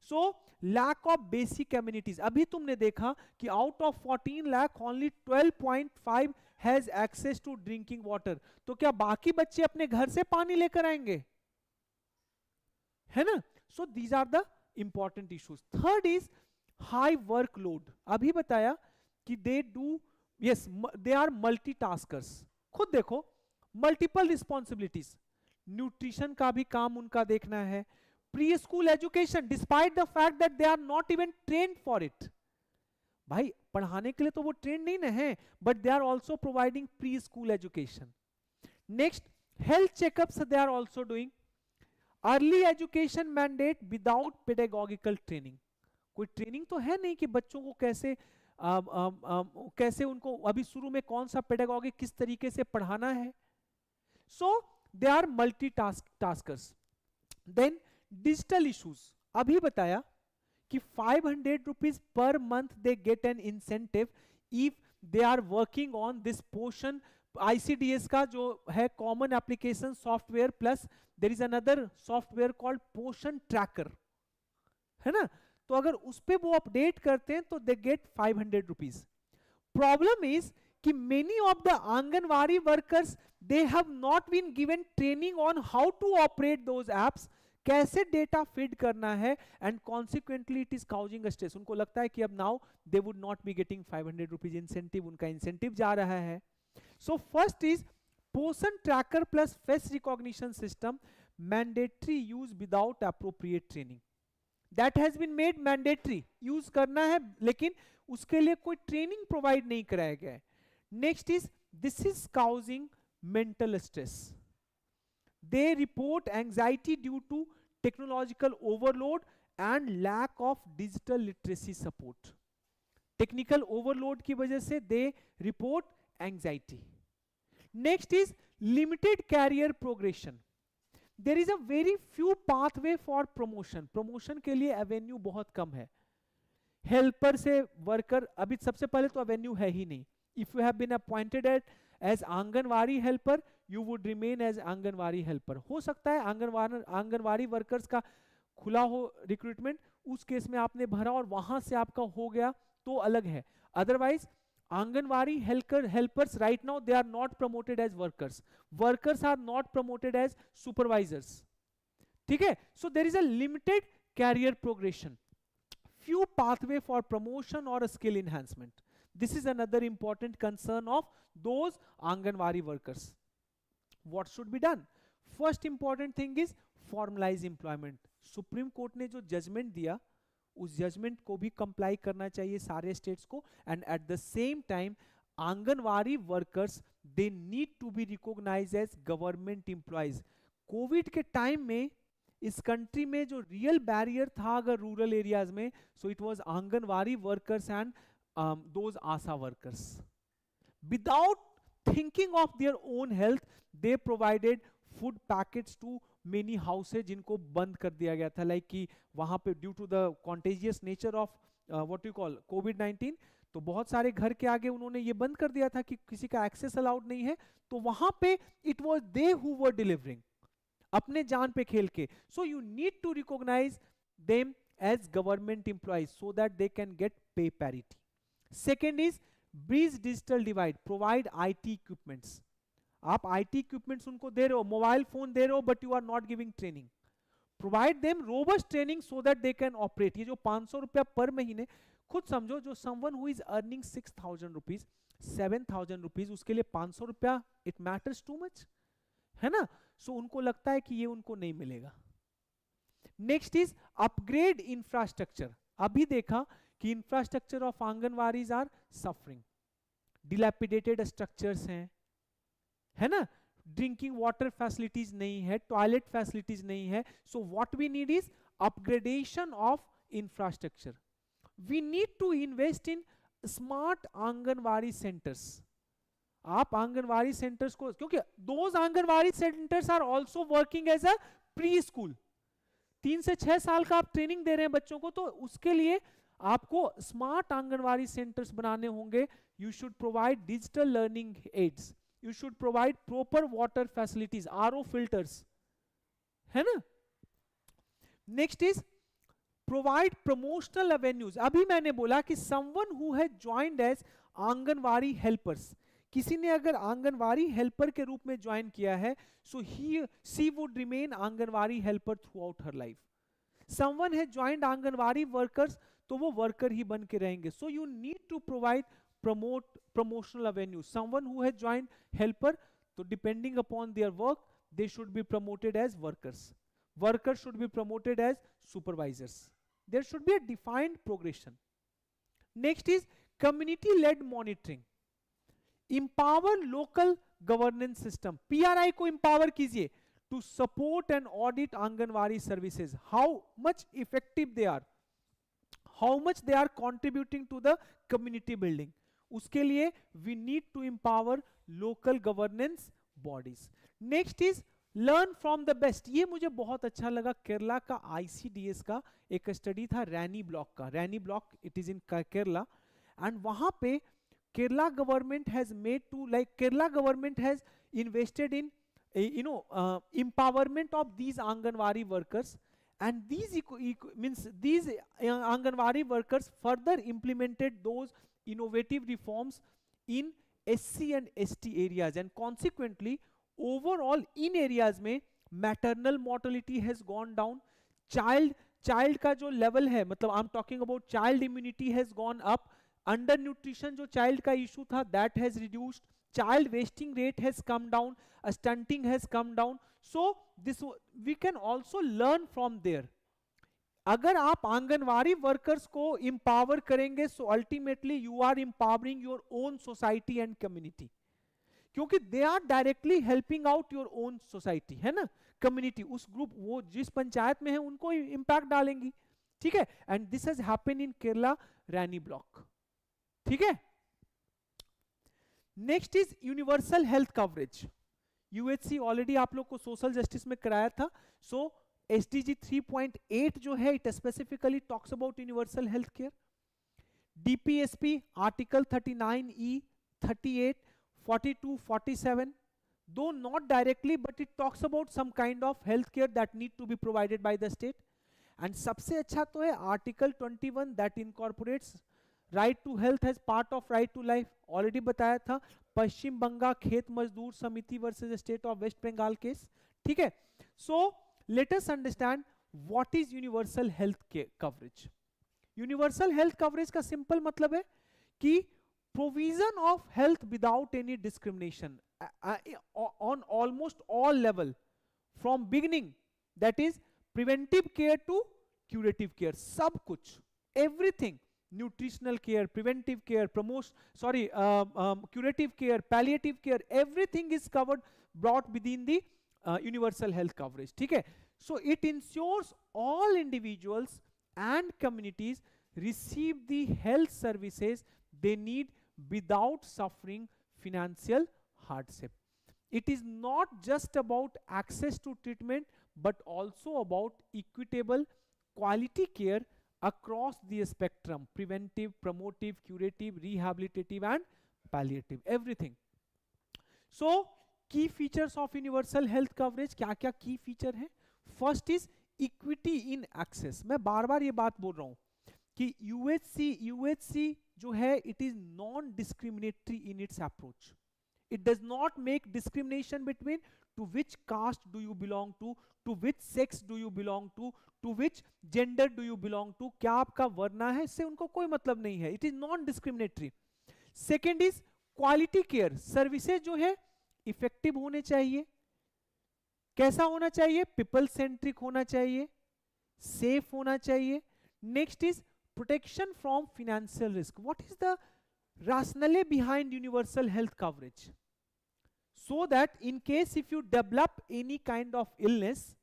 [SPEAKER 1] So lack of basic amenities. अभी तुमने देखा कि out of 14 lakh only 12.5 has access to drinking water. तो क्या बाकी बच्चे अपने घर से पानी लेकर आएंगे? है ना? So these are the important issues. Third is high workload. अभी बताया कि they do, yes, they are multitaskers. खुद देखो, मल्टीपल रिस्पॉन्सिबिलिटीज. न्यूट्रिशन का भी काम उनका देखना है, pre school education, despite the fact that they are not even trained for it. भाई पढ़ाने के लिए तो वो ट्रेन नहीं ना है, but they are also providing pre school education. Next, health checkups they are also doing. Early education mandate without pedagogical training. कोई ट्रेनिंग तो है नहीं कि बच्चों को कैसे उनको अभी शुरू में कौन सा पेडागोगी किस तरीके से पढ़ाना है. So they are multitaskers. Then digital issues. अभी बताया कि 500 rupees per month they get an incentive if they are working on this portion ICDS का जो है common application software, plus there is another software called Poshan tracker, है ना? तो अगर उस पे वो अपडेट करते हैं तो they get 500 rupees. Problem is कि many of the anganwadi workers they have not been given training on how to operate those apps, कैसे डेटा फीड करना है, and consequently it is causing stress. उनको लगता है कि अब now they would not be getting 500 rupees incentive, उनका इंसेंटिव जा रहा है. So first is Poshan tracker plus face recognition system mandatory use without appropriate training. That has been made mandatory, use करना है लेकिन उसके लिए कोई ट्रेनिंग प्रोवाइड नहीं कराया गया है. Next is this is causing mental stress. They report anxiety due to technological overload and lack of digital literacy support. Technical overload की वजह से they report anxiety. Next is limited career progression. There is a very few pathway for promotion. Promotion के लिए avenue बहुत कम है. Helper से worker अभी सबसे पहले तो avenue है ही नहीं. If you have been appointed as anganwadi helper, you would remain as anganwadi helper. हो सकता है आंगनवाड़ी वर्कर्स का खुला हो रिक्रूटमेंट, उस केस में आपने भरा और वहां से आपका हो गया तो अलग है. Otherwise anganwadi helpers right now they are not promoted as workers. Workers are not promoted as supervisors. ठीक है? So there is a limited career progression. Few pathway for promotion or skill enhancement. This is another important concern of those Anganwadi workers. What should be done? First important thing is formalize employment. Supreme court ने जो जजमेंट दिया उस जजमेंट को भी कंप्लाई करना चाहिए सारे स्टेट्स को, and at the same time anganwadi workers they need to be recognised as government employees. Covid के टाइम में इस कंट्री में जो रियल बैरियर था अगर रूरल एरियाज में, so it was anganwadi workers and those ASHA workers. Without thinking of their own health they provided food packets to many houses जिनको बंद कर दिया गया था, लाइक कि वहां पे due to the contagious nature of what you call कोविड-19, तो बहुत सारे घर के आगे उन्होंने ये बंद कर दिया था कि किसी का एक्सेस अलाउड नहीं है, तो वहां पे it was they who were delivering अपने जान पे खेल के. So you need to recognise them as government employees so that they can get pay parity. Second is bridge digital divide, provide IT equipments. आप IT इक्विपमेंट्स उनको दे रहे हो, मोबाइल फोन दे रहे हो, but you are not giving training. Provide them robust training so that they can operate. ये जो 500 रुपया पर महीने, खुद समझो जो someone who is earning 6,000 rupees 7,000 rupees, उसके लिए 500 रुपया इट मैटर्स टू मच, है ना. सो उनको लगता है कि ये उनको नहीं मिलेगा. Next is upgrade infrastructure. अभी देखा कि infrastructure of anganwadis are suffering, dilapidated structures हैं, है ना, ड्रिंकिंग वाटर फैसिलिटीज नहीं है, टॉयलेट फैसिलिटीज नहीं है. So what we need is upgradation of infrastructure. We need to invest in smart anganwadi centres. आप आंगनवाड़ी सेंटर्स को, क्योंकि those anganwadi centres are also working as a pre school. 3 से 6 साल का आप ट्रेनिंग दे रहे हैं बच्चों को, तो उसके लिए आपको स्मार्ट आंगनवाड़ी सेंटर्स बनाने होंगे. You should provide digital learning aids, you should provide proper water facilities, RO filters, है ना. Next is provide promotional avenues. अभी मैंने बोला कि someone who has joined as anganwadi helpers, किसी ने अगर आंगनवाड़ी हेल्पर के रूप में ज्वाइन किया है, so she would remain anganwadi helper throughout her life. Someone has joined anganwadi workers, तो वो वर्कर ही बन के रहेंगे. So you need to provide promotional avenues. Someone who has joined helper, so depending upon their work they should be promoted as workers. Workers should be promoted as supervisors. There should be a defined progression. Next is community led monitoring. Empower local governance system. PRI को empower कीजिए to support and audit anganwadi services. How much effective they are, how much they are contributing to the community building. उसके लिए we need to empower local governance bodies. Next is learn from the best. ये मुझे बहुत अच्छा लगा, केरला का ICDS का एक स्टडी था रैनी ब्लॉक का. Raini block it is in Kerala, and वहां पे Kerala government has made to, like Kerala government has invested in empowerment of these anganwadi workers, and these means these anganwadi workers further implemented those innovative reforms in SC and ST areas, and consequently overall in areas में maternal mortality has gone down, child का जो level है, मतलब I'm talking about child immunity has gone up, under nutrition जो child का issue था that has reduced, child wasting rate has come down, stunting has come down. So this we can also learn from there. अगर आप आंगनवाड़ी वर्कर्स को empower करेंगे, so ultimately you are empowering your own society and community, क्योंकि they are directly helping out your own society, है ना, community, उस ग्रुप, वो जिस पंचायत में है उनको इम्पैक्ट डालेंगी, ठीक है. And this has happened in Kerala रैनी ब्लॉक, ठीक है. Next is universal health coverage. UHC already आप लोग को सोशल जस्टिस में कराया था. सो SDG 3.8 जो है it specifically talks about universal health care. DPSP article 39E 38 42 47, though not directly but it talks about some kind of health care that need to be provided by the state. And सबसे अच्छा तो है article 21 that incorporates right to health as part of right to life. Already बताया था, Paschim Bangal Khet Mazdoor Samiti versus state of West Bengal case, ठीक है. सो let us understand what is universal health coverage. Universal health coverage का सिंपल मतलब है कि provision of health without any discrimination on almost all level from beginning, that is preventive care to curative care, सब कुछ, everything, nutritional care, preventive care, curative care, palliative care, everything is covered, brought within the universal health coverage. ठीक है, so it ensures all individuals and communities receive the health services they need without suffering financial hardship. It is not just about access to treatment, but also about equitable quality care across the spectrum: preventive, promotive, curative, rehabilitative and palliative, everything. So key features of universal health coverage, क्या क्या key feature है? First is equity in access. मैं बार बार ये बात बोल रहा हूँ कि UHC जो है, it is non-discriminatory in its approach. It does not make discrimination between to which caste do you belong to which sex do you belong to which gender do you belong to, क्या आपका वर्ण है, इससे उनको कोई मतलब नहीं है. It is non-discriminatory. Second is quality care. Services जो है effective होने चाहिए. कैसा होना चाहिए? People centric होना चाहिए, safe होना चाहिए. Next is protection from financial risk. What is the rationale behind universal health coverage? So that in case if you develop any kind of illness,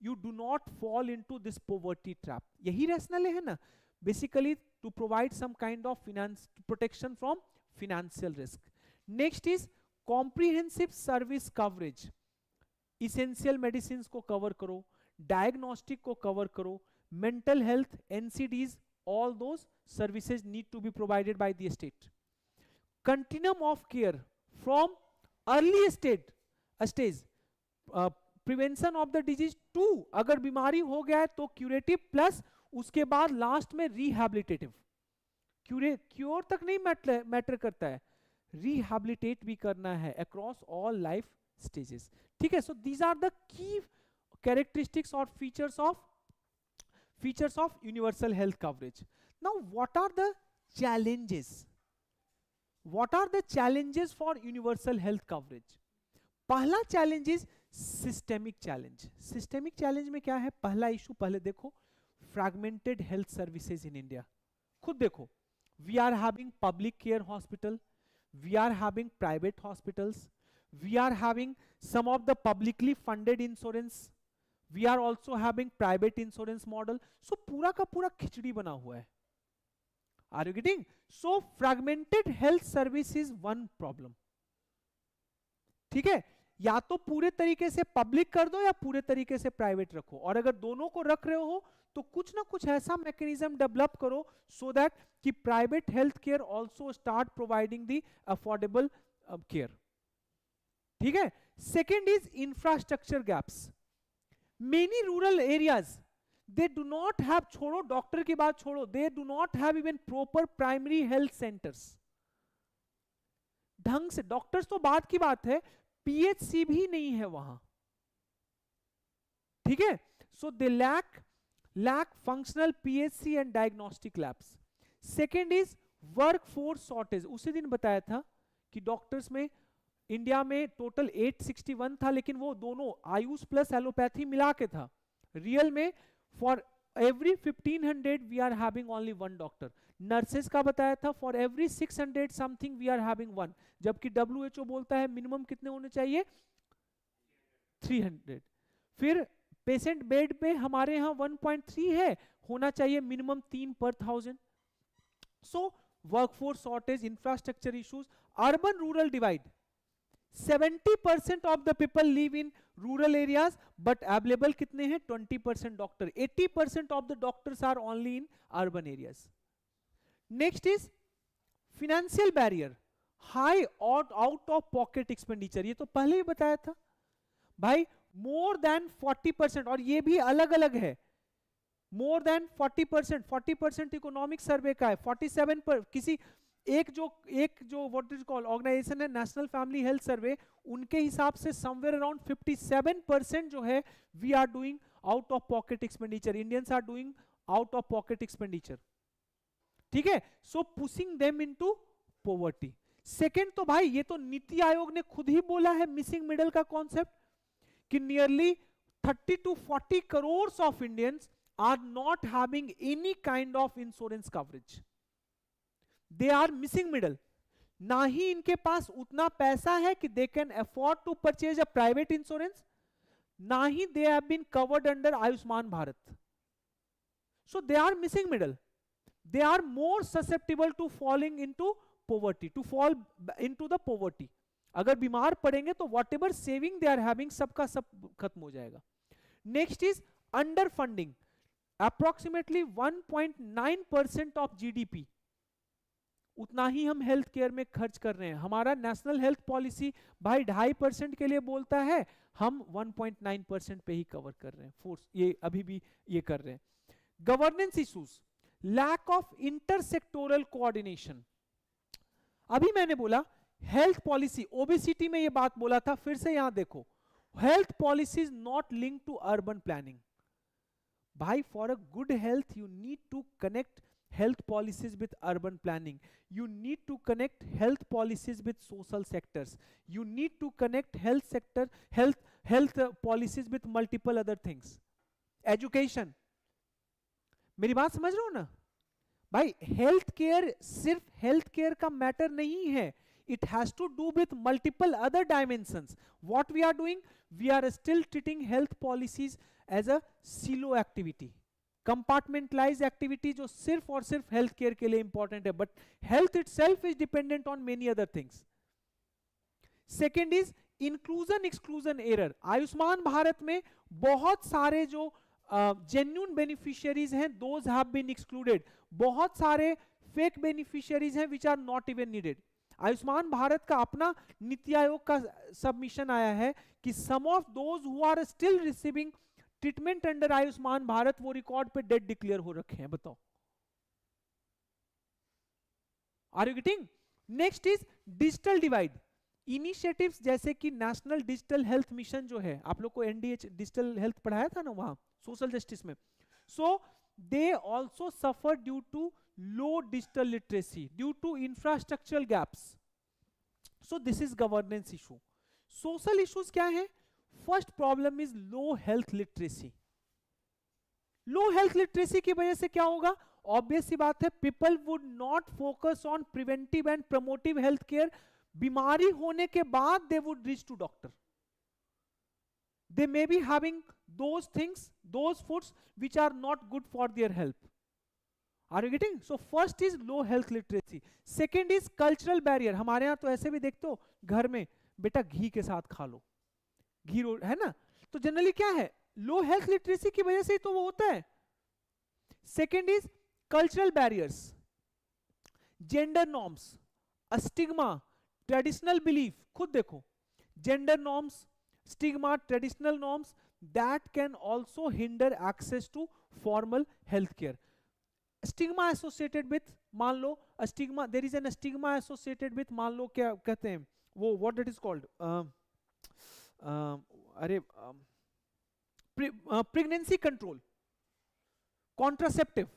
[SPEAKER 1] you do not fall into this poverty trap. यही rationale है ना, basically to provide some kind of protection from financial risk. Next is comprehensive service coverage. Essential medicines को cover करो, diagnostic को cover करो, mental health, NCDs, all those services need to be provided by the state. Continuum of care from early stage, prevention of the disease to, अगर बीमारी हो गया है तो curative plus उसके बाद लास्ट में rehabilitative. क्योर तक नहीं मैटर करता है, rehabilitate भी करना है across all life stages. ठीक है, so these are the key characteristics or features of universal health coverage. Now what are the challenges? What are the challenges for universal health coverage? पहला challenge is systemic challenge. Systemic challenge में क्या है? पहला issue पहले देखो, fragmented health services in India. खुद देखो, we are having public care hospital, we are having private hospitals, we are having some of the publicly funded insurance, we are also having private insurance model. So पूरा का पूरा खिचड़ी बना हुआ है. Are you getting? So fragmented health service is one problem. ठीक है, या तो पूरे तरीके से पब्लिक कर दो या पूरे तरीके से प्राइवेट रखो, और अगर दोनों को रख रहे हो तो कुछ ना कुछ ऐसा मैकेनिज्म डेवलप करो सो दैट कि private health care also start providing the affordable care. ठीक है. Second is infrastructure gaps. Many rural areas they do not have, छोड़ो डॉक्टर की बात छोड़ो, they do not have even proper primary health centers. ढंग से डॉक्टर्स तो बात की बात है, पीएचसी भी नहीं है वहां. ठीक है, so they lack functional PHC and diagnostic labs. Second is workforce shortage. उसी दिन बताया था कि डॉक्टर्स में इंडिया में टोटल 861 था, लेकिन वो दोनों आयुष प्लस एलोपैथी मिला के था. रियल में for every 1500 we are having only one doctor. Nurses का बताया था for every 600 something we are having one, जबकि WHO बोलता है मिनिमम कितने होने चाहिए? 300. फिर पेशेंट बेड पे हमारे यहाँ 1.3 है, होना चाहिए minimum 3 per 1000. So workforce shortage, infrastructure issues, urban rural divide. 70% of the people live in rural areas, but available कितने हैं? 20% doctor. 80% of the doctors are only in urban areas. Next is financial barrier, high out of pocket expenditure. ये तो पहले ही बताया था भाई, more than 40%, और ये भी अलग अलग है. more than 40% इकोनॉमिक सर्वे का है, 47 पर किसी एक जो व्हाट इज कॉल्ड ऑर्गेनाइजेशन है नेशनल फैमिली हेल्थ सर्वे, उनके हिसाब से समवेयर अराउंड 57% जो है we are doing out of pocket expenditure, Indians are doing out of pocket expenditure. ठीक है, so pushing them into poverty. Second तो भाई ये तो नीति आयोग ने खुद ही बोला है मिसिंग मिडल का कॉन्सेप्ट, कि nearly 30 to 40 crores of Indians are not having any kind of insurance coverage. They are missing middle. ना ही इनके पास उतना पैसा है कि they can afford to purchase a private insurance, ना ही they have been covered under Ayushman Bharat. So they are missing middle. They are more susceptible to falling into poverty, to fall into the poverty. अगर बीमार पड़ेंगे तो whatever saving they are having सबका सब खत्म हो जाएगा. Next is underfunding. Approximately 1.9% of GDP, उतना ही हम हेल्थ केयर में खर्च कर रहे हैं. हमारा नेशनल हेल्थ पॉलिसी भाई 2.5% के लिए बोलता है, हम 1.9% पे ही कवर कर रहे हैं. फोर्स ये अभी भी ये कर रहे हैं. Governance issues, lack of intersectoral coordination. अभी मैंने बोला हेल्थ पॉलिसी, ओबेसिटी में ये बात बोला था, फिर से यहां देखो, health policy is not link to urban planning. भाई for a good health you need to connect health policies with urban planning. You need to connect health policies with social sectors. You need to connect health policies with multiple other things. Education. मेरी बात समझ रहे हो ना भाई? हेल्थ केयर सिर्फ हेल्थ केयर का मैटर नहीं है. It has to do with multiple other dimensions. What we are doing? We are still treating health policies as a silo activity. Compartmentalize activity जो सिर्फ और सिर्फ हेल्थ केयर के लिए इंपॉर्टेंट है, but health itself is dependent on many other things. Second is inclusion exclusion error. Ayushman Bharat में बहुत सारे जो जेन्युइन बेनिफिशियरीज हैं, दोज हैव बीन एक्सक्लूडेड. बहुत सारे फेक बेनिफिशियरीज हैं which are not even needed. Ayushman Bharat का अपना नीति आयोग का सबमिशन आया है कि some of those who are still receiving treatment under Ayushman Bharat वो रिकॉर्ड पे डेड डिक्लेयर हो रखे हैं. बताओ, are you getting? Next is digital divide. Initiatives जैसे कि नेशनल डिजिटल हेल्थ मिशन जो है, आप लोग को एनडीएच डिजिटल हेल्थ पढ़ाया था ना वहां सोशल जस्टिस में. So they also suffer due to low digital literacy, due to infrastructural gaps. So this is governance issue. Social issues क्या है? First problem is low health literacy. Low health literacy की वजह से क्या होगा? ऑब्वियस सी बात है, people would not focus on preventive and promotive health care. बीमारी होने के बाद they would reach to doctor. They may be having those things, those foods which are not good for their health. Are you getting? So first is low health literacy. Second is cultural barrier. हमारे यहां तो ऐसे भी देखते हो घर में, बेटा घी के साथ खा लो, घी है ना. तो जनरली क्या है, लो हेल्थ लिटरेसी की वजह से ही तो वो होता है. Second is cultural barriers, gender norms, stigma, traditional belief. खुद देखो, gender norms, stigma, traditional norms, that can also hinder access to formal health care. Stigma associated with, मान लो stigma, there is an stigma associated with, मान लो क्या कहते हैं वो, what it is called, pregnancy control, contraceptive.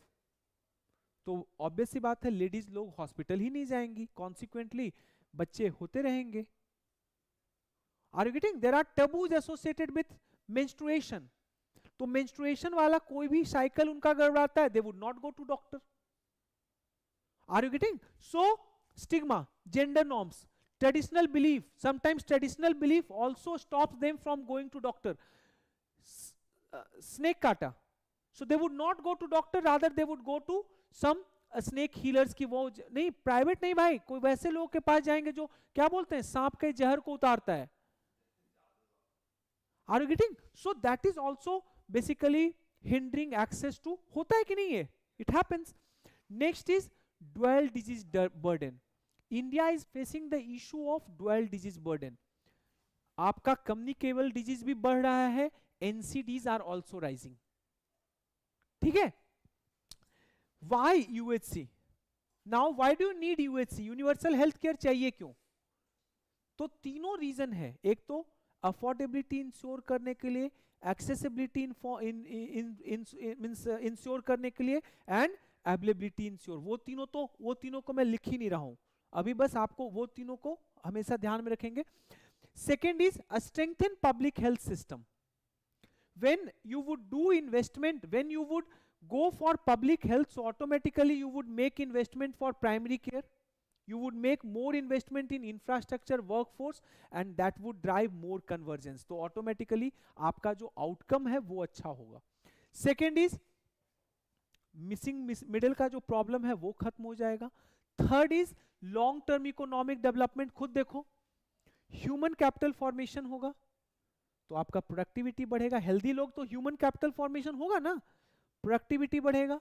[SPEAKER 1] तो ऑब्वियस सी बात है लेडीज लोग हॉस्पिटल ही नहीं जाएंगी, कॉन्सिक्वेंटली बच्चे होते रहेंगे. Are you getting? There are taboos associated with menstruation. तो मेंस्ट्रुएशन वाला कोई भी साइकिल उनका गड़बड़ाता है, they would not go to doctor. Are you getting? So stigma, gender norms, traditional belief, sometimes traditional belief also stops them from going to doctor. Snake kata, so they would not go to doctor, rather they would go to some snake healers की वो नहीं, प्राइवेट नहीं भाई, कोई वैसे लोग के पास जाएंगे जो क्या बोलते हैं, सांप के जहर को उतारता है. Are you getting? So that is also basically hindering access to. होता है कि नहीं है? It happens. Next is dual disease burden. India is facing the issue of dual disease burden. आपका कम्युनिकेबल डिजीज भी बढ़ रहा है, NCDs are also rising. ठीक है? Why UHC? Now why do you need UHC? Universal health care चाहिए क्यों? तो तीनों रीजन है. एक तो अफोर्डेबिलिटी इंश्योर करने के लिए, एक्सेसिबिलिटी इंश्योर करने के लिए, एंड अवेलेबिलिटी इंश्योर. वो तीनों को मैं लिख ही नहीं रहा हूं, अभी बस आपको वो तीनों को हमेशा ध्यान में रखेंगे. Second is a strengthen public health system. when you would do investment, when you would go for public health, so automatically you would make investment for primary care, you would make more investment in infrastructure, workforce, and that would drive more convergence. तो automatically आपका जो outcome है वो अच्छा होगा. Second is missing middle का जो problem है वो खत्म हो जाएगा. Third is long term economic development. खुद देखो, ह्यूमन कैपिटल फॉर्मेशन होगा तो आपका प्रोडक्टिविटी बढ़ेगा. हेल्दी लोग तो ह्यूमन कैपिटल फॉर्मेशन होगा ना, प्रोडक्टिविटी बढ़ेगा,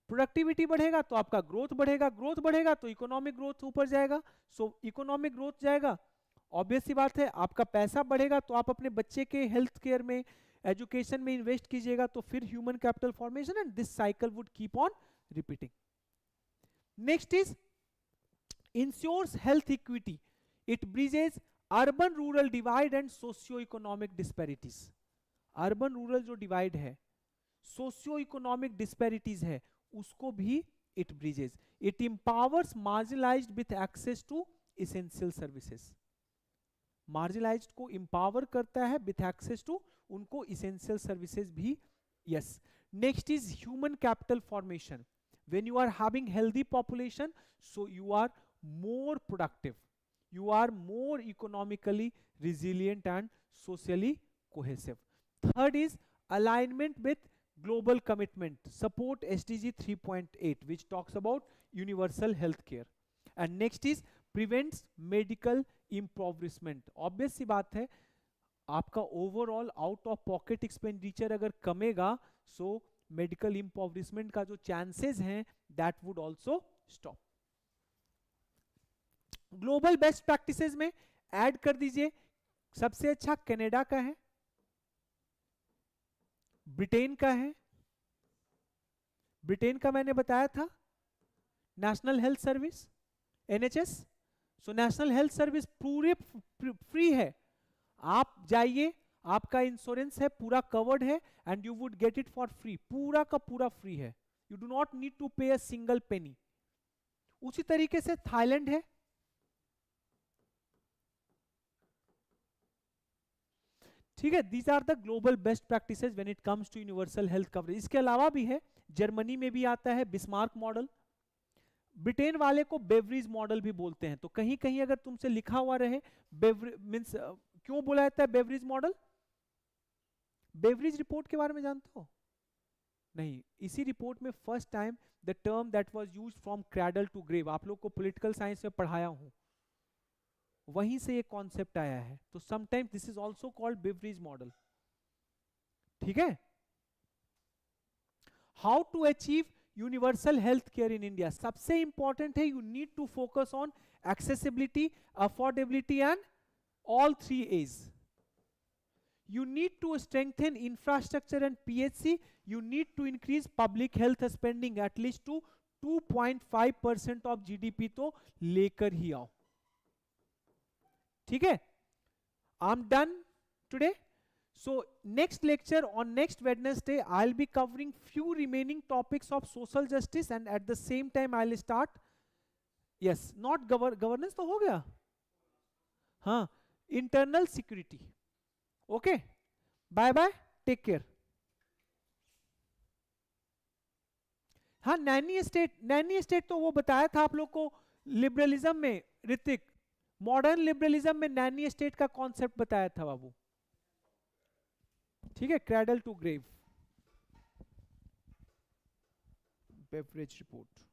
[SPEAKER 1] प्रोडक्टिविटी बढ़ेगा तो आपका ग्रोथ बढ़ेगा, ग्रोथ बढ़ेगा तो इकोनॉमिक ग्रोथ ऊपर जाएगा. सो इकोनॉमिक ग्रोथ जाएगा, ऑब्वियस सी बात है आपका पैसा बढ़ेगा तो आप अपने बच्चे के हेल्थ केयर में, एजुकेशन में इन्वेस्ट कीजिएगा, तो फिर human capital formation, and this cycle would keep on repeating. Next is ensures health equity. It bridges urban rural divide and socio economic disparities. Urban rural जो डिवाइड है, सोशियो इकोनॉमिक डिस्पैरिटीज है, उसको भी it bridges. It empowers marginalised with access to essential services. Marginalised को इंपावर करता है विथ एक्सेस टू उनको एसेंशियल सर्विसेज भी. Yes. Next is human capital formation. When you are having healthy population, so you are more productive, you are more economically resilient and socially cohesive. Third is alignment with global commitment. Support SDG 3.8 which talks about universal health care. And next is prevents medical impoverishment. Obvious सी बात है, आपका overall out of pocket expenditure अगर कमेगा, सो मेडिकल impoverishment का जो चांसेस हैं that would also stop. Global best practices में ऐड कर दीजिए. सबसे अच्छा कनाडा का है, ब्रिटेन का है. ब्रिटेन का मैंने बताया था national health service, NHS. So national health service पूरे फ्री है. आप जाइए, आपका इंश्योरेंस है, पूरा कवर्ड है, and you would get it for free. पूरा का पूरा फ्री है. You do not need to pay a single penny. उसी तरीके से थाईलैंड है. ठीक है. These are the global best practices when it comes to universal health coverage. इसके अलावा भी है, जर्मनी में भी आता है बिस्मार्क मॉडल. ब्रिटेन वाले को बेवरेज मॉडल भी बोलते हैं. तो कहीं कहीं अगर तुमसे लिखा हुआ रहे मींस क्यों बोला जाता है बेवरेज मॉडल? बेवरेज रिपोर्ट के बारे में जानते हो? नहीं. इसी रिपोर्ट में first time the term that was used from cradle to grave, आप लोग को पॉलिटिकल साइंस में पढ़ाया हूं, वहीं से ये कॉन्सेप्ट आया है. तो sometimes this is also called Beveridge model. ठीक है. How to achieve universal health care in India. सबसे इंपॉर्टेंट है, you need to focus on accessibility, affordability and all 3 A's. You need to strengthen infrastructure and PHC. You need to increase public health spending at least to 2.5% of GDP. तो लेकर ही आओ. ठीक है. I'm done today. So next lecture on next Wednesday I'll be covering few remaining topics of social justice, and at the same time I'll start, yes, not governance तो हो गया, हाँ, internal security. Okay, bye bye, take care. हाँ, नैनी स्टेट तो वो बताया था आप लोग को लिबरलिज्म में. ऋतिक, मॉडर्न लिबरलिज्म में नैनी स्टेट का कॉन्सेप्ट बताया था बाबू. ठीक है. Cradle to grave Beveridge report.